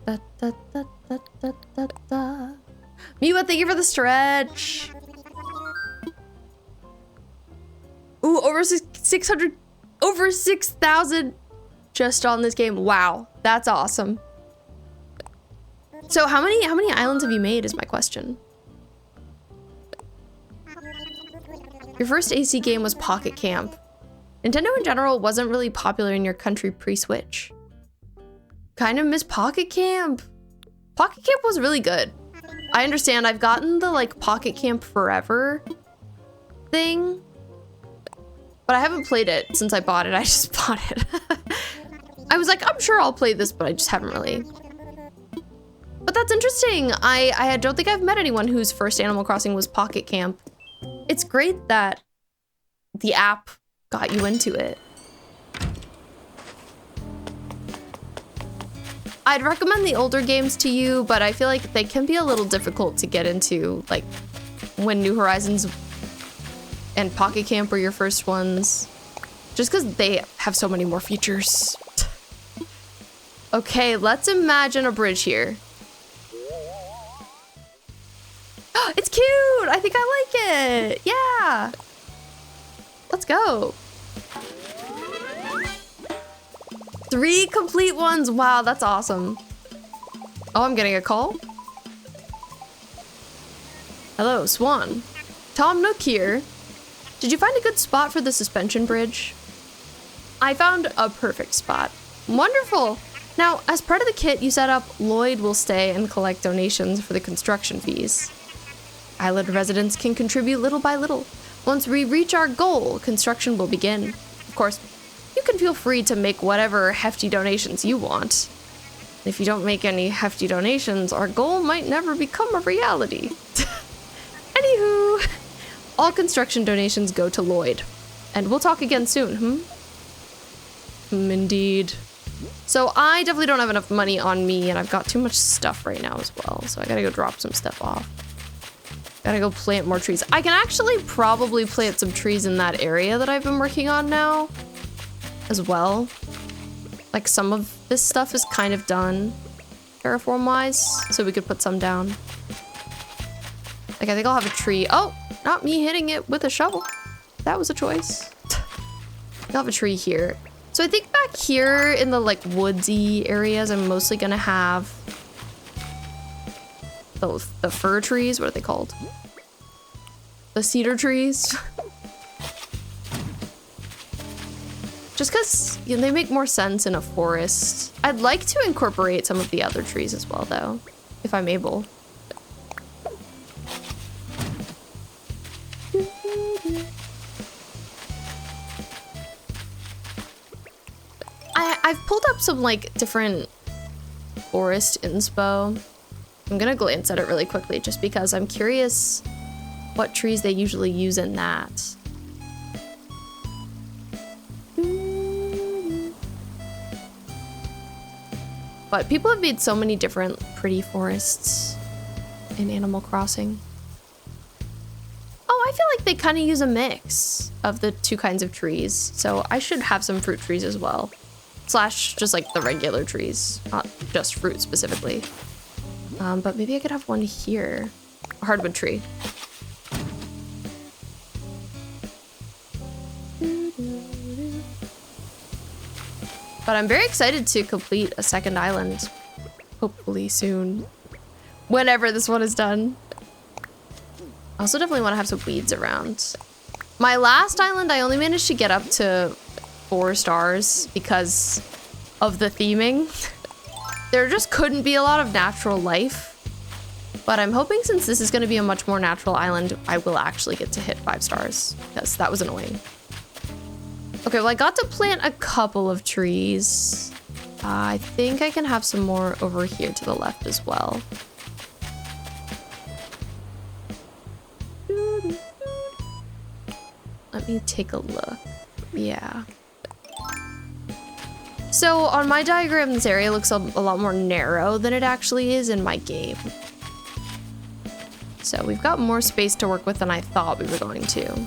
Da, da, da, da, da, da, da. Miwa, thank you for the stretch. Ooh, over 600, over 6,000 just on this game. Wow, that's awesome. So how many islands have you made is my question. Your first AC game was Pocket Camp. Nintendo in general wasn't really popular in your country pre-Switch. Kind of miss Pocket Camp. Pocket Camp was really good. I understand I've gotten the like Pocket Camp Forever thing, but I haven't played it since I bought it. I just bought it. I was like, I'm sure I'll play this, but I just haven't really. But that's interesting. I don't think I've met anyone whose first Animal Crossing was Pocket Camp. It's great that the app got you into it. I'd recommend the older games to you, but I feel like they can be a little difficult to get into, like when New Horizons and Pocket Camp were your first ones, just because they have so many more features. Okay, let's imagine a bridge here. It's cute! I think I like it! Yeah! Let's go. 3 complete ones. Wow, that's awesome. Oh, I'm getting a call. Hello, Swan. Tom Nook here. Did you find a good spot for the suspension bridge? I found a perfect spot. Wonderful. Now, as part of the kit you set up, Lloyd will stay and collect donations for the construction fees. Island residents can contribute little by little. Once we reach our goal, construction will begin. Of course, you can feel free to make whatever hefty donations you want. If you don't make any hefty donations, our goal might never become a reality. Anywho, all construction donations go to Lloyd. And we'll talk again soon, Indeed. So I definitely don't have enough money on me, and I've got too much stuff right now as well. So I gotta go drop some stuff off. Gotta go plant more trees. I can actually probably plant some trees in that area that I've been working on now as well. Like some of this stuff is kind of done terraform wise, so we could put some down. Like I think I'll have a tree. Oh, not me hitting it with a shovel. That was a choice. I'll have a tree here. So I think back here in the like woodsy areas, I'm mostly gonna have the fir trees. What are they called? The cedar trees. Just because they make more sense in a forest. I'd like to incorporate some of the other trees as well, though, if I'm able. I've pulled up some like different forest inspo. I'm gonna glance at it really quickly just because I'm curious what trees they usually use in that. But people have made so many different pretty forests in Animal Crossing. Oh, I feel like they kind of use a mix of the 2 kinds of trees. So I should have some fruit trees as well. Slash just like the regular trees, not just fruit specifically. But maybe I could have one here. A hardwood tree. But I'm very excited to complete a second island. Hopefully soon. Whenever this one is done. I also definitely want to have some weeds around. My last island, I only managed to get up to 4 stars because of the theming. There just couldn't be a lot of natural life. But I'm hoping since this is going to be a much more natural island, I will actually get to hit 5 stars. Because that was annoying. Okay, well I got to plant a couple of trees. I think I can have some more over here to the left as well. Let me take a look. Yeah. So on my diagram, this area looks a lot more narrow than it actually is in my game. So we've got more space to work with than I thought we were going to.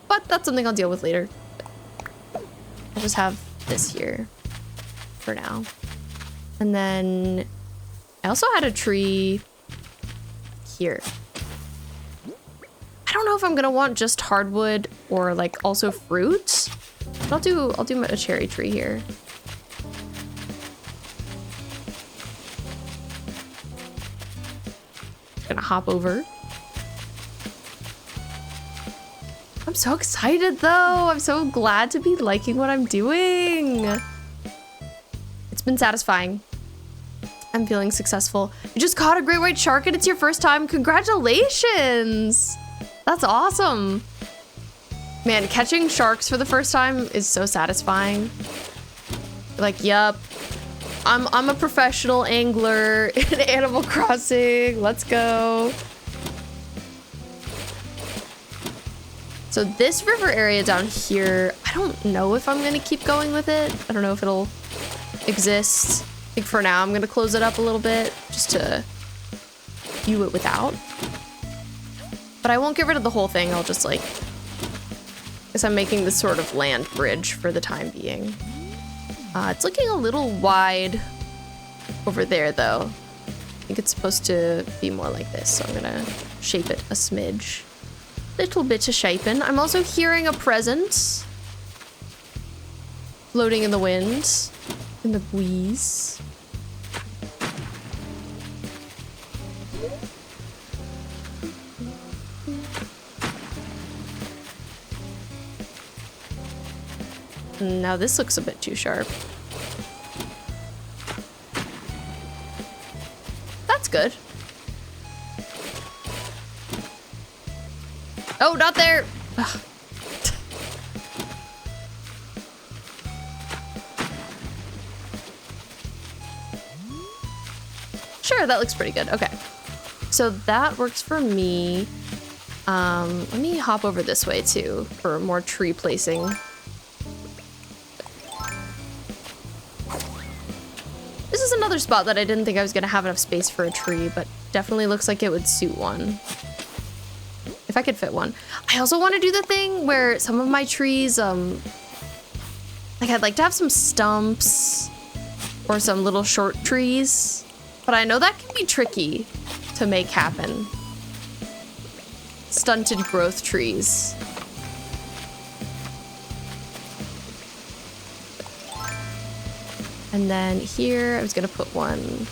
But that's something I'll deal with later. I'll just have this here for now. And then I also had a tree here. I don't know if I'm gonna want just hardwood or like also fruit. But I'll do a cherry tree here. Gonna hop over. I'm so excited though. I'm so glad to be liking what I'm doing. It's been satisfying. I'm feeling successful. You just caught a great white shark and it's your first time. Congratulations. That's awesome. Man, catching sharks for the first time is so satisfying. Like, yup. I'm a professional angler in Animal Crossing. Let's go. So this river area down here, I don't know if I'm gonna keep going with it. I don't know if it'll exist. I think for now I'm gonna close it up a little bit just to view it without. But I won't get rid of the whole thing. I'll just like, guess I'm making this sort of land bridge for the time being. It's looking a little wide over there though. I think it's supposed to be more like this, so I'm gonna shape it a smidge. Little bit of shaping. I'm also hearing a presence floating in the wind, in the breeze. Now this looks a bit too sharp. That's good. Oh, not there. Ugh. Sure, that looks pretty good. Okay. So that works for me. Let me hop over this way too for more tree placing. This is another spot that I didn't think I was gonna have enough space for a tree, but definitely looks like it would suit one. If I could fit one. I also want to do the thing where some of my trees, like I'd like to have some stumps or some little short trees, but I know that can be tricky to make happen. Stunted growth trees. And then here, I was gonna put one.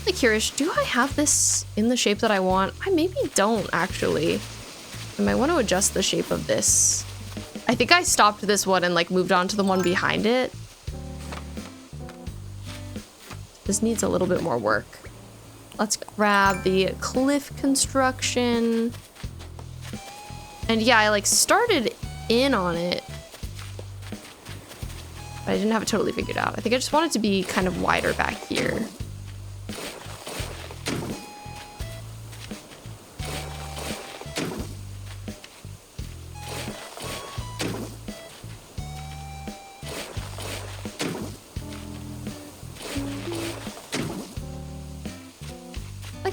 I'm curious, do I have this in the shape that I want? I maybe don't actually. I might want to adjust the shape of this. I think I stopped this one and like moved on to the one behind it. This needs a little bit more work. Let's grab the cliff construction. And yeah, I like started in on it, but I didn't have it totally figured out. I think I just want it to be kind of wider back here.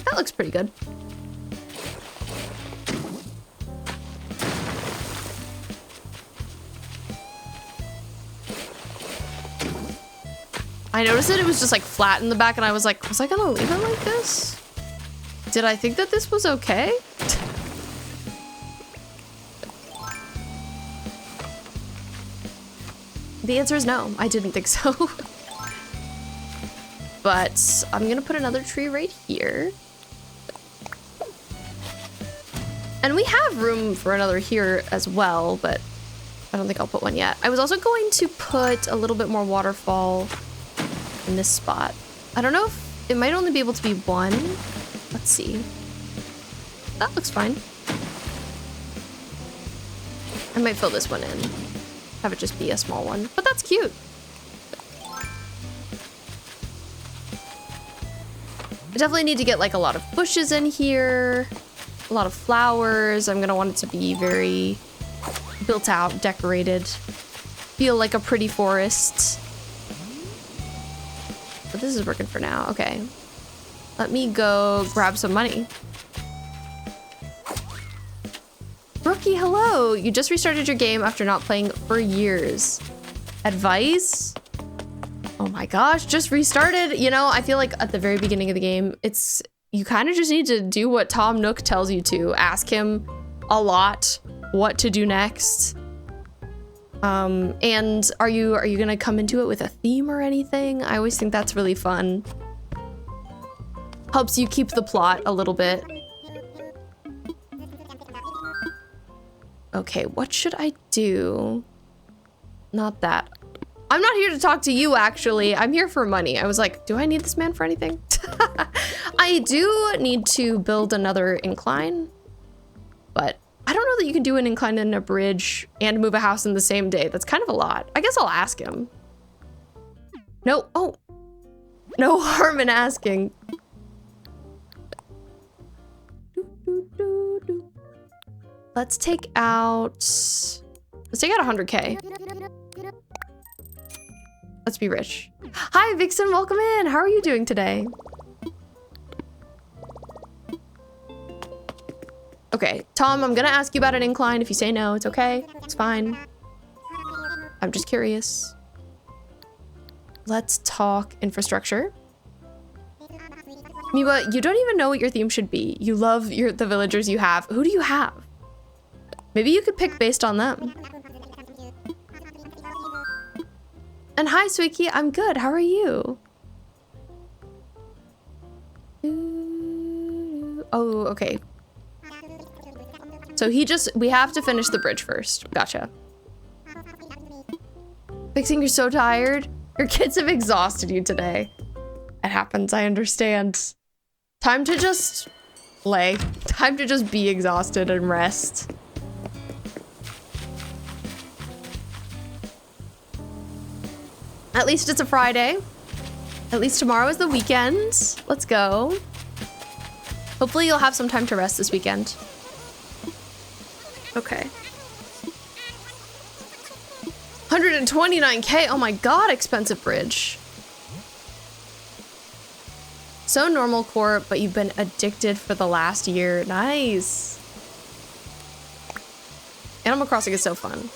That looks pretty good. I noticed that it was just like flat in the back and I was like, was I gonna leave it like this? Did I think that this was okay? The answer is no, I didn't think so. But I'm gonna put another tree right here. And we have room for another here as well, but I don't think I'll put one yet. I was also going to put a little bit more waterfall in this spot. I don't know if it might only be able to be one. Let's see. That looks fine. I might fill this one in. Have it just be a small one, but that's cute. I definitely need to get like a lot of bushes in here. A lot of flowers. I'm gonna want it to be very built out, decorated. Feel like a pretty forest. But this is working for now. Okay. Let me go grab some money. Brookie, hello! You just restarted your game after not playing for years. Advice? Oh my gosh, just restarted. You know, I feel like at the very beginning of the game, you kind of just need to do what Tom Nook tells you to. Ask him a lot what to do next. And are you gonna come into it with a theme or anything? I always think that's really fun. Helps you keep the plot a little bit. Okay, what should I do? Not that. I'm not here to talk to you, actually. I'm here for money. I was like, do I need this man for anything? I do need to build another incline, but I don't know that you can do an incline and a bridge and move a house in the same day. That's kind of a lot. I guess I'll ask him. No, oh, no harm in asking. Let's take out 100K. Let's be rich. Hi, Vixen, welcome in. How are you doing today? Okay, Tom, I'm gonna ask you about an incline. If you say no, it's okay. It's fine. I'm just curious. Let's talk infrastructure. Miwa, you don't even know what your theme should be. You love the villagers you have. Who do you have? Maybe you could pick based on them. And hi, Swiki. I'm good. How are you? Oh, okay. So we have to finish the bridge first. Gotcha. Fixing, you're so tired. Your kids have exhausted you today. It happens, I understand. Time to just lay. Time to just be exhausted and rest. At least it's a Friday. At least tomorrow is the weekend. Let's go. Hopefully you'll have some time to rest this weekend. Okay. 129K. Oh my god, expensive bridge. So normal core, but you've been addicted for the last year. Nice. Animal Crossing is so fun.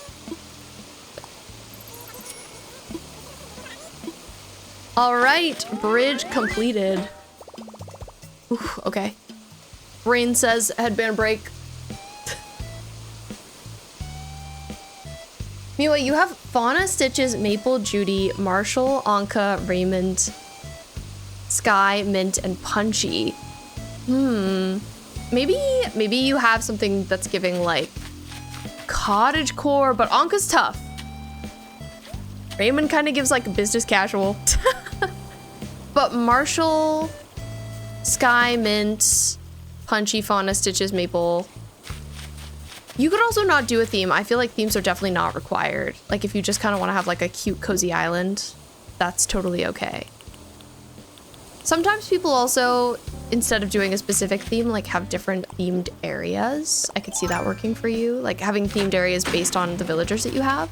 All right, bridge completed. Oof, okay. Brain says headband break. Miwa, you have Fauna, Stitches, Maple, Judy, Marshall, Anka, Raymond, Sky, Mint, and Punchy. Maybe you have something that's giving like cottage core, but Anka's tough. Raymond kind of gives like business casual. But Marshall, Sky, Mint, Punchy, Fauna, Stitches, Maple. You could also not do a theme. I feel like themes are definitely not required. Like if you just kind of want to have like a cute, cozy island, that's totally okay. Sometimes people also, instead of doing a specific theme, like have different themed areas. I could see that working for you. Like having themed areas based on the villagers that you have.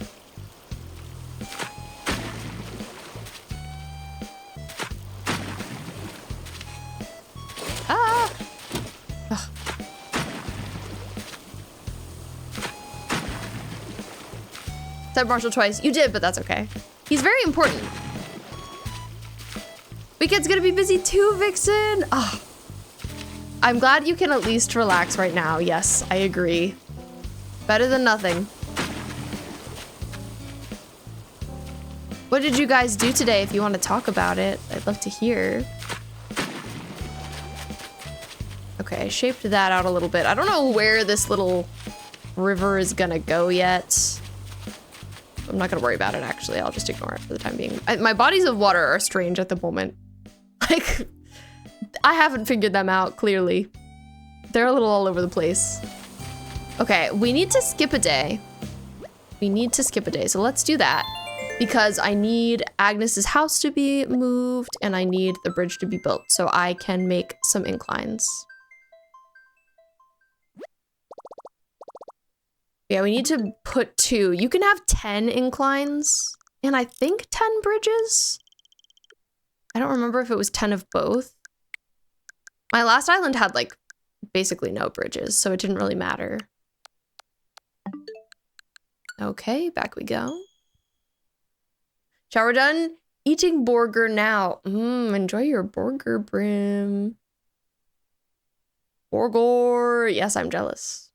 Ah! Ugh. Said Marshall twice. You did, but that's okay. He's very important. Weekend's gonna be busy too, Vixen. Oh, I'm glad you can at least relax right now. Yes, I agree. Better than nothing. What did you guys do today? If you want to talk about it, I'd love to hear. Okay, I shaped that out a little bit. I don't know where this little river is gonna go yet. I'm not gonna worry about it, actually. I'll just ignore it for the time being. My bodies of water are strange at the moment. Like, I haven't figured them out, clearly. They're a little all over the place. Okay, we need to skip a day. We need to skip a day, so let's do that. Because I need Agnes's house to be moved, and I need the bridge to be built, so I can make some inclines. Yeah, we need to put 2. You can have 10 inclines, and I think 10 bridges? I don't remember if it was 10 of both. My last island had, like, basically no bridges, so it didn't really matter. Okay, back we go. Shower done. Eating burger now. Enjoy your burger, Brim. Burger. Yes, I'm jealous.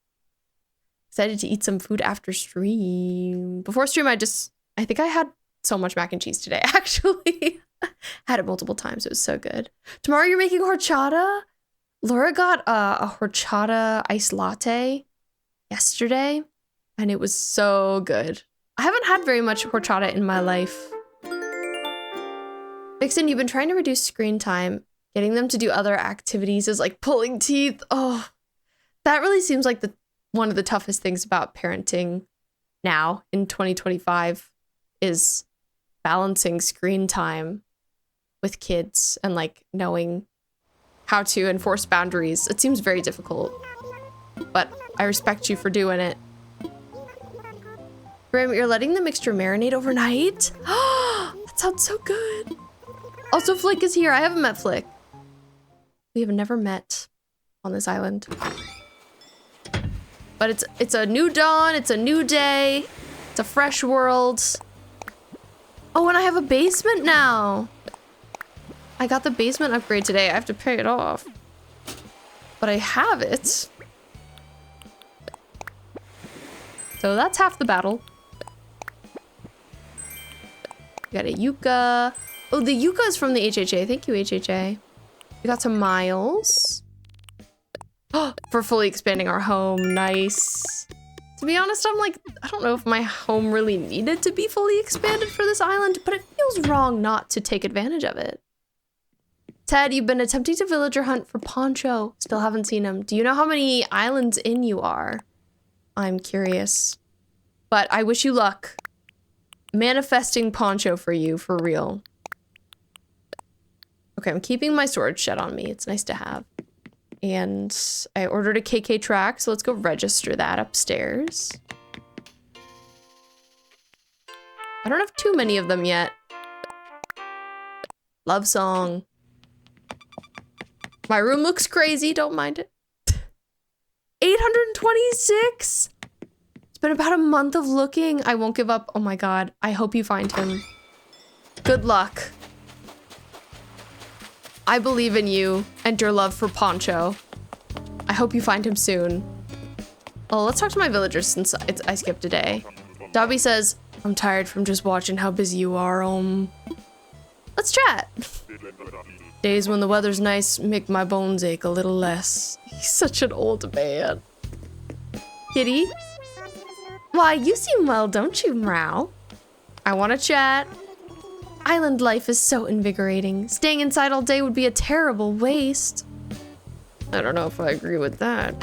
Excited to eat some food after stream. Before stream, I think I had so much mac and cheese today, actually. Had it multiple times. It was so good. Tomorrow you're making horchata? Laura got a horchata iced latte yesterday, and it was so good. I haven't had very much horchata in my life. Vixen, you've been trying to reduce screen time. Getting them to do other activities is like pulling teeth. Oh, that really seems like one of the toughest things about parenting now in 2025 is balancing screen time with kids and like knowing how to enforce boundaries. It seems very difficult, but I respect you for doing it. Brim, you're letting the mixture marinate overnight? That sounds so good. Also, Flick is here. I haven't met Flick. We have never met on this island. But it's a new dawn. It's a new day. It's a fresh world. Oh, and I have a basement now. I got the basement upgrade today. I have to pay it off. But I have it. So that's half the battle. We got a yucca. Oh, the yucca is from the HHA. Thank you, HHA. We got some miles. Oh, for fully expanding our home. Nice. To be honest, I'm like, I don't know if my home really needed to be fully expanded for this island, but it feels wrong not to take advantage of it. Ted, you've been attempting to villager hunt for Poncho. Still haven't seen him. Do you know how many islands in you are? I'm curious. But I wish you luck. Manifesting Poncho for you, for real. Okay, I'm keeping my storage shed on me. It's nice to have. And I ordered a KK track, so let's go register that upstairs. I don't have too many of them yet. Love song. My room looks crazy, don't mind it. 826? It's been about a month of looking. I won't give up. Oh my god. I hope you find him. Good luck. I believe in you and your love for Poncho. I hope you find him soon. Oh, let's talk to my villagers since I skipped a day. Dobby says, I'm tired from just watching how busy you are, Let's chat. Days when the weather's nice make my bones ache a little less. He's such an old man. Kitty? Why, you seem well, don't you, Meow? I want to chat. Island life is so invigorating. Staying inside all day would be a terrible waste. I don't know if I agree with that.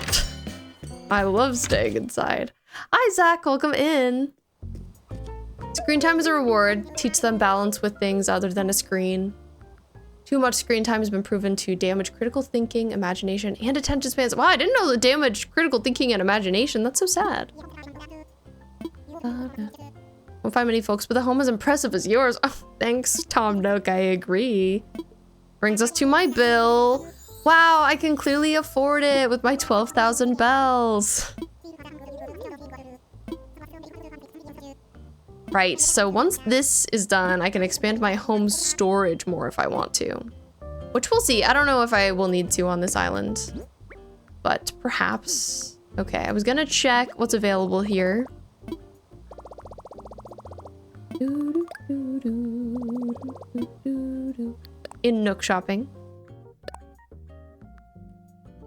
I love staying inside. Hi, Zach, welcome in. Screen time is a reward. Teach them balance with things other than a screen. Too much screen time has been proven to damage critical thinking, imagination, and attention spans. Wow, I didn't know that damaged critical thinking and imagination. That's so sad. Don't find many folks with a home as impressive as yours. Oh, thanks, Tom Nook, I agree. Brings us to my bill. Wow, I can clearly afford it with my 12,000 bells. Right, so once this is done, I can expand my home storage more if I want to. Which we'll see. I don't know if I will need to on this island. But perhaps. Okay, I was gonna check what's available here. In Nook shopping.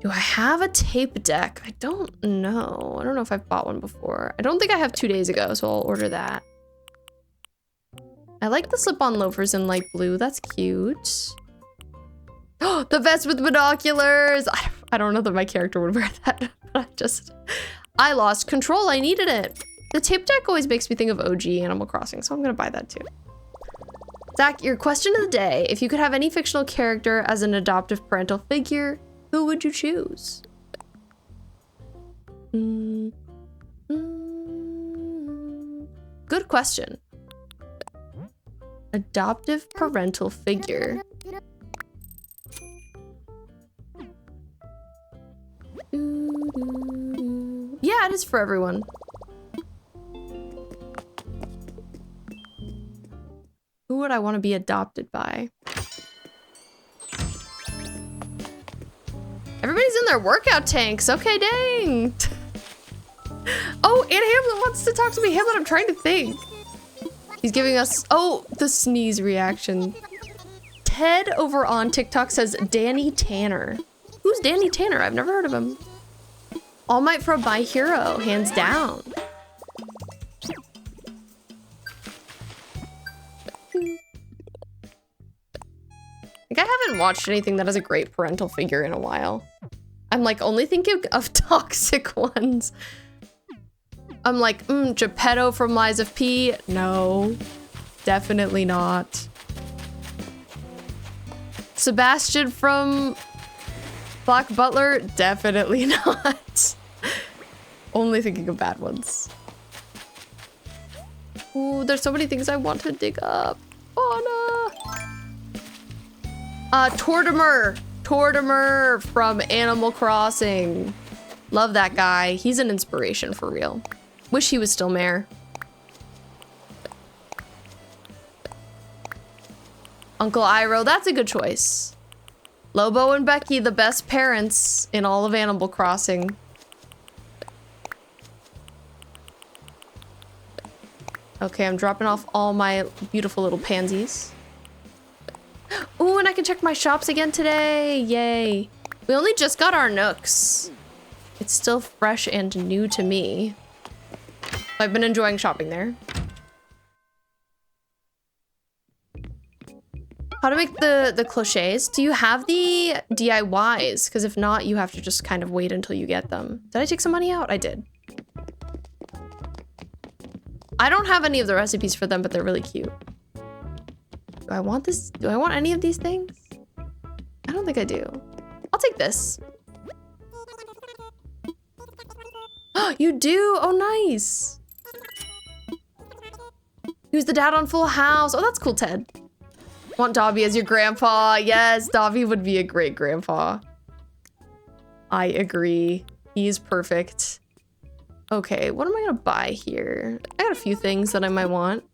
Do I have a tape deck? I don't know. I don't know if I've bought one before. I don't think I have 2 days ago, so I'll order that. I like the slip-on loafers in light blue. That's cute. Oh, the vest with binoculars. I don't know that my character would wear that. But I lost control. I needed it. The tape deck always makes me think of OG Animal Crossing, so I'm gonna buy that too. Zach, your question of the day. If you could have any fictional character as an adoptive parental figure, who would you choose? Good question. Adoptive parental figure. Yeah, it is for everyone. Who would I want to be adopted by? Everybody's in their workout tanks. Okay, dang. Oh, and Hamlet wants to talk to me. Hamlet, I'm trying to think. He's giving us, oh, the sneeze reaction. Ted over on TikTok says Danny Tanner. Who's Danny Tanner? I've never heard of him. All Might for My Hero, hands down. Like, I haven't watched anything that has a great parental figure in a while. I'm like only thinking of toxic ones. I'm like, Geppetto from Lies of P. No, definitely not. Sebastian from Black Butler, definitely not. Only thinking of bad ones. Ooh, there's so many things I want to dig up. Oh no. Tortimer. Tortimer from Animal Crossing. Love that guy. He's an inspiration for real. Wish he was still mayor. Uncle Iroh, that's a good choice. Lobo and Becky, the best parents in all of Animal Crossing. Okay, I'm dropping off all my beautiful little pansies. Ooh, and I can check my shops again today. Yay. We only just got our nooks. It's still fresh and new to me. I've been enjoying shopping there. How to make the cliches? Do you have the DIYs? Because if not, you have to just kind of wait until you get them. Did I take some money out? I did. I don't have any of the recipes for them, but they're really cute. Do I want this? Do I want any of these things? I don't think I do. I'll take this. You do? Oh, nice. He was the dad on Full House. Oh, that's cool, Ted. Want Dobby as your grandpa? Yes, Dobby would be a great grandpa. I agree. He's perfect. Okay, what am I gonna buy here? I got a few things that I might want.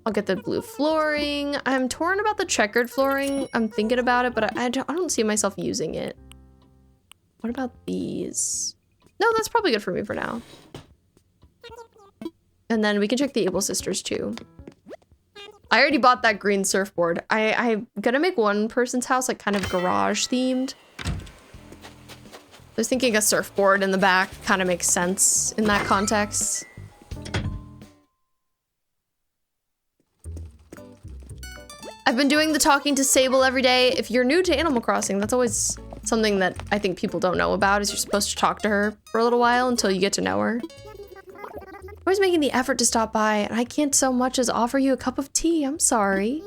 I'll get the blue flooring. I'm torn about the checkered flooring. I'm thinking about it, but I don't see myself using it. What about these? No, that's probably good for me for now. And then we can check the Able Sisters too. I already bought that green surfboard. I'm gonna make one person's house like kind of garage themed. I was thinking a surfboard in the back kind of makes sense in that context. I've been doing the talking to Sable every day. If you're new to Animal Crossing, that's always something that I think people don't know about, is you're supposed to talk to her for a little while until you get to know her. I'm always making the effort to stop by, and I can't so much as offer you a cup of tea. I'm sorry.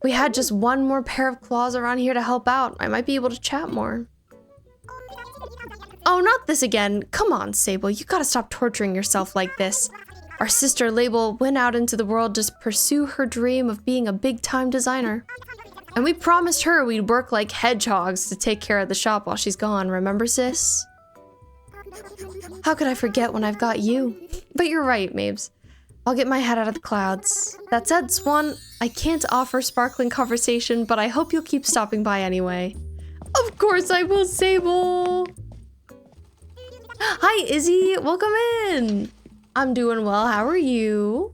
We had just one more pair of claws around here to help out. I might be able to chat more. Oh, not this again. Come on, Sable. You gotta stop torturing yourself like this. Our sister Label went out into the world to pursue her dream of being a big-time designer. And we promised her we'd work like hedgehogs to take care of the shop while she's gone, remember, sis? How could I forget when I've got you? But you're right, Mabes. I'll get my head out of the clouds. That said, Swan, I can't offer sparkling conversation, but I hope you'll keep stopping by anyway. Of course I will, Sable! Hi, Izzy! Welcome in! I'm doing well. How are you?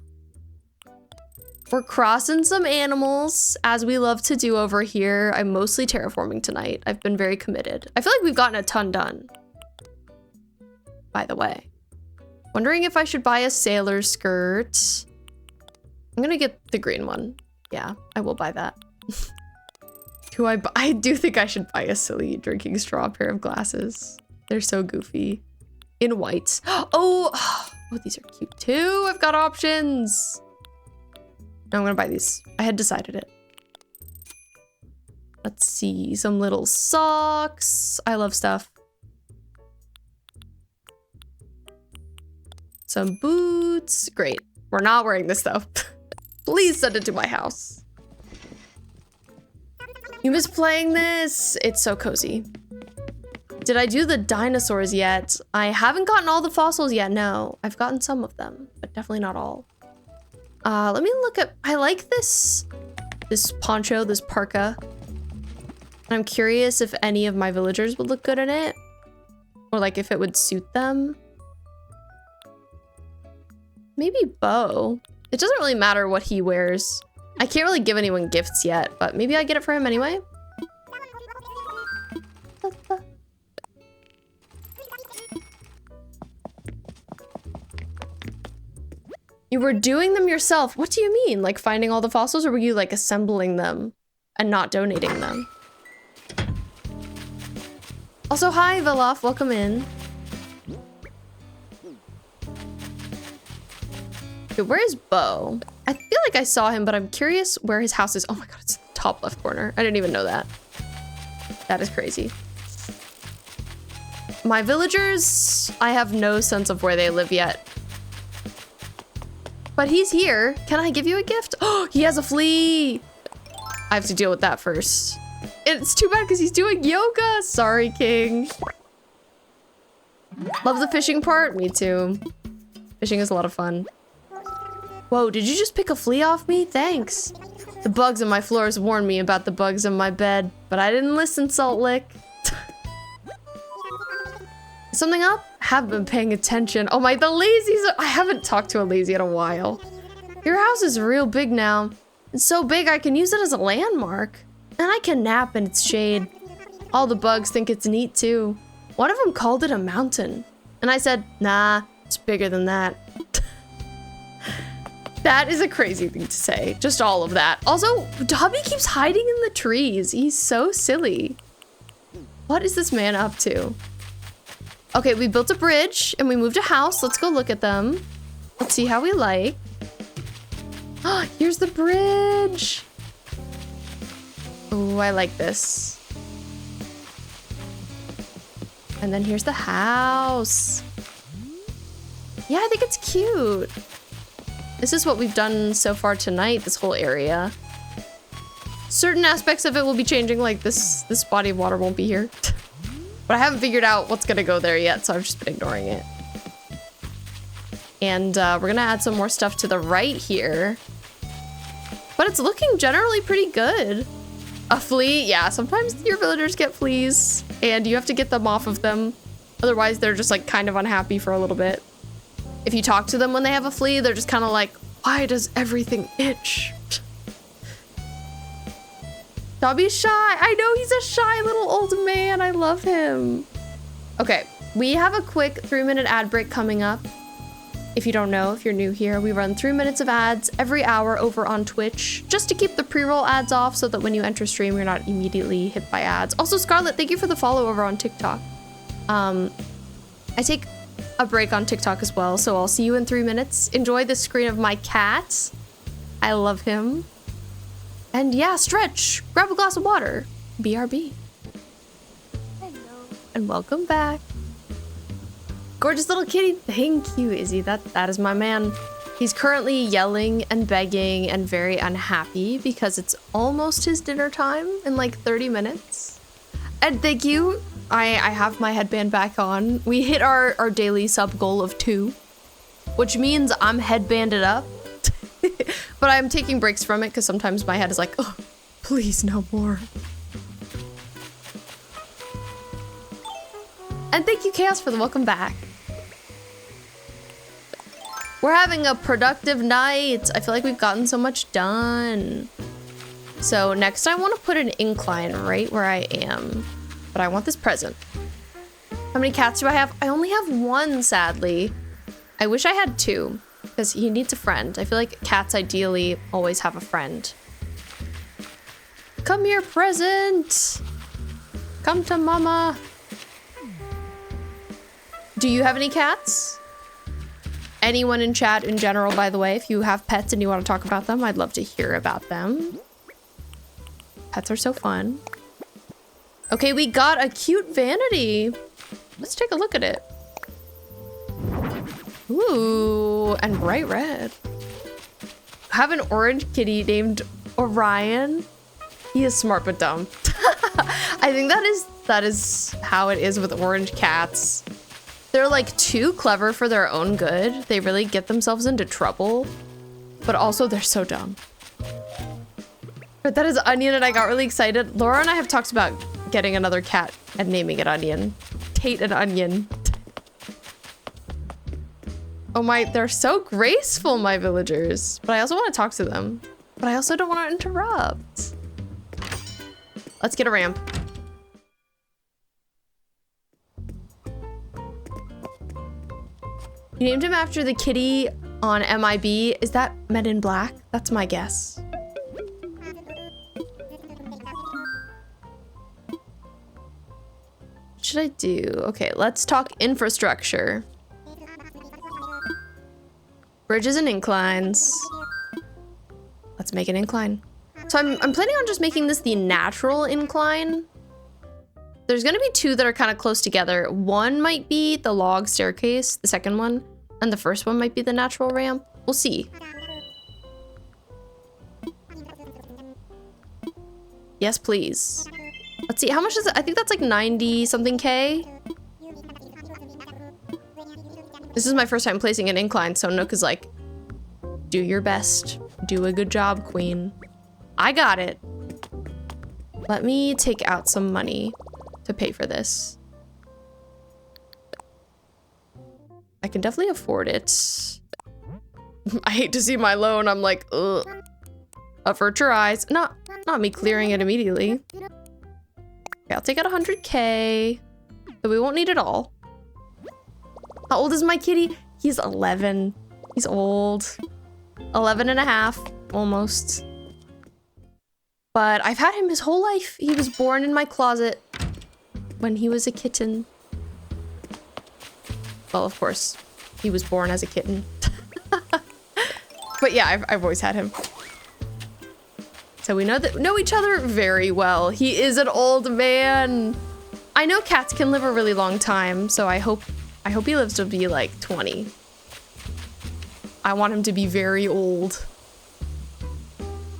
We're crossing some animals, as we love to do over here. I'm mostly terraforming tonight. I've been very committed. I feel like we've gotten a ton done. By the way. Wondering if I should buy a sailor skirt. I'm gonna get the green one. Yeah, I will buy that. I do think I should buy a silly drinking straw pair of glasses. They're so goofy. In white. Oh, these are cute too. I've got options. No, I'm gonna buy these. I had decided it. Let's see, some little socks. I love stuff. Some boots. Great. We're not wearing this though. Please send it to my house. You miss playing this? It's so cozy. Did I do the dinosaurs yet? I haven't gotten all the fossils yet, no. I've gotten some of them, but definitely not all. Let me look at, I like this poncho, this parka. I'm curious if any of my villagers would look good in it. Or like if it would suit them. Maybe Bo. It doesn't really matter what he wears. I can't really give anyone gifts yet, but maybe I get it for him anyway. You were doing them yourself. What do you mean? Like finding all the fossils, or were you like assembling them and not donating them? Also, hi, Velof. Welcome in. Okay, where is Bo? I feel like I saw him, but I'm curious where his house is. Oh my god, it's in the top left corner. I didn't even know that. That is crazy. My villagers, I have no sense of where they live yet. But he's here. Can I give you a gift? Oh, he has a flea. I have to deal with that first. It's too bad because he's doing yoga. Sorry, King. Love the fishing part. Me too. Fishing is a lot of fun. Whoa, did you just pick a flea off me? Thanks. The bugs on my floors warned me about the bugs on my bed, but I didn't listen, Salt Lick. Something up? Have been paying attention. Oh my, the lazies. I haven't talked to a lazy in a while. Your house is real big now. It's so big I can use it as a landmark. And I can nap in its shade. All the bugs think it's neat too. One of them called it a mountain. And I said, nah, it's bigger than that. That is a crazy thing to say. Just all of that. Also, Dobby keeps hiding in the trees. He's so silly. What is this man up to? Okay, we built a bridge and we moved a house. Let's go look at them. Let's see how we like. Oh, here's the bridge. Oh, I like this. And then here's the house. Yeah, I think it's cute. This is what we've done so far tonight, this whole area. Certain aspects of it will be changing, like this body of water won't be here. But I haven't figured out what's gonna go there yet, so I've just been ignoring it. And we're gonna add some more stuff to the right here. But it's looking generally pretty good. A flea? Yeah, sometimes your villagers get fleas and you have to get them off of them. Otherwise, they're just like kind of unhappy for a little bit. If you talk to them when they have a flea, they're just kind of like, why does everything itch? Dobby's shy. I know he's a shy little old man. I love him. Okay, we have a quick 3-minute ad break coming up. If you don't know, if you're new here, we run 3 minutes of ads every hour over on Twitch, just to keep the pre-roll ads off so that when you enter stream, you're not immediately hit by ads. Also, Scarlett, thank you for the follow over on TikTok. I take a break on TikTok as well, so I'll see you in 3 minutes. Enjoy the screen of my cat. I love him. And yeah, stretch, grab a glass of water. BRB. Hello. And welcome back. Gorgeous little kitty. Thank you, Izzy. That is my man. He's currently yelling and begging and very unhappy because it's almost his dinner time in like 30 minutes. And thank you. I have my headband back on. We hit our daily sub goal of 2, which means I'm headbanded up. But I'm taking breaks from it because sometimes my head is like, oh, please no more. And thank you, Chaos, for the welcome back. We're having a productive night. I feel like we've gotten so much done. So next I want to put an incline right where I am. But I want this present. How many cats do I have? I only have 1, sadly. I wish I had 2, because he needs a friend. I feel like cats ideally always have a friend. Come here, present. Come to mama. Do you have any cats? Anyone in chat in general, by the way, if you have pets and you want to talk about them, I'd love to hear about them. Pets are so fun. Okay, we got a cute vanity. Let's take a look at it. Ooh, and bright red. I have an orange kitty named Orion. He is smart but dumb. I think that is how it is with orange cats. They're like too clever for their own good. They really get themselves into trouble, but also they're so dumb. But that is Onion and I got really excited. Laura and I have talked about getting another cat and naming it Onion. Tate and Onion. Oh my, they're so graceful, my villagers. But I also want to talk to them. But I also don't want to interrupt. Let's get a ramp. You named him after the kitty on MIB. Is that Men in Black? That's my guess. What should I do? Okay, let's talk infrastructure. Bridges and inclines. Let's make an incline. So I'm planning on just making this the natural incline. There's gonna be 2 that are kind of close together. One might be the log staircase, the second one, and the first one might be the natural ramp. We'll see. Yes, please. Let's see, how much is it? I think that's like 90 something K. This is my first time placing an incline, so Nook is like, do your best. Do a good job, queen. I got it. Let me take out some money to pay for this. I can definitely afford it. I hate to see my loan. I'm like, ugh. Avert your eyes. Not me clearing it immediately. Okay, I'll take out 100K. But we won't need it all. How old is my kitty? He's 11. He's old. 11 and a half, almost. But I've had him his whole life. He was born in my closet when he was a kitten. Well, of course, he was born as a kitten. But yeah, I've always had him. So we know each other very well. He is an old man. I know cats can live a really long time, so I hope he lives to be like 20. I want him to be very old.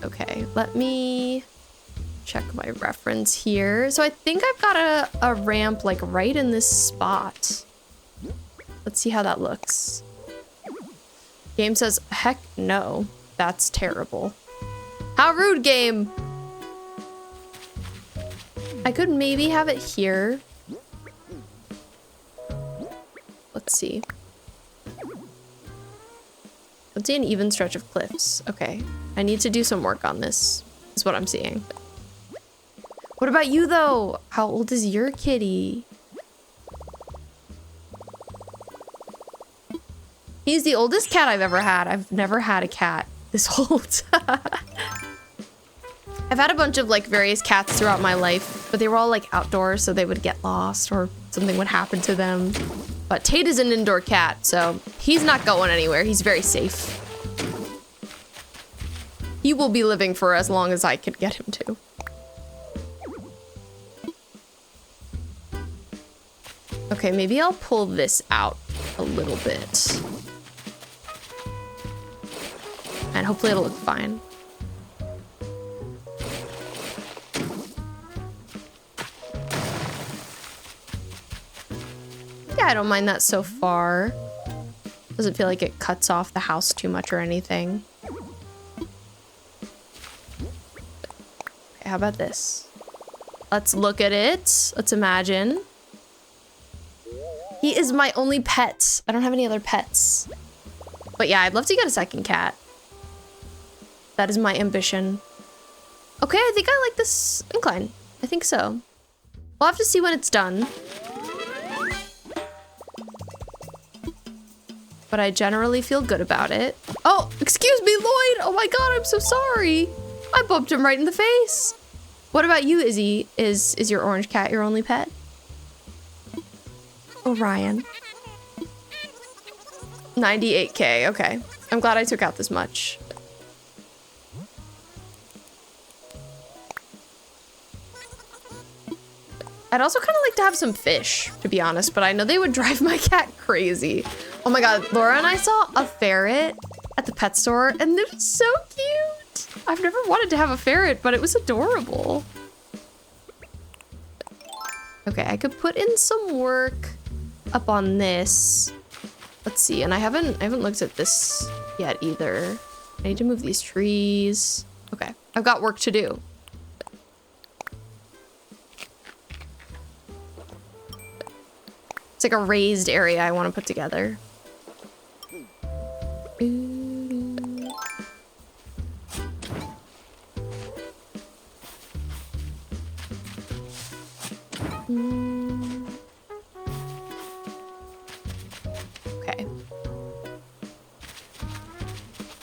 Okay, let me check my reference here. So I think I've got a ramp like right in this spot. Let's see how that looks. Game says, heck no. That's terrible. How rude, game. I could maybe have it here. Let's see. Let's see an even stretch of cliffs. Okay. I need to do some work on this, is what I'm seeing. What about you, though? How old is your kitty? He's the oldest cat I've ever had. I've never had a cat this old. I've had a bunch of like various cats throughout my life, but they were all like outdoors, so they would get lost or something would happen to them. But Tate is an indoor cat, so he's not going anywhere. He's very safe. He will be living for as long as I can get him to. Okay, maybe I'll pull this out a little bit. And hopefully it'll look fine. Yeah, I don't mind that so far. Doesn't feel like it cuts off the house too much or anything. Okay, how about this? Let's look at it. Let's imagine. He is my only pet. I don't have any other pets. But yeah, I'd love to get a second cat. That is my ambition. Okay, I think I like this incline. I think so. We'll have to see when it's done. But I generally feel good about it. Oh, excuse me, Lloyd. Oh my God, I'm so sorry. I bumped him right in the face. What about you, Izzy? Is your orange cat your only pet? Orion. 98K, okay. I'm glad I took out this much. I'd also kind of like to have some fish, to be honest, but I know they would drive my cat crazy. Oh my God, Laura and I saw a ferret at the pet store, and it was so cute. I've never wanted to have a ferret, but it was adorable. Okay, I could put in some work up on this. Let's see, and I haven't looked at this yet either. I need to move these trees. Okay, I've got work to do. It's like a raised area I want to put together. Okay.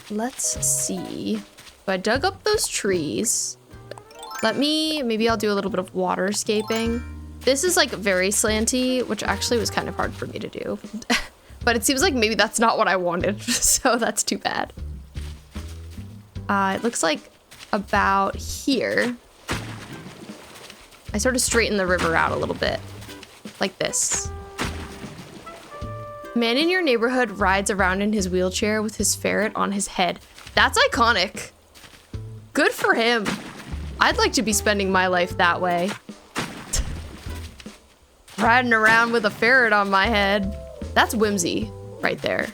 Let's see. If I dug up those trees, maybe I'll do a little bit of waterscaping. This is like very slanty, which actually was kind of hard for me to do. But it seems like maybe that's not what I wanted, so that's too bad. It looks like about here. I sort of straighten the river out a little bit, like this. Man in your neighborhood rides around in his wheelchair with his ferret on his head. That's iconic. Good for him. I'd like to be spending my life that way. Riding around with a ferret on my head. That's whimsy right there.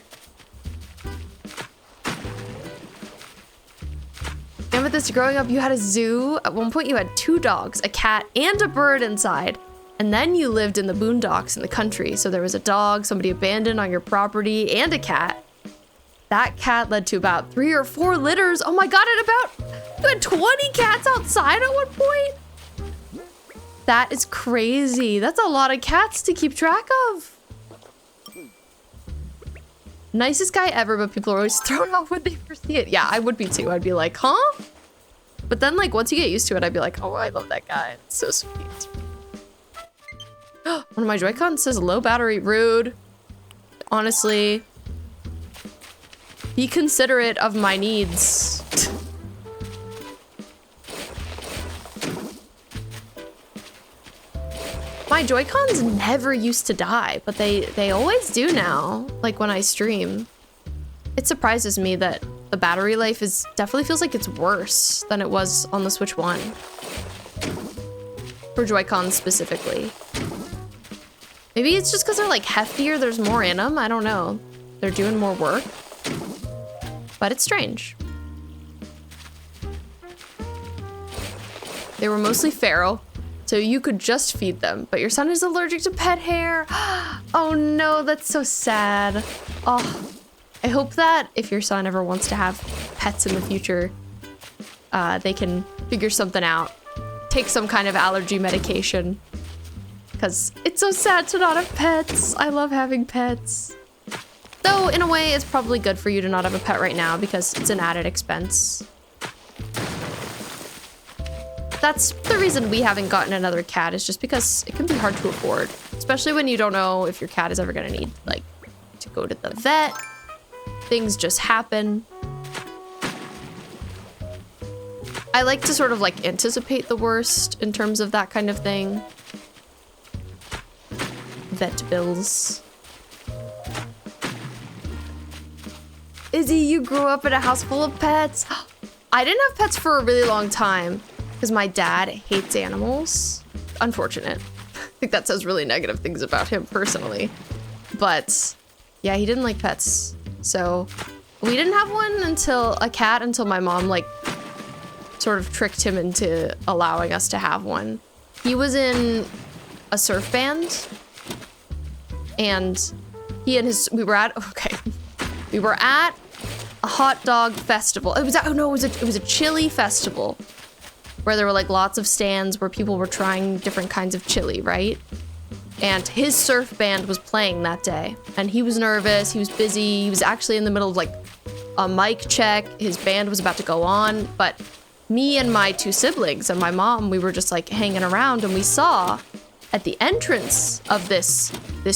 this, growing up you had a zoo. At one point you had 2 dogs, a cat, and a bird inside. And then you lived in the boondocks in the country. So there was a dog somebody abandoned on your property and a cat. That cat led to about 3 or 4 litters. Oh my God, you had 20 cats outside at one point? That is crazy. That's a lot of cats to keep track of. Nicest guy ever, but people are always thrown off when they first see it. Yeah, I would be too. I'd be like, huh? But then like once you get used to it, I'd be like, oh, I love that guy. It's so sweet. One of my Joy-Cons says low battery, rude. Honestly, be considerate of my needs. My Joy-Cons never used to die, but they always do now, like when I stream. It surprises me that the battery life definitely feels like it's worse than it was on the Switch 1. For Joy-Cons specifically. Maybe it's just because they're like heftier, there's more in them, I don't know. They're doing more work. But it's strange. They were mostly feral, so you could just feed them, but your son is allergic to pet hair. Oh no, that's so sad. Oh, I hope that if your son ever wants to have pets in the future, they can figure something out. Take some kind of allergy medication. Because it's so sad to not have pets. I love having pets. Though, in a way, it's probably good for you to not have a pet right now because it's an added expense. That's the reason we haven't gotten another cat, is just because it can be hard to afford. Especially when you don't know if your cat is ever gonna need, like, to go to the vet. Things just happen. I like to sort of, like, anticipate the worst in terms of that kind of thing. Vet bills. Izzy, you grew up in a house full of pets. I didn't have pets for a really long time because my dad hates animals. Unfortunate. I think that says really negative things about him personally. But yeah, he didn't like pets. So we didn't have a cat until my mom like sort of tricked him into allowing us to have one. He was in a surf band. And we were at a hot dog festival. It was a chili festival where there were like lots of stands where people were trying different kinds of chili, right? And his surf band was playing that day and he was nervous, he was busy, he was actually in the middle of like a mic check. His band was about to go on, but me and my 2 siblings and my mom, we were just like hanging around and we saw at the entrance of this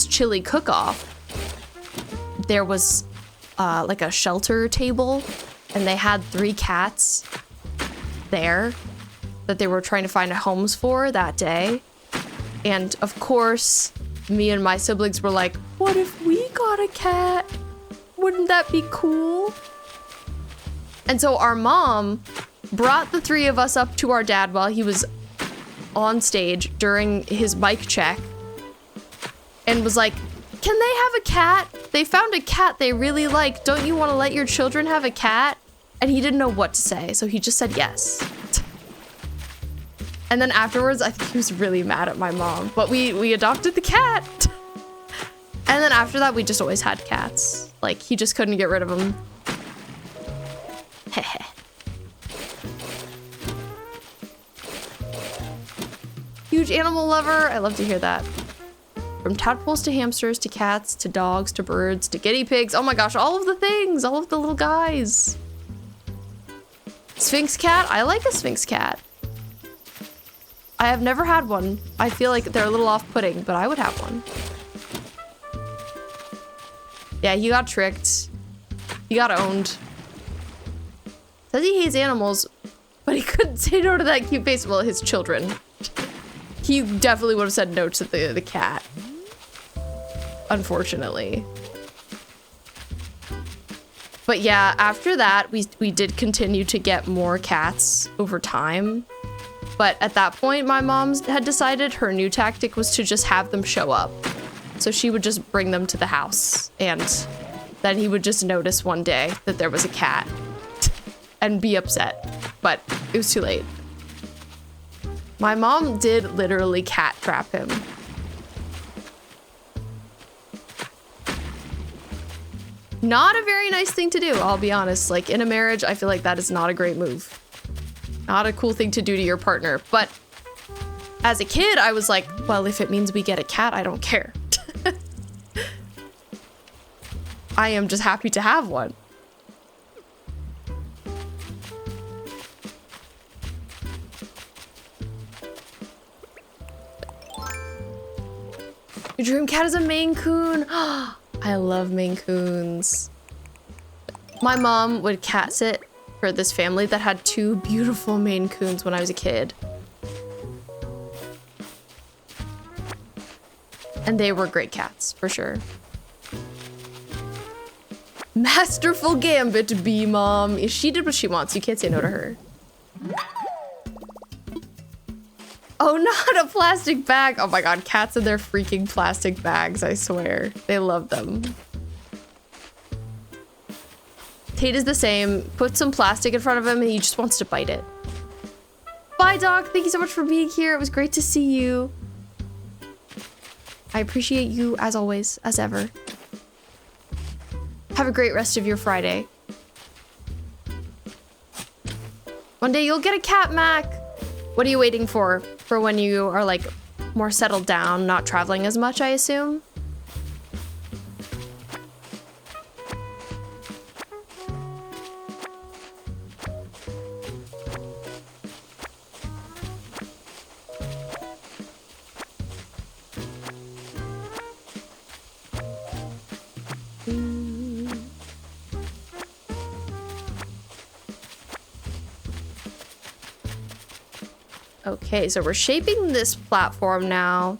chili cook-off, there was like a shelter table and they had 3 cats there that they were trying to find homes for that day. And of course, me and my siblings were like, what if we got a cat? Wouldn't that be cool? And so our mom brought the 3 of us up to our dad while he was on stage during his mic check and was like, can they have a cat? They found a cat they really like. Don't you want to let your children have a cat? And he didn't know what to say, so he just said yes. And then afterwards, I think he was really mad at my mom, but we adopted the cat. And then after that, we just always had cats. Like, he just couldn't get rid of them. Heh. Huge animal lover. I love to hear that. From tadpoles to hamsters to cats to dogs to birds to guinea pigs. Oh my gosh, all of the things, all of the little guys. Sphinx cat. I like a Sphinx cat. I have never had one. I feel like they're a little off-putting, but I would have one. Yeah, he got tricked. He got owned. Says he hates animals, but he couldn't say no to that cute face. Well, his children. He definitely would have said no to the cat. Unfortunately. But yeah, after that, we did continue to get more cats over time. But at that point, my mom had decided her new tactic was to just have them show up. So she would just bring them to the house. And then he would just notice one day that there was a cat. and be upset, but it was too late. My mom did literally cat trap him. Not a very nice thing to do, I'll be honest. Like, in a marriage, I feel like that is not a great move. Not a cool thing to do to your partner. But as a kid, I was like, well, if it means we get a cat, I don't care. I am just happy to have one. Your dream cat is a Maine Coon. I love Maine Coons. My mom would cat sit for this family that had 2 beautiful Maine Coons when I was a kid. And they were great cats, for sure. Masterful gambit, bee mom. She did what she wants. You can't say no to her. Oh, not a plastic bag. Oh my god, cats and their freaking plastic bags, I swear. They love them. Tate is the same. Put some plastic in front of him and he just wants to bite it. Bye, Doc. Thank you so much for being here. It was great to see you. I appreciate you as always, as ever. Have a great rest of your Friday. One day you'll get a cat, Mac. What are you waiting for? For when you are like more settled down, not traveling as much, I assume? Okay, so we're shaping this platform now.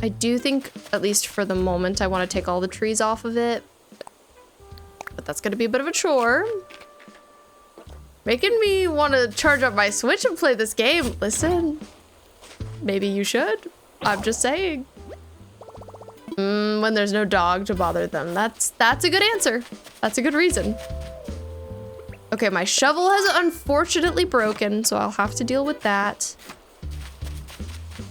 I do think, at least for the moment, I want to take all the trees off of it. But that's going to be a bit of a chore. Making me want to charge up my Switch and play this game. Listen, maybe you should. I'm just saying. When there's no dog to bother them. That's a good answer. That's a good reason. Okay, my shovel has unfortunately broken, so I'll have to deal with that.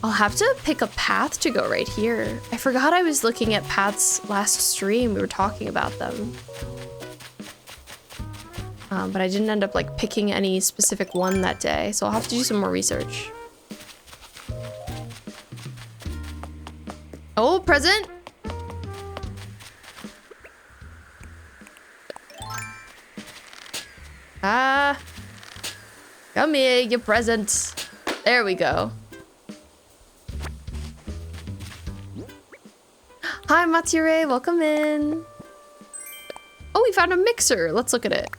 I'll have to pick a path to go right here. I forgot I was looking at paths last stream. We were talking about them. But I didn't end up like picking any specific one that day, so I'll have to do some more research. Oh, present! Come here, your present. There we go. Hi, Matsure, welcome in. Oh, we found a mixer. Let's look at it.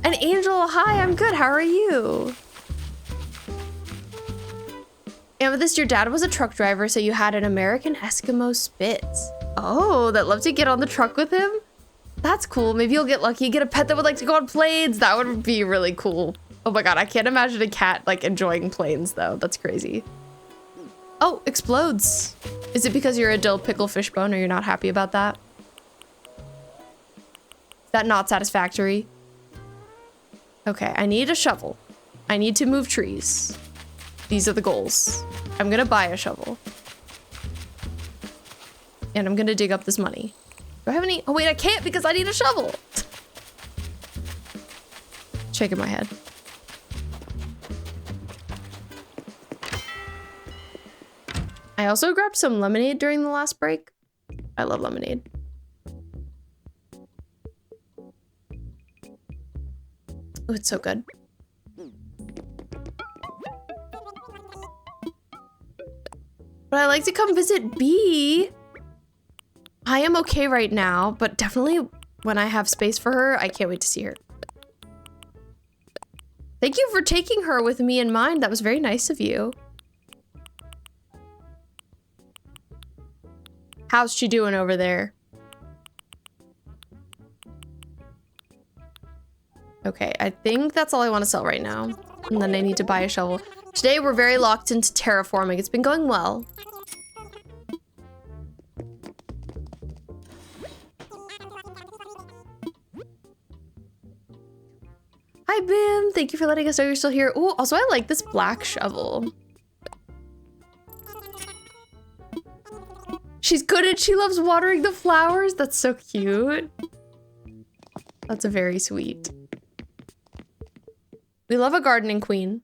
An Angel, hi, I'm good. How are you? Amethyst, your dad was a truck driver, so you had an American Eskimo Spitz. Oh, that love to get on the truck with him? That's cool. Maybe you'll get lucky, get a pet that would like to go on planes. That would be really cool. Oh my god, I can't imagine a cat like enjoying planes though. That's crazy. Oh, explodes. Is it because you're a dill pickle fishbone or you're not happy about that? Is that not satisfactory? Okay, I need a shovel. I need to move trees. These are the goals. I'm gonna buy a shovel. And I'm gonna dig up this money. Do I have any? Oh wait, I can't because I need a shovel. Shaking my head. I also grabbed some lemonade during the last break. I love lemonade. Oh, it's so good. But I like to come visit B. I am okay right now, but definitely when I have space for her, I can't wait to see her. Thank you for taking her with me in mind. That was very nice of you. How's she doing over there? Okay, I think that's all I want to sell right now. And then I need to buy a shovel. Today we're very locked into terraforming. It's been going well. Hi, Bim. Thank you for letting us know you're still here. Oh, also, I like this black shovel. She's good and she loves watering the flowers. That's so cute. That's very sweet. We love a gardening queen.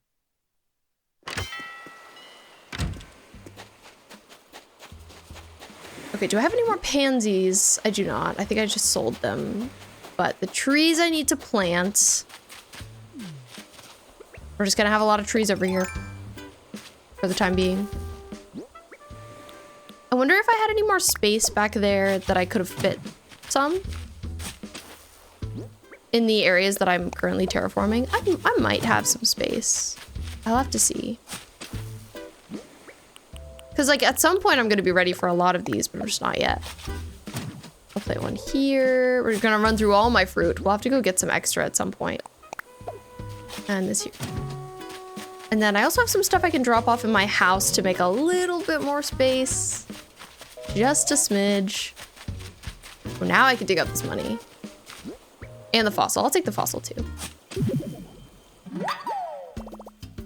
Okay, do I have any more pansies? I do not. I think I just sold them. But the trees I need to plant. We're just gonna have a lot of trees over here for the time being. I wonder if I had any more space back there that I could have fit some in the areas that I'm currently terraforming. I might have some space. I'll have to see. Because like at some point I'm gonna be ready for a lot of these, but I'm just not yet. I'll play one here. We're gonna run through all my fruit. We'll have to go get some extra at some point. And this here. And then I also have some stuff I can drop off in my house to make a little bit more space. Just a smidge. Well, now I can dig up this money. And the fossil. I'll take the fossil too.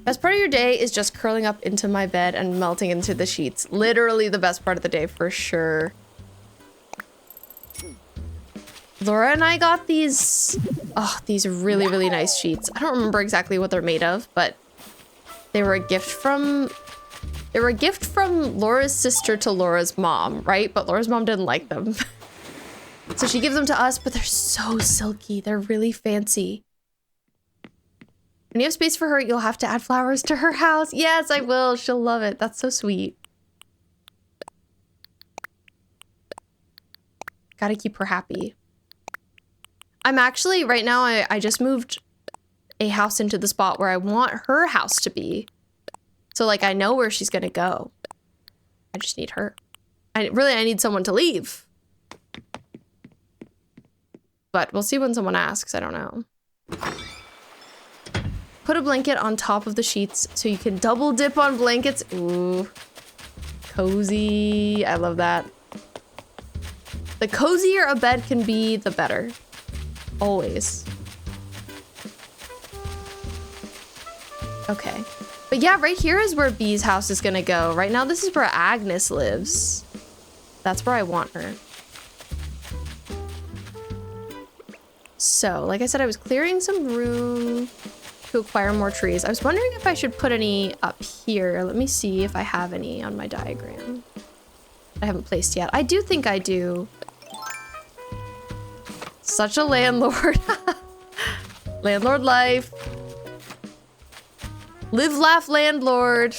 Best part of your day is just curling up into my bed and melting into the sheets. Literally the best part of the day for sure. Laura and I got these, these really, really nice sheets. I don't remember exactly what they're made of, but they were a gift from Laura's sister to Laura's mom, right? But Laura's mom didn't like them. So she gives them to us, but they're so silky. They're really fancy. When you have space for her, you'll have to add flowers to her house. Yes, I will. She'll love it. That's so sweet. Gotta keep her happy. I'm actually, right now, I just moved a house into the spot where I want her house to be. So, like, I know where she's gonna go. I just need her. I need someone to leave. But we'll see when someone asks. I don't know. Put a blanket on top of the sheets so you can double dip on blankets. Ooh. Cozy. I love that. The cozier a bed can be, the better. Always. Okay. But yeah, right here is where Bee's house is gonna go. Right now, this is where Agnes lives. That's where I want her. So, like I said, I was clearing some room to acquire more trees. I was wondering if I should put any up here. Let me see if I have any on my diagram. I haven't placed yet. I do think I do. Such a landlord. Landlord life. Live, laugh, landlord.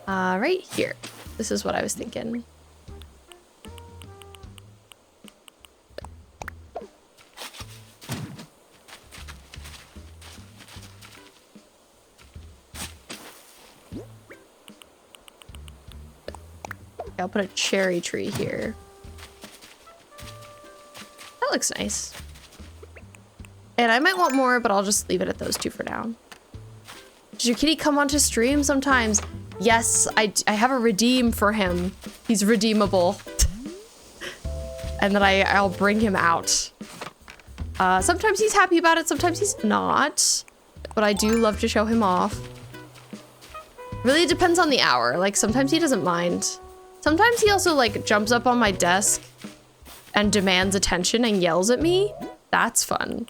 Right here. This is what I was thinking. I'll put a cherry tree here. That looks nice. And I might want more, but I'll just leave it at those two for now. Does your kitty come onto stream sometimes? Yes, I have a redeem for him. He's redeemable. And then I'll bring him out. Sometimes he's happy about it, sometimes he's not. But I do love to show him off. Really depends on the hour. Like, sometimes he doesn't mind. Sometimes he also, like, jumps up on my desk and demands attention and yells at me. That's fun.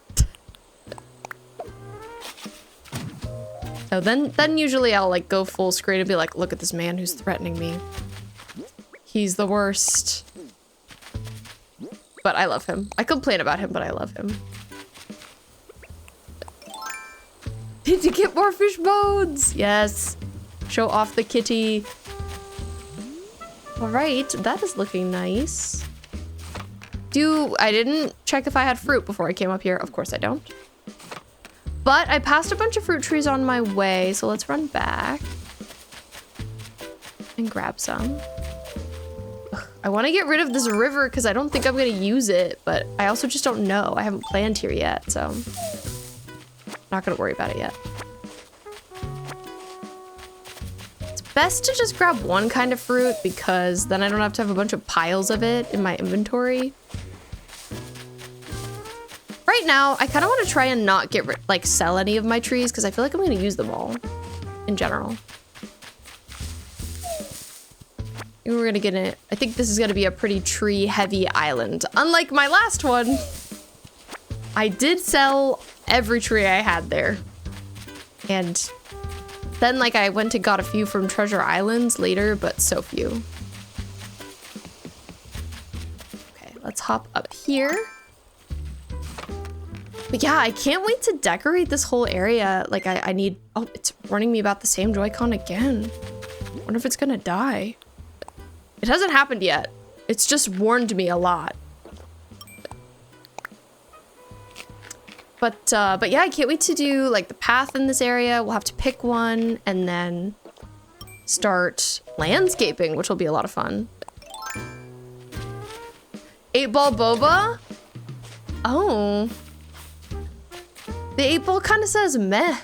So then usually I'll, like, go full screen and be like, look at this man who's threatening me. He's the worst. But I love him. I complain about him, but I love him. Need to get more fish bones! Yes. Show off the kitty. All right, that is looking nice. I didn't check if I had fruit before I came up here. Of course I don't. But I passed a bunch of fruit trees on my way, so let's run back and grab some. Ugh, I want to get rid of this river because I don't think I'm going to use it, but I also just don't know. I haven't planned here yet, so I'm not going to worry about it yet. Best to just grab one kind of fruit because then I don't have to have a bunch of piles of it in my inventory. right now, I kind of want to try and not get like sell any of my trees because I feel like I'm going to use them all in general. And we're going to get it. I think this is going to be a pretty tree heavy island. Unlike my last one, I did sell every tree I had there. And then like I went and got a few from Treasure Islands later, but so few. Okay, let's hop up here. But yeah, I can't wait to decorate this whole area. Like I need, oh, it's warning me about the same Joy-Con again. I wonder if it's gonna die. It hasn't happened yet. It's just warned me a lot. But yeah, I can't wait to do like the path in this area. We'll have to pick one and then start landscaping, which will be a lot of fun. 8-ball boba? Oh. The 8-ball kind of says meh.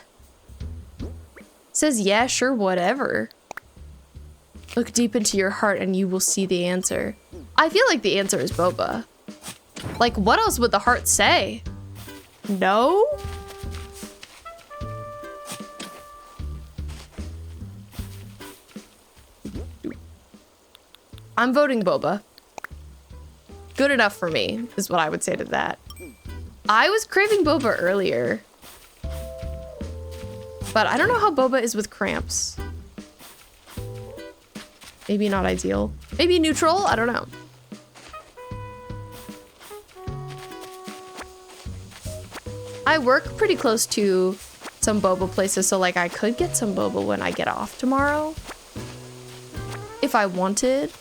Says yeah, sure, whatever. Look deep into your heart and you will see the answer. I feel like the answer is boba. Like, what else would the heart say? No? I'm voting boba. Good enough for me, is what I would say to that. I was craving boba earlier. But I don't know how boba is with cramps. Maybe not ideal. Maybe neutral, I don't know. I work pretty close to some boba places, so like I could get some boba when I get off tomorrow. If I wanted.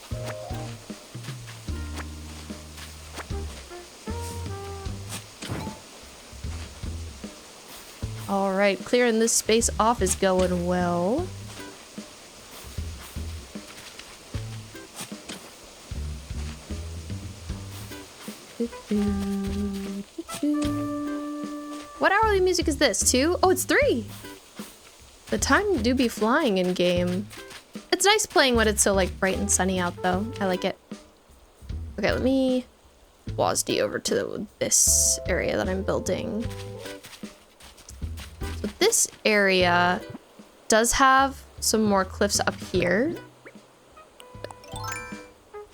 All right, clearing this space off is going well. What hourly music is this? 2? Oh, it's 3. The time do be flying in game. It's nice playing when it's so like bright and sunny out though. I like it. Okay, let me WASD over to this area that I'm building. So this area does have some more cliffs up here.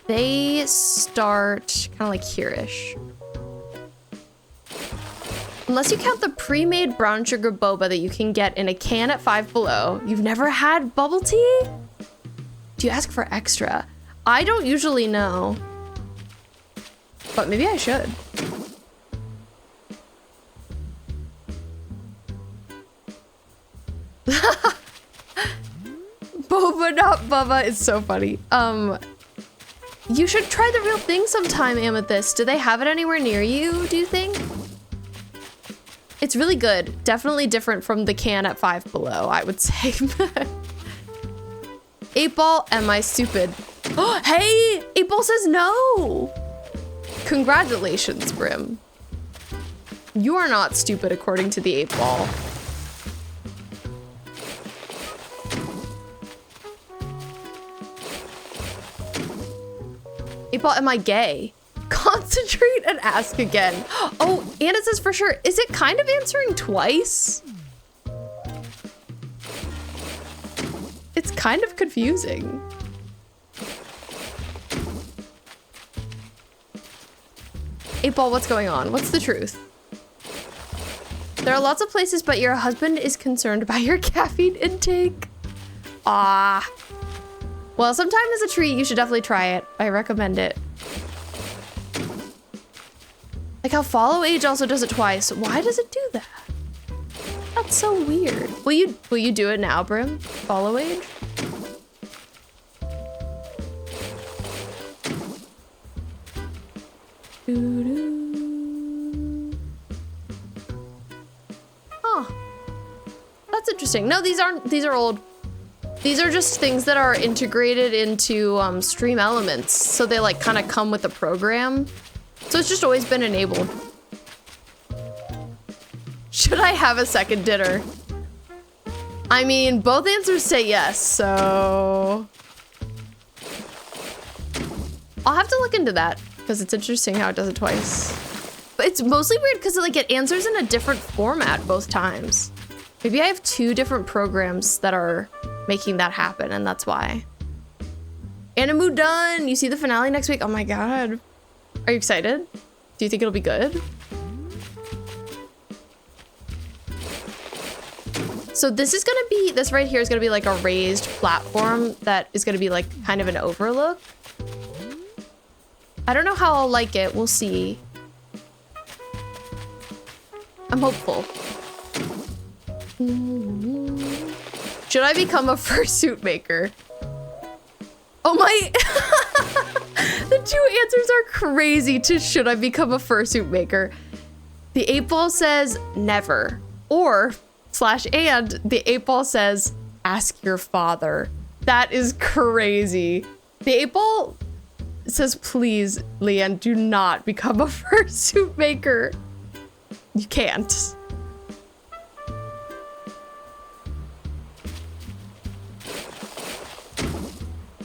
They start kind of like here-ish. Unless you count the pre-made brown sugar boba that you can get in a can at Five Below. You've never had bubble tea? Do you ask for extra? I don't usually know. But maybe I should. Boba, not Bubba, is so funny. You should try the real thing sometime, Amethyst. Do they have it anywhere near you, do you think? It's really good. Definitely different from the can at Five Below, I would say. 8-ball, am I stupid? Oh, hey! 8-ball says no! Congratulations, Brim. You are not stupid according to the 8-ball. Ball, am I gay? Concentrate and ask again. Oh, and it says for sure. Is it kind of answering twice? It's kind of confusing. Ball, what's going on? What's the truth? There are lots of places, but your husband is concerned about your caffeine intake. Ah. Well, sometime as a treat, you should definitely try it. I recommend it. Like how Follow Age also does it twice. Why does it do that? That's so weird. Will you do it now, Brim? Follow Age? Huh. That's interesting. No, these are old. These are just things that are integrated into Stream Elements. So they like kind of come with the program. So it's just always been enabled. Should I have a second dinner? I mean, both answers say yes, so... I'll have to look into that because it's interesting how it does it twice. It's mostly weird because like it answers in a different format both times. Maybe I have 2 different programs that are making that happen, and that's why. Animu done. You see the finale next week? Oh my god. Are you excited? Do you think it'll be good? So this is gonna be, this right here is gonna be like a raised platform that is gonna be like kind of an overlook. I don't know how I'll like it. We'll see. I'm hopeful. Should I become a fursuit maker? Oh my, the 2 answers are crazy to should I become a fursuit maker. The 8 ball says never, or /and the 8 ball says ask your father. That is crazy. The 8 ball says please, Leanne, do not become a fursuit maker. You can't.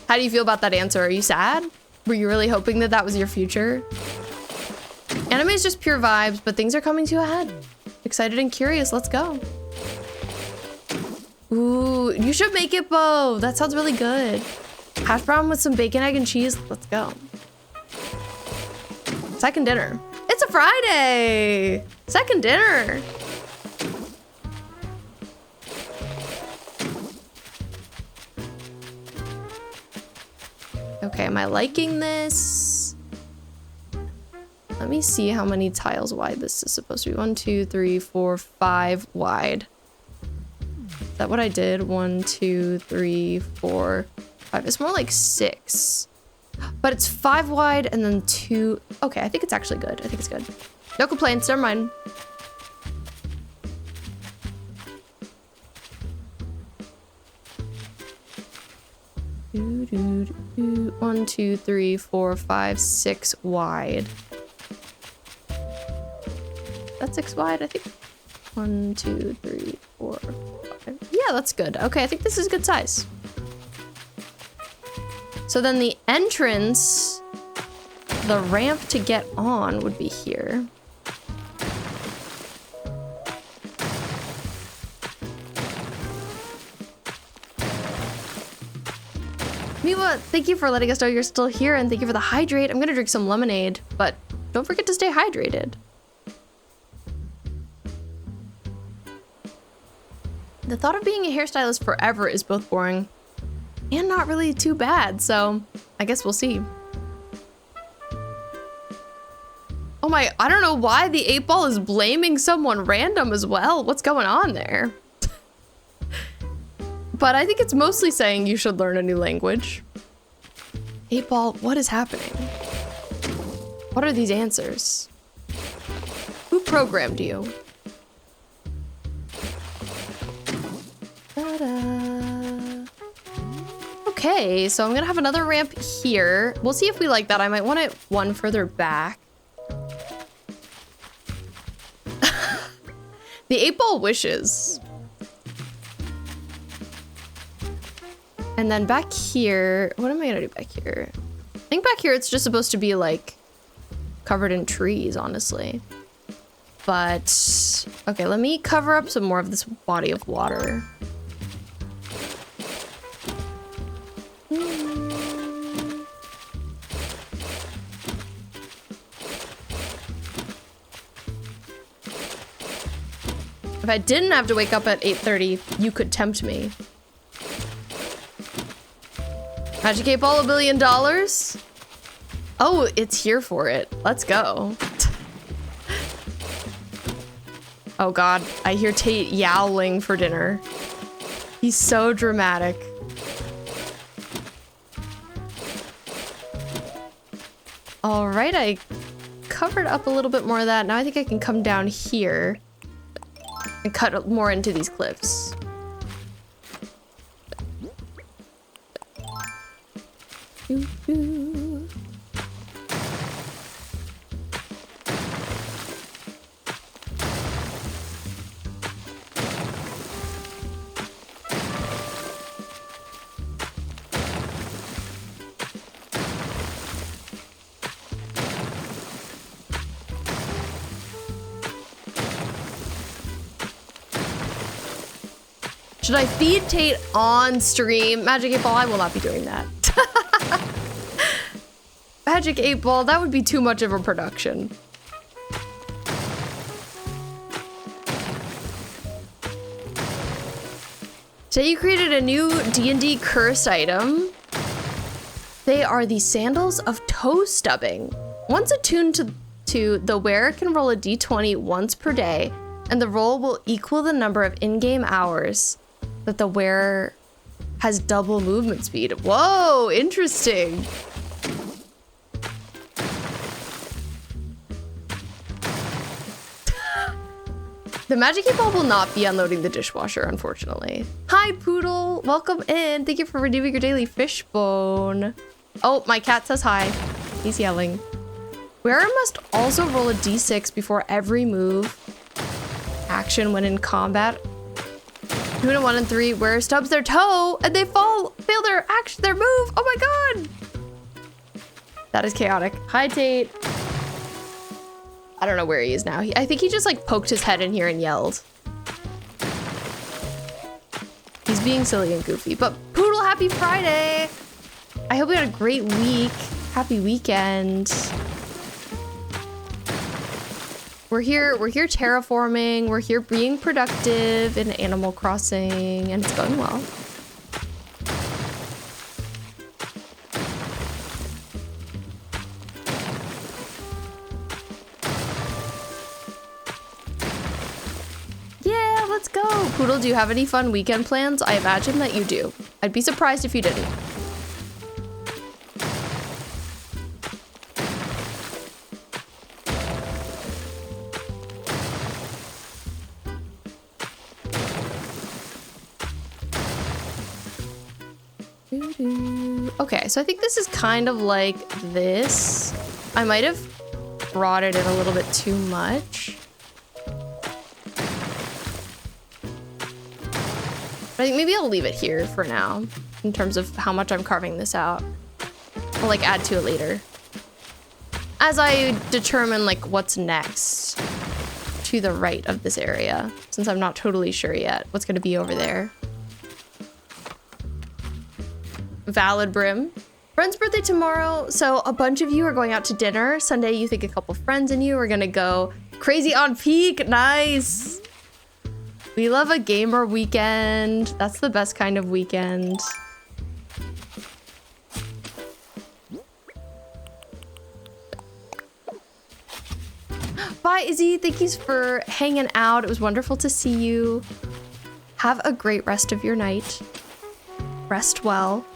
How do you feel about that answer? Are you sad? Were you really hoping that that was your future? Anime is just pure vibes, but things are coming to a head. Excited and curious, let's go. Ooh, you should make it, Bo. That sounds really good. Hash brown with some bacon, egg, and cheese. Let's go. Second dinner. It's a Friday. Second dinner. Okay, am I liking this? Let me see how many tiles wide this is supposed to be. 1, 2, 3, 4, 5 wide. Is that what I did? 1, 2, 3, 4, 5. It's more like 6. But it's 5 wide and then 2. Okay, I think it's actually good. I think it's good. No complaints, never mind. Doo, doo, doo. 1, 2, 3, 4, 5, 6 wide. That's 6 wide, I think. 1, 2, 3, 4, 5. Yeah, that's good. Okay, I think this is a good size. So then the entrance, the ramp to get on would be here. Miwa, thank you for letting us know you're still here, and thank you for the hydrate. I'm gonna drink some lemonade, but don't forget to stay hydrated. The thought of being a hairstylist forever is both boring and not really too bad, so I guess we'll see. Oh my, I don't know why the 8 ball is blaming someone random as well. What's going on there? But I think it's mostly saying you should learn a new language. 8 ball, what is happening? What are these answers? Who programmed you? Ta-da. Okay, so I'm gonna have another ramp here. We'll see if we like that. I might want it one further back. The 8 ball wishes. And then back here, what am I gonna do back here? I think back here it's just supposed to be like covered in trees, honestly. But, okay, let me cover up some more of this body of water. If I didn't have to wake up at 8:30, you could tempt me. Magic 8 ball, $1 billion? Oh, it's here for it. Let's go. Oh god, I hear Tate yowling for dinner. He's so dramatic. All right, I covered up a little bit more of that. Now I think I can come down here and cut more into these cliffs. Doo-doo. Should I feed Tate on stream? Magic 8 Ball, I will not be doing that. Magic 8 Ball, that would be too much of a production. Today you created a new D&D cursed item. They are the Sandals of Toe Stubbing. Once attuned to the wearer can roll a d20 once per day, and the roll will equal the number of in-game hours that the wearer has double movement speed. Whoa, interesting. The Magic 8 Ball will not be unloading the dishwasher, unfortunately. Hi, Poodle. Welcome in. Thank you for renewing your daily fishbone. Oh, my cat says hi. He's yelling. Wearer must also roll a d6 before every move. Action when in combat. 2 and 1 and 3. Wearer stubs their toe and they fail their move. Oh my god. That is chaotic. Hi, Tate. I don't know where he is now. I think he just like poked his head in here and yelled. He's being silly and goofy. But Poodle, happy Friday. I hope you had a great week. Happy weekend. We're here terraforming. We're here being productive in Animal Crossing, and it's going well. Yeah, let's go. Poodle, do you have any fun weekend plans? I imagine that you do. I'd be surprised if you didn't. Okay, so I think this is kind of like this. I might have brought it in a little bit too much. But I think maybe I'll leave it here for now in terms of how much I'm carving this out. I'll like add to it later as I determine like what's next to the right of this area, since I'm not totally sure yet what's going to be over there. Valid Brim. Friend's birthday tomorrow, so a bunch of you are going out to dinner. Sunday, you think a couple friends and you are gonna go crazy on Peak. Nice. We love a gamer weekend. That's the best kind of weekend. Bye, Izzy. Thank you for hanging out. It was wonderful to see you. Have a great rest of your night. Rest well.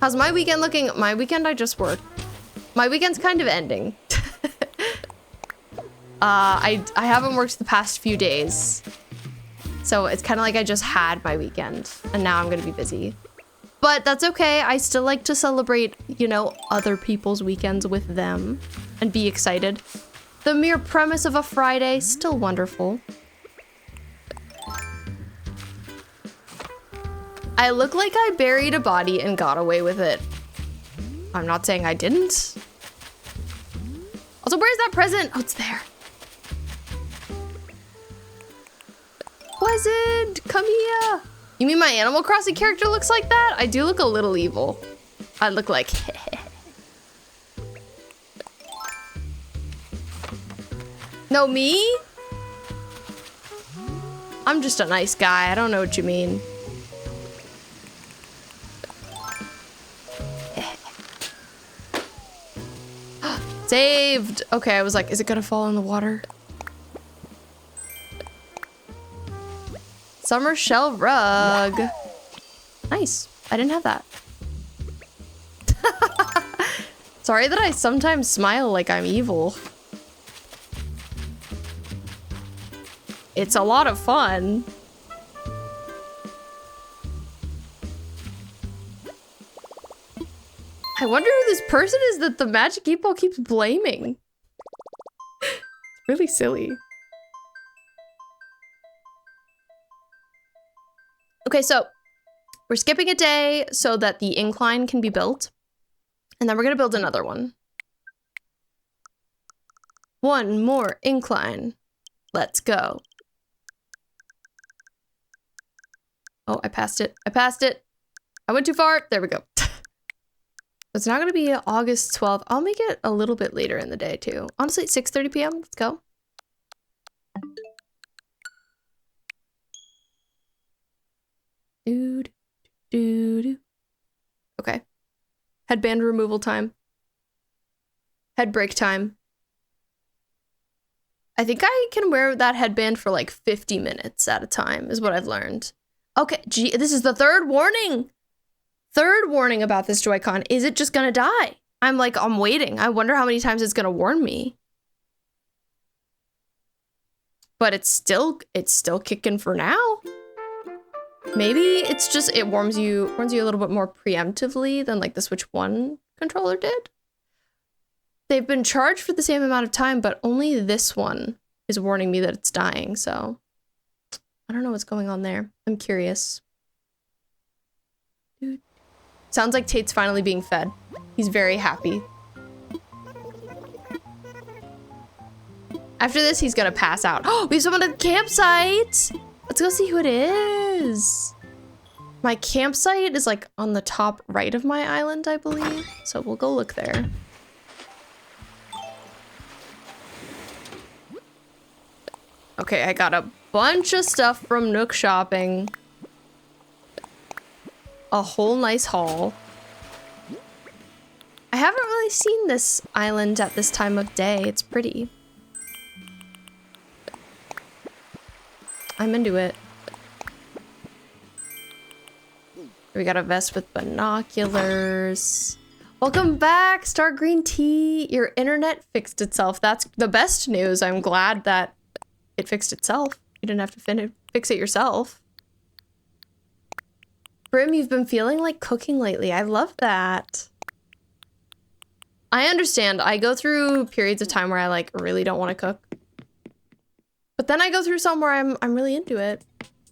How's my weekend looking? My weekend, I just worked. My weekend's kind of ending. I haven't worked the past few days. So it's kind of like I just had my weekend and now I'm gonna be busy. But that's okay. I still like to celebrate, you know, other people's weekends with them and be excited. The mere premise of a Friday, still wonderful. I look like I buried a body and got away with it. I'm not saying I didn't. Also, where's that present? Oh, it's there. Pleasant, come here. You mean my Animal Crossing character looks like that? I do look a little evil. I look like No, me? I'm just a nice guy. I don't know what you mean. Saved. Okay, I was like, is it gonna fall in the water? Summer shell rug. Nice. I didn't have that. Sorry that I sometimes smile like I'm evil. It's a lot of fun. I wonder who this person is that the Magic 8 Ball keeps blaming. It's really silly. Okay, so we're skipping a day so that the incline can be built. And then we're gonna build another one. One more incline. Let's go. Oh, I passed it. I passed it. I went too far. There we go. It's not going to be August 12th. I'll make it a little bit later in the day too. Honestly, 6:30 p.m. Let's go. Dude, dude. Okay. Headband removal time. Head break time. I think I can wear that headband for like 50 minutes at a time is what I've learned. Okay, gee, this is the third warning. Third warning about this Joy-Con. Is it just gonna die? I'm waiting. I wonder how many times it's gonna warn me. But it's still kicking for now. Maybe it's just, it warns you a little bit more preemptively than like the Switch 1 controller did. They've been charged for the same amount of time, but only this one is warning me that it's dying, so I don't know what's going on there. I'm curious. Dude. Sounds like Tate's finally being fed. He's very happy. After this, he's gonna pass out. Oh, we have someone at the campsite! Let's go see who it is. My campsite is like on the top right of my island, I believe. So we'll go look there. Okay, I got a bunch of stuff from Nook Shopping. A whole nice haul. I haven't really seen this island at this time of day. It's pretty. I'm into it. We got a vest with binoculars. Welcome back, Star Green Tea. Your internet fixed itself. That's the best news. I'm glad that it fixed itself. You didn't have to fix it yourself. Brim, you've been feeling like cooking lately. I love that. I understand. I go through periods of time where I like really don't want to cook. But then I go through some where I'm really into it.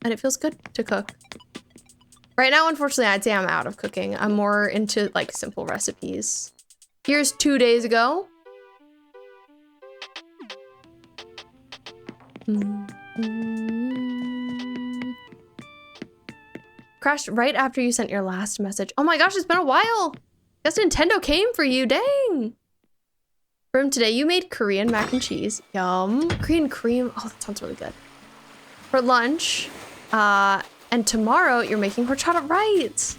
And it feels good to cook. Right now, unfortunately, I'd say I'm out of cooking. I'm more into like simple recipes. Here's 2 days ago. Crashed right after you sent your last message. Oh my gosh, it's been a while. Guess Nintendo came for you, dang. Brim, today you made Korean mac and cheese. Yum. Korean cream. Oh, that sounds really good. For lunch. And tomorrow you're making horchata right.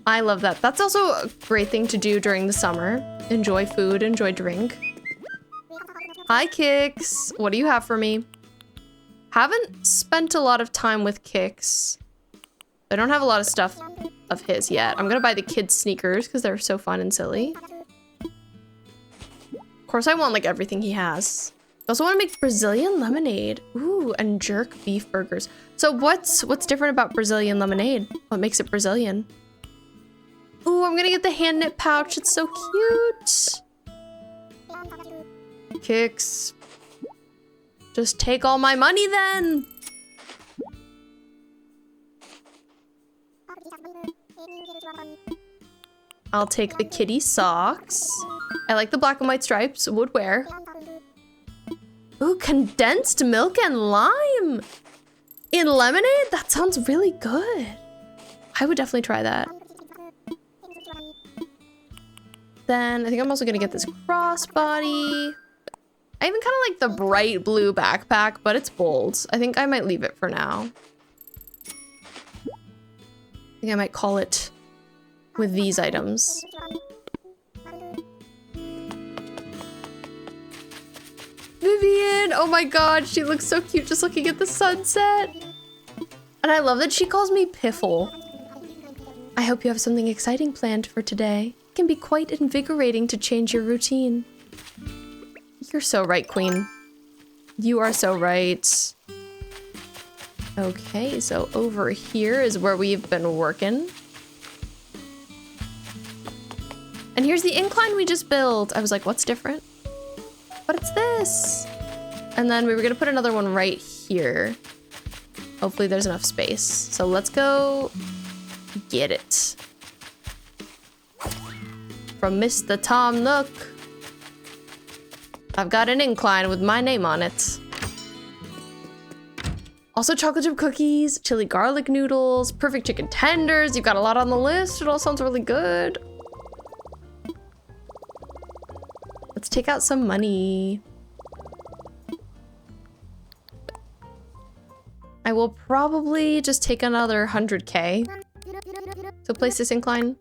I love that. That's also a great thing to do during the summer. Enjoy food, enjoy drink. Hi, Kix. What do you have for me? Haven't spent a lot of time with Kix. I don't have a lot of stuff of his yet. I'm gonna buy the kids sneakers because they're so fun and silly. Of course, I want like everything he has. I also want to make Brazilian lemonade. Ooh, and jerk beef burgers. So what's different about Brazilian lemonade? What makes it Brazilian? Ooh, I'm gonna get the hand knit pouch. It's so cute. Kix. Just take all my money then. I'll take the kitty socks. I like the black and white stripes. Would wear. Ooh, condensed milk and lime in lemonade? That sounds really good. I would definitely try that. Then I think I'm also gonna get this crossbody. I even kind of like the bright blue backpack, but it's bold. I think I might leave it for now. I think I might call it with these items. Vivian! Oh my god, she looks so cute just looking at the sunset. And I love that she calls me Piffle. I hope you have something exciting planned for today. It can be quite invigorating to change your routine. You're so right, Queen. You are so right. Okay, so over here is where we've been working. And here's the incline we just built. I was like, what's different? But it's this. And then we were gonna put another one right here. Hopefully there's enough space. So let's go get it. From Mr. Tom Nook. I've got an incline with my name on it. Also chocolate chip cookies, chili garlic noodles, perfect chicken tenders. You've got a lot on the list. It all sounds really good. Let's take out some money. I will probably just take another 100K. So place this incline.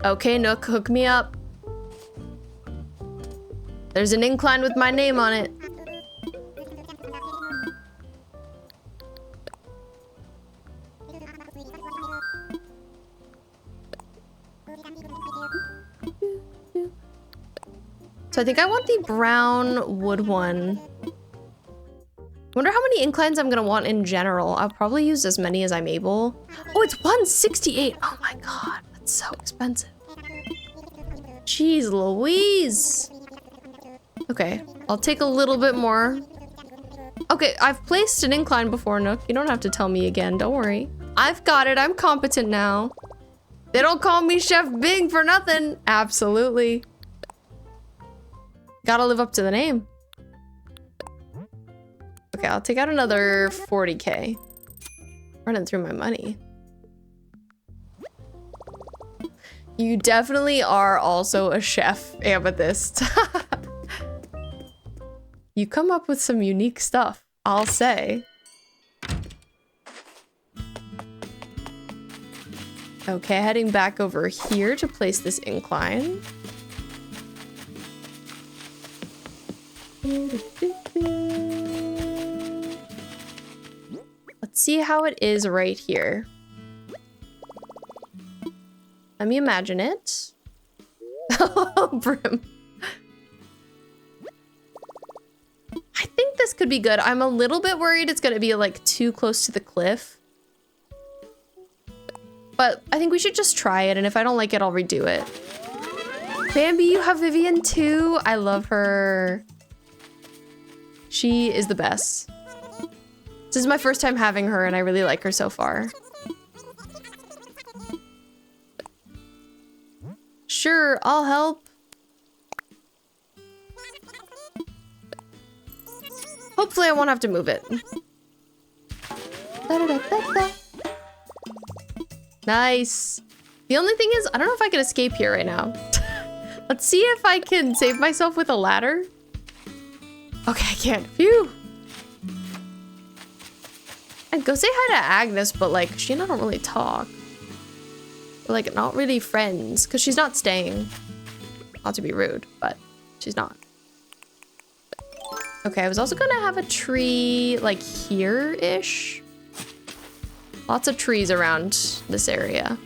Okay, Nook, hook me up. There's an incline with my name on it. So I think I want the brown wood one. Wonder how many inclines I'm gonna want in general. I'll probably use as many as I'm able. Oh, it's 168. Oh my god, that's so expensive. Jeez Louise. Okay, I'll take a little bit more. Okay, I've placed an incline before, Nook. You don't have to tell me again, don't worry. I've got it, I'm competent now. They don't call me Chef Bing for nothing. Absolutely. Gotta live up to the name. Okay, I'll take out another 40K. Running through my money. You definitely are also a chef, Amethyst. You come up with some unique stuff, I'll say. Okay, heading back over here to place this incline. Let's see how it is right here. Let me imagine it. Oh, Brim. I think this could be good. I'm a little bit worried it's gonna be like too close to the cliff. But I think we should just try it, and if I don't like it, I'll redo it. Bambi, you have Vivian too? I love her. She is the best. This is my first time having her, and I really like her so far. Sure, I'll help. Hopefully I won't have to move it. Nice. The only thing is, I don't know if I can escape here right now. Let's see if I can save myself with a ladder. Okay, I can't. Phew. I'd go say hi to Agnes, but like, she and I don't really talk. We're like not really friends, because she's not staying. Not to be rude, but she's not. Okay, I was also gonna have a tree like here-ish. Lots of trees around this area.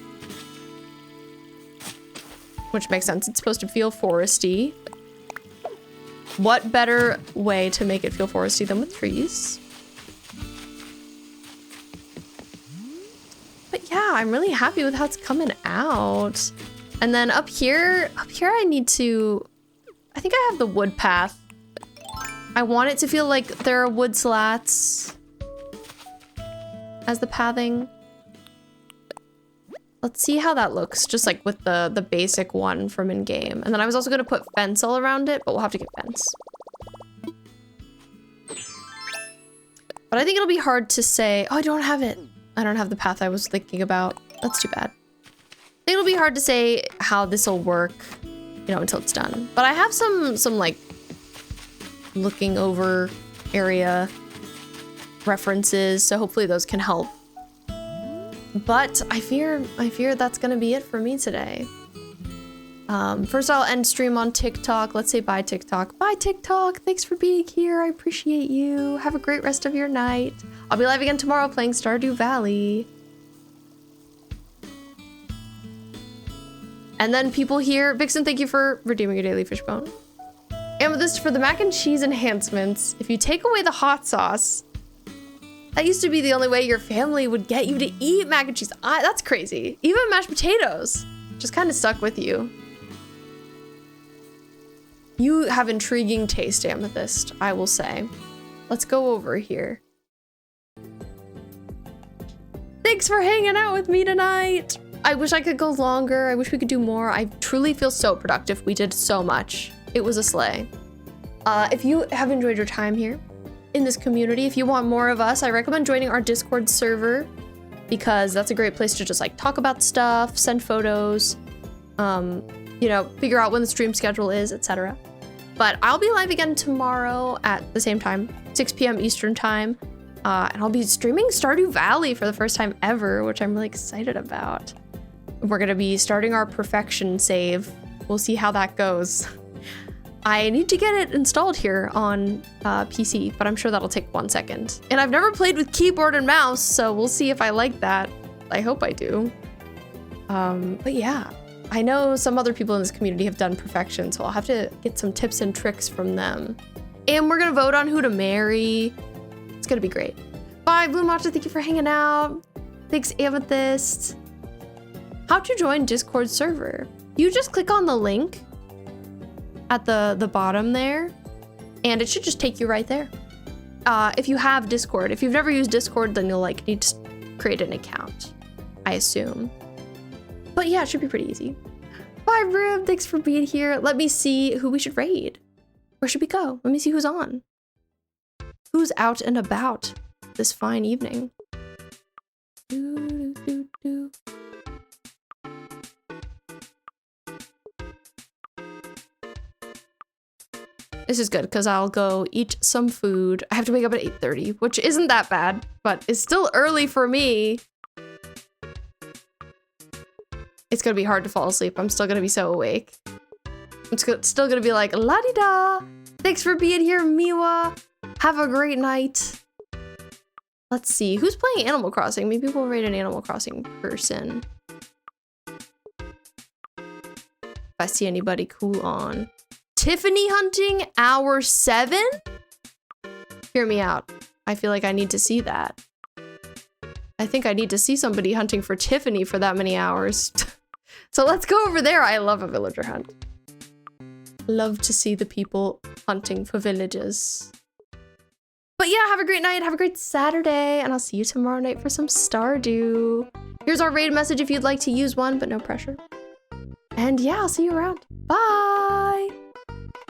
Which makes sense, it's supposed to feel foresty. What better way to make it feel foresty than with trees? But yeah, I'm really happy with how it's coming out. And then up here I need to, I think I have the wood path. I want it to feel like there are wood slats as the pathing. Let's see how that looks, just like with the basic one from in-game. And then I was also gonna put fence all around it, but we'll have to get fence. But I think it'll be hard to say, oh, I don't have it. I don't have the path I was thinking about. That's too bad. I think it'll be hard to say how this will work, you know, until it's done. But I have some like looking over area references, so hopefully those can help. But I fear that's gonna be it for me today. First I'll end stream on TikTok. Let's say bye TikTok. Bye TikTok, thanks for being here. I appreciate you. Have a great rest of your night. I'll be live again tomorrow playing Stardew Valley. And then people here, Vixen, thank you for redeeming your daily fishbone. Amethyst, for the mac and cheese enhancements, if you take away the hot sauce, that used to be the only way your family would get you to eat mac and cheese. That's crazy. Even mashed potatoes just kind of stuck with you. You have intriguing taste, Amethyst, I will say. Let's go over here. Thanks for hanging out with me tonight. I wish I could go longer. I wish we could do more. I truly feel so productive. We did so much. It was a slay. If you have enjoyed your time here in this community, if you want more of us, I recommend joining our Discord server because that's a great place to just like talk about stuff, send photos, you know, figure out when the stream schedule is, etc. But I'll be live again tomorrow at the same time, 6 p.m. Eastern time. And I'll be streaming Stardew Valley for the first time ever, which I'm really excited about. We're gonna be starting our perfection save. We'll see how that goes. I need to get it installed here on PC, but I'm sure that'll take 1 second. And I've never played with keyboard and mouse, so we'll see if I like that. I hope I do. But yeah, I know some other people in this community have done perfection, so I'll have to get some tips and tricks from them. And we're gonna vote on who to marry. It's gonna be great. Bye, Blue Matcha, thank you for hanging out. Thanks, Amethyst. How to join Discord server? You just click on the link at the bottom there, and it should just take you right there. If you have Discord, if you've never used Discord, then you'll like need to create an account, I assume. But yeah, it should be pretty easy. Bye, Rib, thanks for being here. Let me see who we should raid. Where should we go? Let me see who's on. Who's out and about this fine evening? This is good because I'll go eat some food. I have to wake up at 8:30, which isn't that bad, but it's still early for me. It's gonna be hard to fall asleep. I'm still gonna be so awake. It's still gonna be like, la-di-da. Thanks for being here, Miwa. Have a great night. Let's see, who's playing Animal Crossing? Maybe we'll raid an Animal Crossing person. If I see anybody cool on. Tiffany hunting hour 7? Hear me out. I feel like I need to see that. I think I need to see somebody hunting for Tiffany for that many hours. So let's go over there. I love a villager hunt. Love to see the people hunting for villages. But yeah, have a great night. Have a great Saturday. And I'll see you tomorrow night for some Stardew. Here's our raid message if you'd like to use one, but no pressure. And yeah, I'll see you around. Bye.